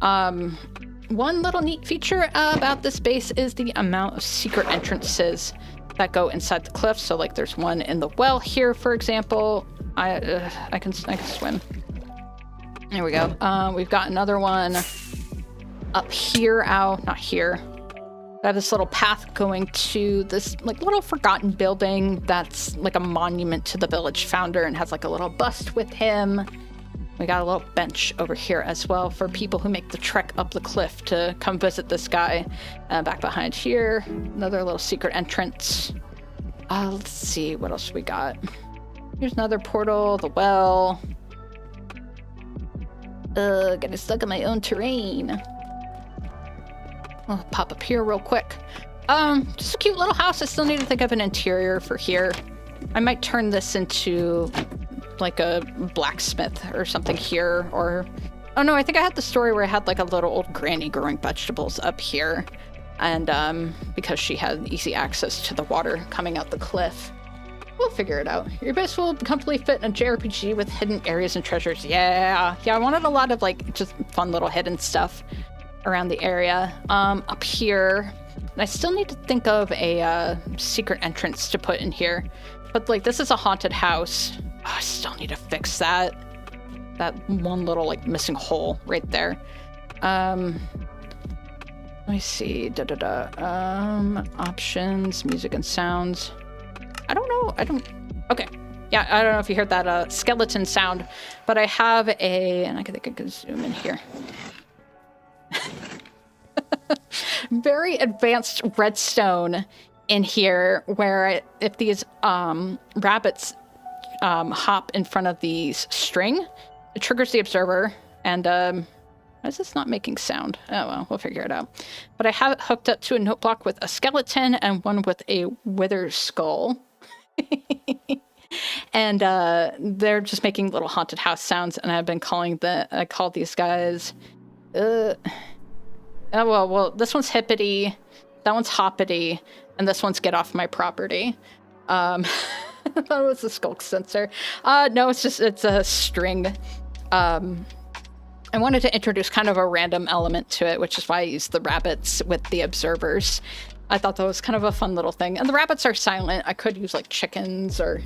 One little neat feature about this base is the amount of secret entrances that go inside the cliff. So like there's one in the well here, for example. I can swim. There we go. We've got another one up here. Ow, not here. I have this little path going to this like little forgotten building that's like a monument to the village founder and has like a little bust with him. We got a little bench over here as well for people who make the trek up the cliff to come visit this guy. Back behind here, another little secret entrance. Let's see, what else we got? Here's another portal, the well. Getting stuck in my own terrain. I'll pop up here real quick. Just a cute little house. I still need to think of an interior for here. I might turn this into like a blacksmith or something here, or oh no, I think I had the story where I had like a little old granny growing vegetables up here, and because she had easy access to the water coming out the cliff. We'll figure it out. Your base will comfortably fit in a JRPG with hidden areas and treasures. Yeah, I wanted a lot of like just fun little hidden stuff around the area. Up here, and I still need to think of a secret entrance to put in here. But like this is a haunted house. Oh, I still need to fix that. That one little like missing hole right there. Let me see. Options, music and sounds. I don't know. Okay. Yeah, I don't know if you heard that skeleton sound, but I have and I think I can zoom in here. Very advanced redstone in here, where if these rabbits hop in front of the string, it triggers the observer, and why is this not making sound? Oh well, we'll figure it out. But I have it hooked up to a note block with a skeleton and one with a wither skull. And they're just making little haunted house sounds, and I've been I call these guys oh well, this one's hippity, that one's hoppity, and this one's get off my property. I thought it was a skulk sensor. No, it's a string. I wanted to introduce kind of a random element to it, which is why I used the rabbits with the observers. I thought that was kind of a fun little thing. And the rabbits are silent. I could use like chickens, or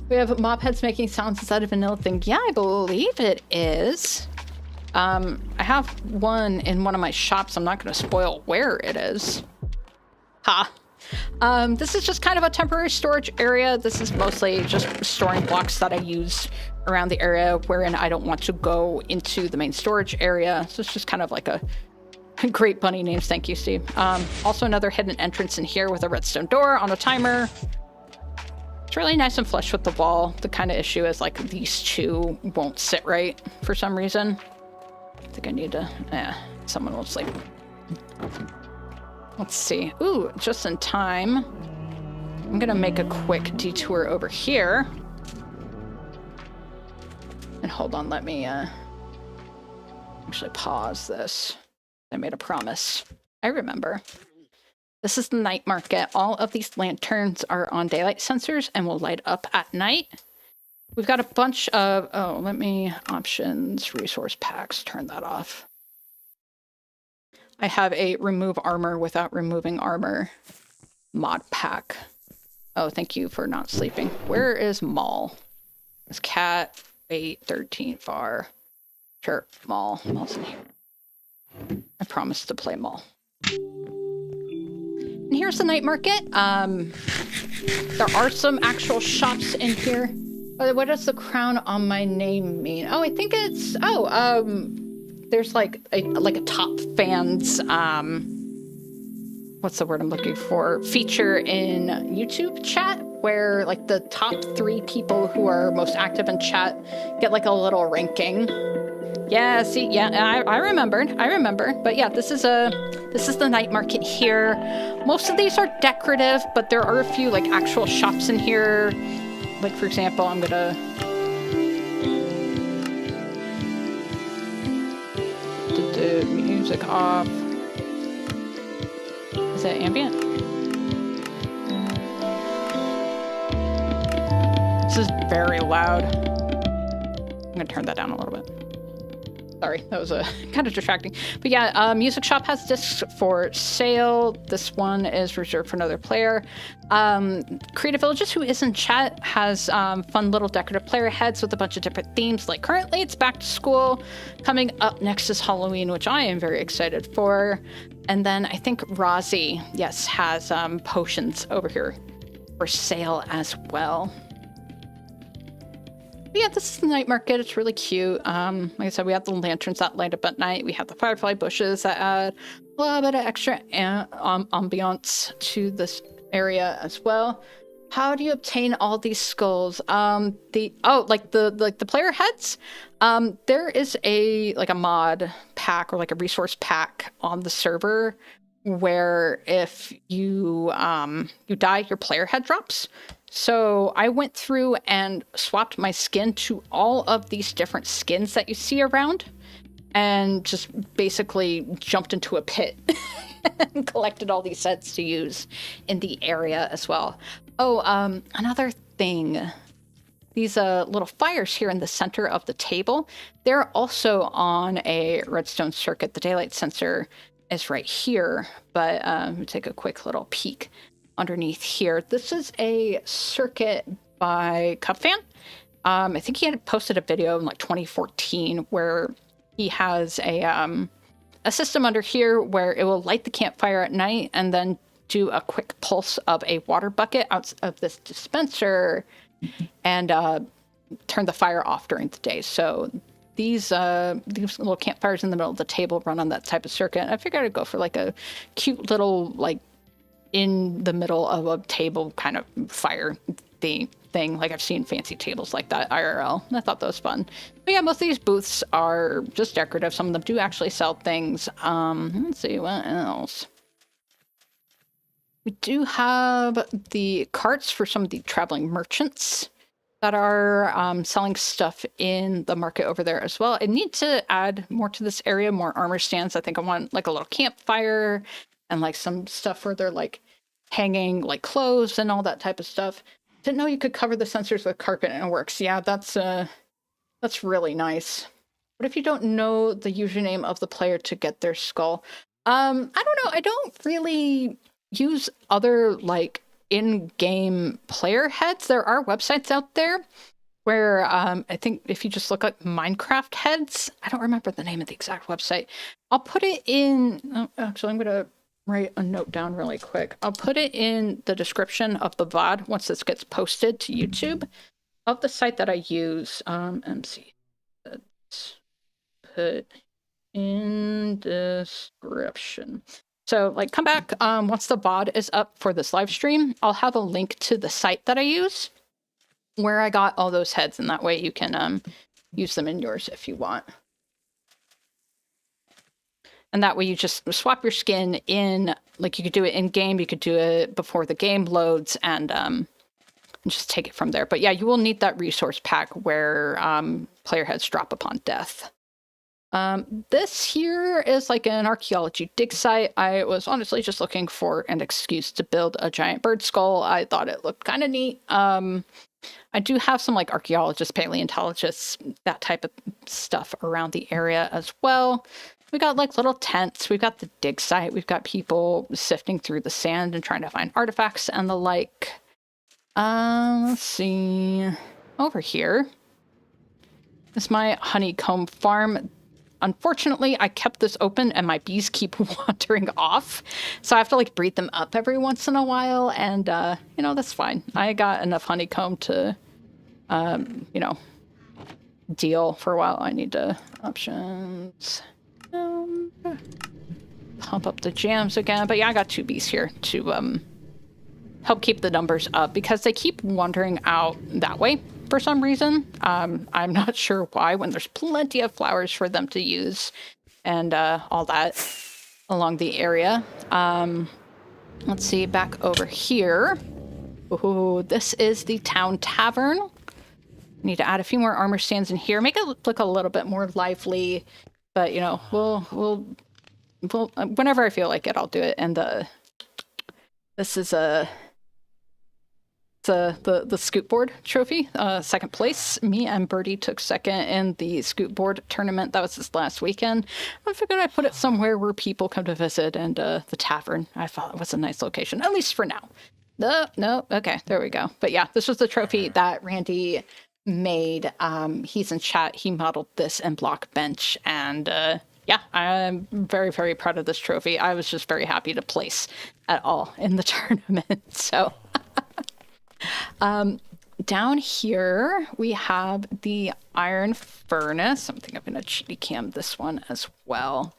we have mop heads making sounds. Is that a vanilla thing? Yeah, I believe it is. I have one in one of my shops. I'm not going to spoil where it is. Ha. This is just kind of a temporary storage area. This is mostly just storing blocks that I use around the area wherein I don't want to go into the main storage area. So it's just kind of like a great bunny names. Thank you, Steve. Also another hidden entrance in here with a redstone door on a timer. It's really nice and flush with the wall. The kind of issue is like these two won't sit right for some reason. I think I need to, someone will sleep. Let's see. Ooh, just in time. I'm gonna make a quick detour over here. And hold on, let me actually pause this. I made a promise. I remember. This is the night market. All of these lanterns are on daylight sensors and will light up at night. We've got a bunch of, options, resource packs, turn that off. I have a remove armor without removing armor mod pack. Oh, thank you for not sleeping. Where is Maul? It's cat 813 far. Sure, Maul. Maul's in here. I promised to play Maul. And here's the night market. There are some actual shops in here. What does the crown on my name mean? Oh, I think it's, there's like a top fans, what's the word I'm looking for? Feature in YouTube chat where like the top 3 people who are most active in chat get like a little ranking. Yeah, see, yeah, I remembered. But yeah, this is the night market here. Most of these are decorative, but there are a few like actual shops in here. Like for example, I'm gonna the music off. Is that ambient? This is very loud. I'm gonna turn that down a little bit. Sorry, that was kind of distracting. But yeah, Music Shop has discs for sale. This one is reserved for another player. Creative Villages, who is in chat, has fun little decorative player heads with a bunch of different themes. Like currently it's back to school. Coming up next is Halloween, which I am very excited for. And then I think Rozzy, yes, has potions over here for sale as well. But yeah, this is the night market. It's really cute. Like I said, we have the lanterns that light up at night. We have the firefly bushes that add a little bit of extra ambiance to this area as well. How do you obtain all these skulls? The player heads. There is a mod pack or like a resource pack on the server where if you die, your player head drops. So I went through and swapped my skin to all of these different skins that you see around and just basically jumped into a pit and collected all these sets to use in the area as well. Oh, another thing. These little fires here in the center of the table, they're also on a redstone circuit. The daylight sensor is right here, but let me take a quick little peek underneath here. This is a circuit by Cupfan. I think he had posted a video in like 2014 where he has a system under here where it will light the campfire at night and then do a quick pulse of a water bucket out of this dispenser and turn the fire off during the day. So these little campfires in the middle of the table run on that type of circuit. I figured I'd go for like a cute little like in the middle of a table kind of fire thing. Like I've seen fancy tables like that IRL. I thought that was fun. But yeah, most of these booths are just decorative. Some of them do actually sell things. Let's see what else. We do have the carts for some of the traveling merchants that are selling stuff in the market over there as well. I need to add more to this area, more armor stands. I think I want like a little campfire and like some stuff where they're like hanging like clothes and all that type of stuff. Didn't know you could cover the sensors with carpet and it works. Yeah, that's really nice. What if you don't know the username of the player to get their skull? I don't know. I don't really use other like in-game player heads. There are websites out there where I think if you just look up Minecraft heads, I don't remember the name of the exact website. I'll put it in. Oh, actually, I'm gonna write a note down really quick. I'll put it in the description of the VOD once this gets posted to YouTube of the site that I use. MC. Let's put in description. So like come back once the VOD is up for this live stream, I'll have a link to the site that I use where I got all those heads, and that way you can use them in yours if you want. And that way you just swap your skin in, like you could do it in game, you could do it before the game loads, and just take it from there. But yeah, you will need that resource pack where player heads drop upon death. This here is like an archaeology dig site. I was honestly just looking for an excuse to build a giant bird skull. I thought it looked kind of neat. I do have some like archaeologists, paleontologists, that type of stuff around the area as well. We got like little tents. We've got the dig site. We've got people sifting through the sand and trying to find artifacts and the like. Let's see. Over here is my honeycomb farm. Unfortunately, I kept this open and my bees keep wandering off. So I have to like breed them up every once in a while. And, you know, that's fine. I got enough honeycomb to, you know, deal for a while. I need to options. Pump up the jams again. But yeah, I got 2 bees here to help keep the numbers up because they keep wandering out that way. For some reason, I'm not sure why, when there's plenty of flowers for them to use and all that along the area. Let's see, back over here. Ooh, this is the town tavern. Need to add a few more armor stands in here, make it look a little bit more lively. But you know, we'll whenever I feel like it, I'll do it. And this is the scoot board trophy, second place. Me and Birdie took second in the scoot board tournament. That was this last weekend. I figured I'd put it somewhere where people come to visit, and the tavern, I thought it was a nice location, at least for now. No, okay, there we go. But yeah, this was the trophy that Randy made. He's in chat. He modeled this in block bench, and yeah, I'm very, very proud of this trophy. I was just very happy to place at all in the tournament, so... Down here we have the iron furnace. I think I'm gonna cheaty cam this one as well.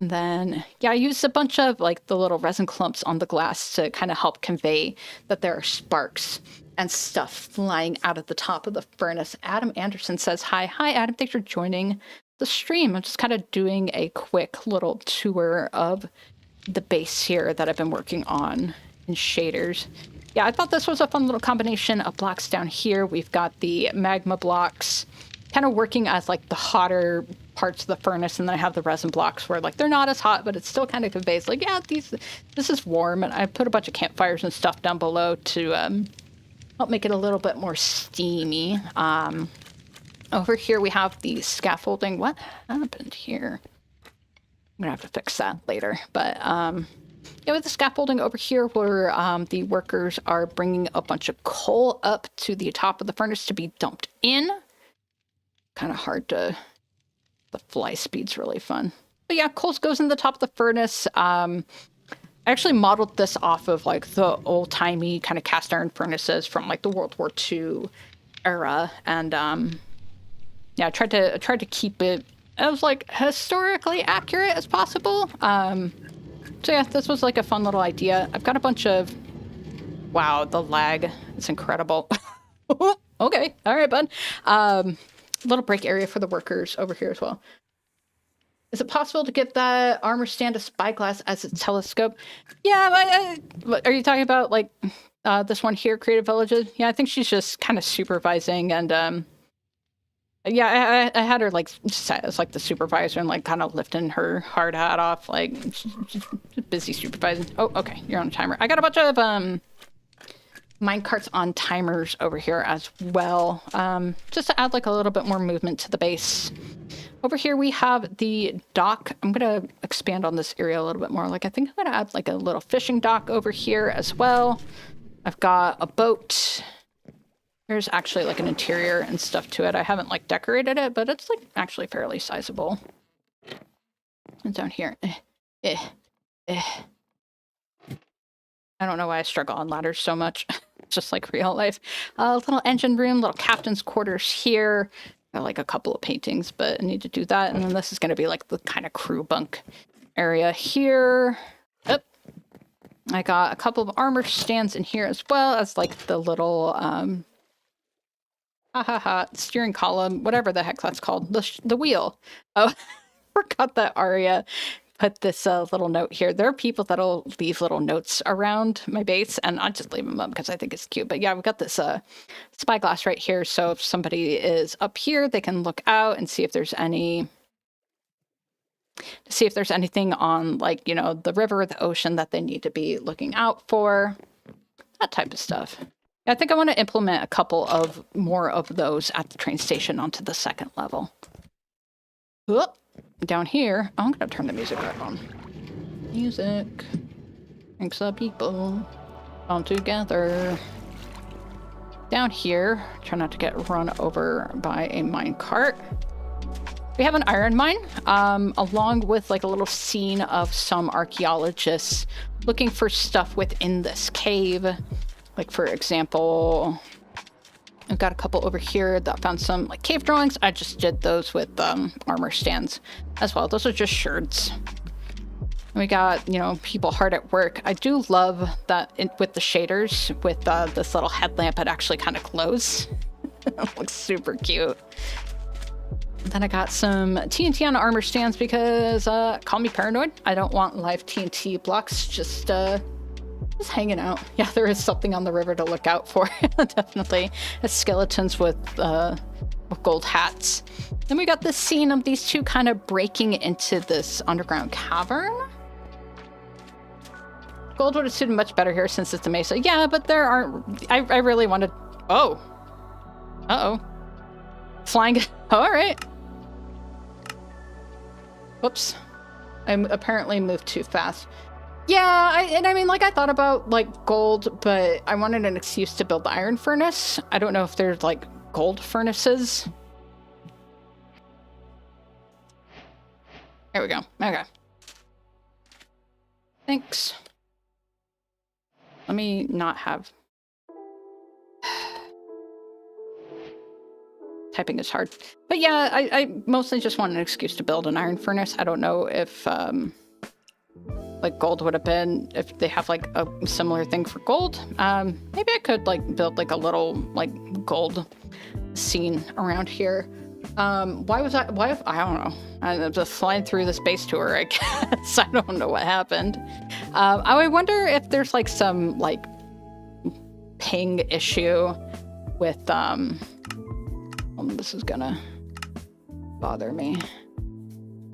And then yeah, I used a bunch of like the little resin clumps on the glass to kind of help convey that there are sparks and stuff flying out of the top of the furnace. Adam Anderson says hi Adam, thanks for joining the stream. I'm just kind of doing a quick little tour of the base here that I've been working on in shaders. Yeah, I thought this was a fun little combination of blocks down here. We've got the magma blocks kind of working as like the hotter parts of the furnace, and then I have the resin blocks where like they're not as hot, but it still kind of conveys like, yeah, this is warm. And I put a bunch of campfires and stuff down below to help make it a little bit more steamy. Over here we have the scaffolding. What happened here? I'm gonna have to fix that later, but yeah, with the scaffolding over here where the workers are bringing a bunch of coal up to the top of the furnace to be dumped in. Kind of hard to... The fly speed's really fun. But yeah, coal goes in the top of the furnace. I actually modeled this off of like the old-timey kind of cast iron furnaces from like the World War II era. And yeah, I tried to keep it as like historically accurate as possible. So yeah, this was like a fun little idea. I've got a bunch of... Wow, the lag. It's incredible. Okay, all right, bud. Little break area for the workers over here as well. Is it possible to get that armor stand a spyglass as its telescope? Yeah, are you talking about like this one here, Creative Villages? Yeah, I think she's just kind of supervising, and yeah, I had her like set as like the supervisor and like kind of lifting her hard hat off, like she's busy supervising. Oh, okay, you're on a timer. I got a bunch of minecarts on timers over here as well, just to add like a little bit more movement to the base. Over here we have the dock. I'm going to expand on this area a little bit more. Like, I think I'm going to add like a little fishing dock over here as well. I've got a boat. There's actually like an interior and stuff to it. I haven't like decorated it, but it's like actually fairly sizable. And down here, I don't know why I struggle on ladders so much. Just like real life. Little engine room, little captain's quarters here. Got like a couple of paintings, but I need to do that. And then this is going to be like the kind of crew bunk area here. Oh, I got a couple of armor stands in here as well as like the little steering column, whatever the heck that's called, the wheel. Oh, forgot that Aria put this little note here. There are people that'll leave little notes around my base, and I just leave them up because I think it's cute. But yeah, we've got this spyglass right here, so if somebody is up here, they can look out and see if there's anything on, like, you know, the river or the ocean that they need to be looking out for. That type of stuff. I think I want to implement a couple of more of those at the train station onto the second level. Whoop. Down here, I'm going to turn the music right on. Music. Thanks up people. All together. Down here, try not to get run over by a mine cart. We have an iron mine, along with like a little scene of some archaeologists looking for stuff within this cave. Like, for example, I've got a couple over here that found some like cave drawings. I just did those with armor stands as well. Those are just sherds. And we got, you know, people hard at work. I do love that with the shaders, with this little headlamp, it actually kind of glows. It looks super cute. Then I got some TNT on armor stands because, call me paranoid. I don't want live TNT blocks just hanging out. Yeah, there is something on the river to look out for. Definitely. It's skeletons with gold hats. Then we got this scene of these two kind of breaking into this underground cavern. Gold would have suited much better here since it's a mesa. Yeah, but there aren't... I really wanted... Oh. Uh-oh. Flying... All right. Whoops. I apparently moved too fast. Yeah, I mean, like, I thought about, like, gold, but I wanted an excuse to build the iron furnace. I don't know if there's, like, gold furnaces. There we go. Okay. Thanks. Let me not have... Typing is hard. But yeah, I mostly just want an excuse to build an iron furnace. I don't know if... like gold would have been if they have like a similar thing for gold. Maybe I could like build like a little like gold scene around here. I don't know. I'm just flying through this base tour, I guess. I don't know what happened. I wonder if there's like some like ping issue with this is gonna bother me.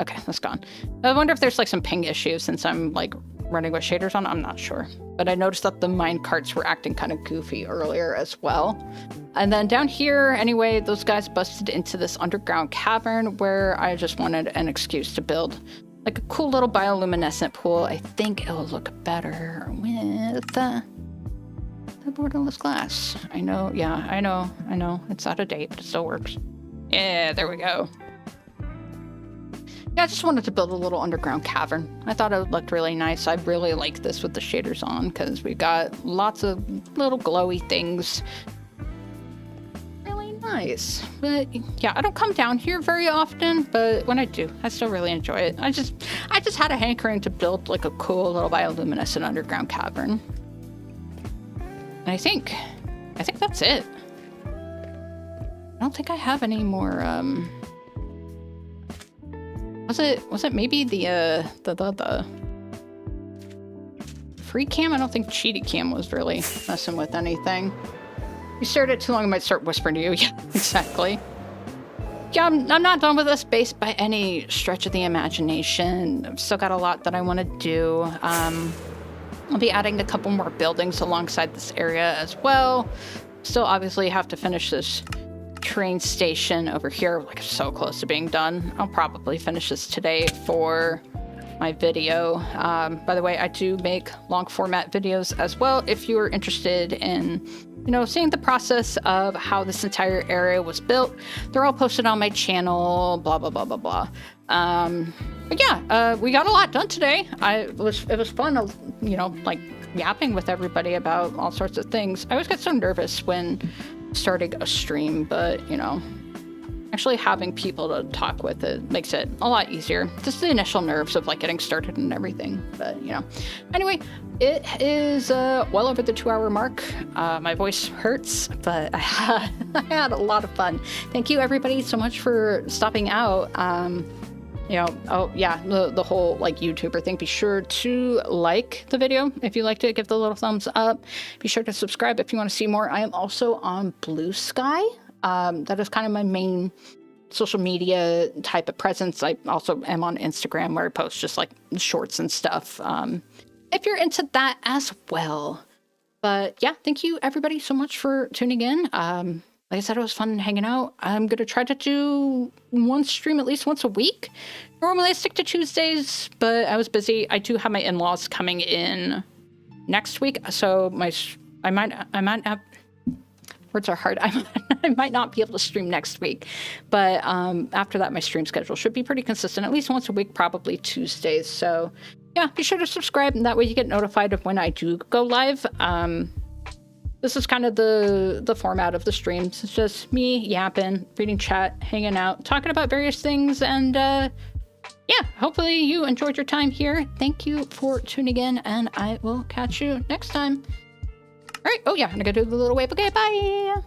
Okay, that's gone. I wonder if there's like some ping issues since I'm like running with shaders on. I'm not sure. But I noticed that the mine carts were acting kind of goofy earlier as well. And then down here, anyway, those guys busted into this underground cavern where I just wanted an excuse to build like a cool little bioluminescent pool. I think it'll look better with the borderless glass. I know, yeah, I know. It's out of date, but it still works. Yeah, there we go. Yeah, I just wanted to build a little underground cavern. I thought it looked really nice. I really like this with the shaders on because we got lots of little glowy things. Really nice. But yeah, I don't come down here very often, but when I do, I still really enjoy it. I just had a hankering to build like a cool little bioluminescent underground cavern. And I think that's it. I don't think I have any more, Was it maybe the free cam? I don't think cheaty cam was really messing with anything. You stared at it too long, I might start whispering to you. Yeah, exactly. Yeah, I'm not done with this base by any stretch of the imagination. I've still got a lot that I want to do. I'll be adding a couple more buildings alongside this area as well. Still obviously have to finish this train station over here. Like, so close to being done. I'll probably finish this today for my video. By the way, I do make long format videos as well if you're interested in, you know, seeing the process of how this entire area was built. They're all posted on my channel, blah, blah, blah, blah, blah. But yeah, we got a lot done today. It was fun, you know, like yapping with everybody about all sorts of things. I always get so nervous when starting a stream, but you know, actually having people to talk with, it makes it a lot easier. Just the initial nerves of like getting started and everything, but you know. Anyway, it is well over the 2-hour mark. My voice hurts, but I had a lot of fun. Thank you everybody so much for stopping out. You know, oh yeah, the whole like YouTuber thing. Be sure to like the video if you liked it. Give the little thumbs up. Be sure to subscribe if you want to see more. I am also on Blue Sky. That is kind of my main social media type of presence. I also am on Instagram where I post just like shorts and stuff. If you're into that as well. But yeah, thank you everybody so much for tuning in. Like I said, it was fun hanging out. I'm going to try to do one stream at least once a week. Normally I stick to Tuesdays, but I was busy. I do have my in-laws coming in next week, so I might have, words are hard. I might not be able to stream next week, but after that, my stream schedule should be pretty consistent, at least once a week, probably Tuesdays. So yeah, be sure to subscribe, and that way you get notified of when I do go live. This is kind of the format of the streams. It's just me yapping, reading chat, hanging out, talking about various things, and yeah, hopefully you enjoyed your time here. Thank you for tuning in, and I will catch you next time. All right. Oh yeah, I'm gonna go do the little wave. Okay, bye.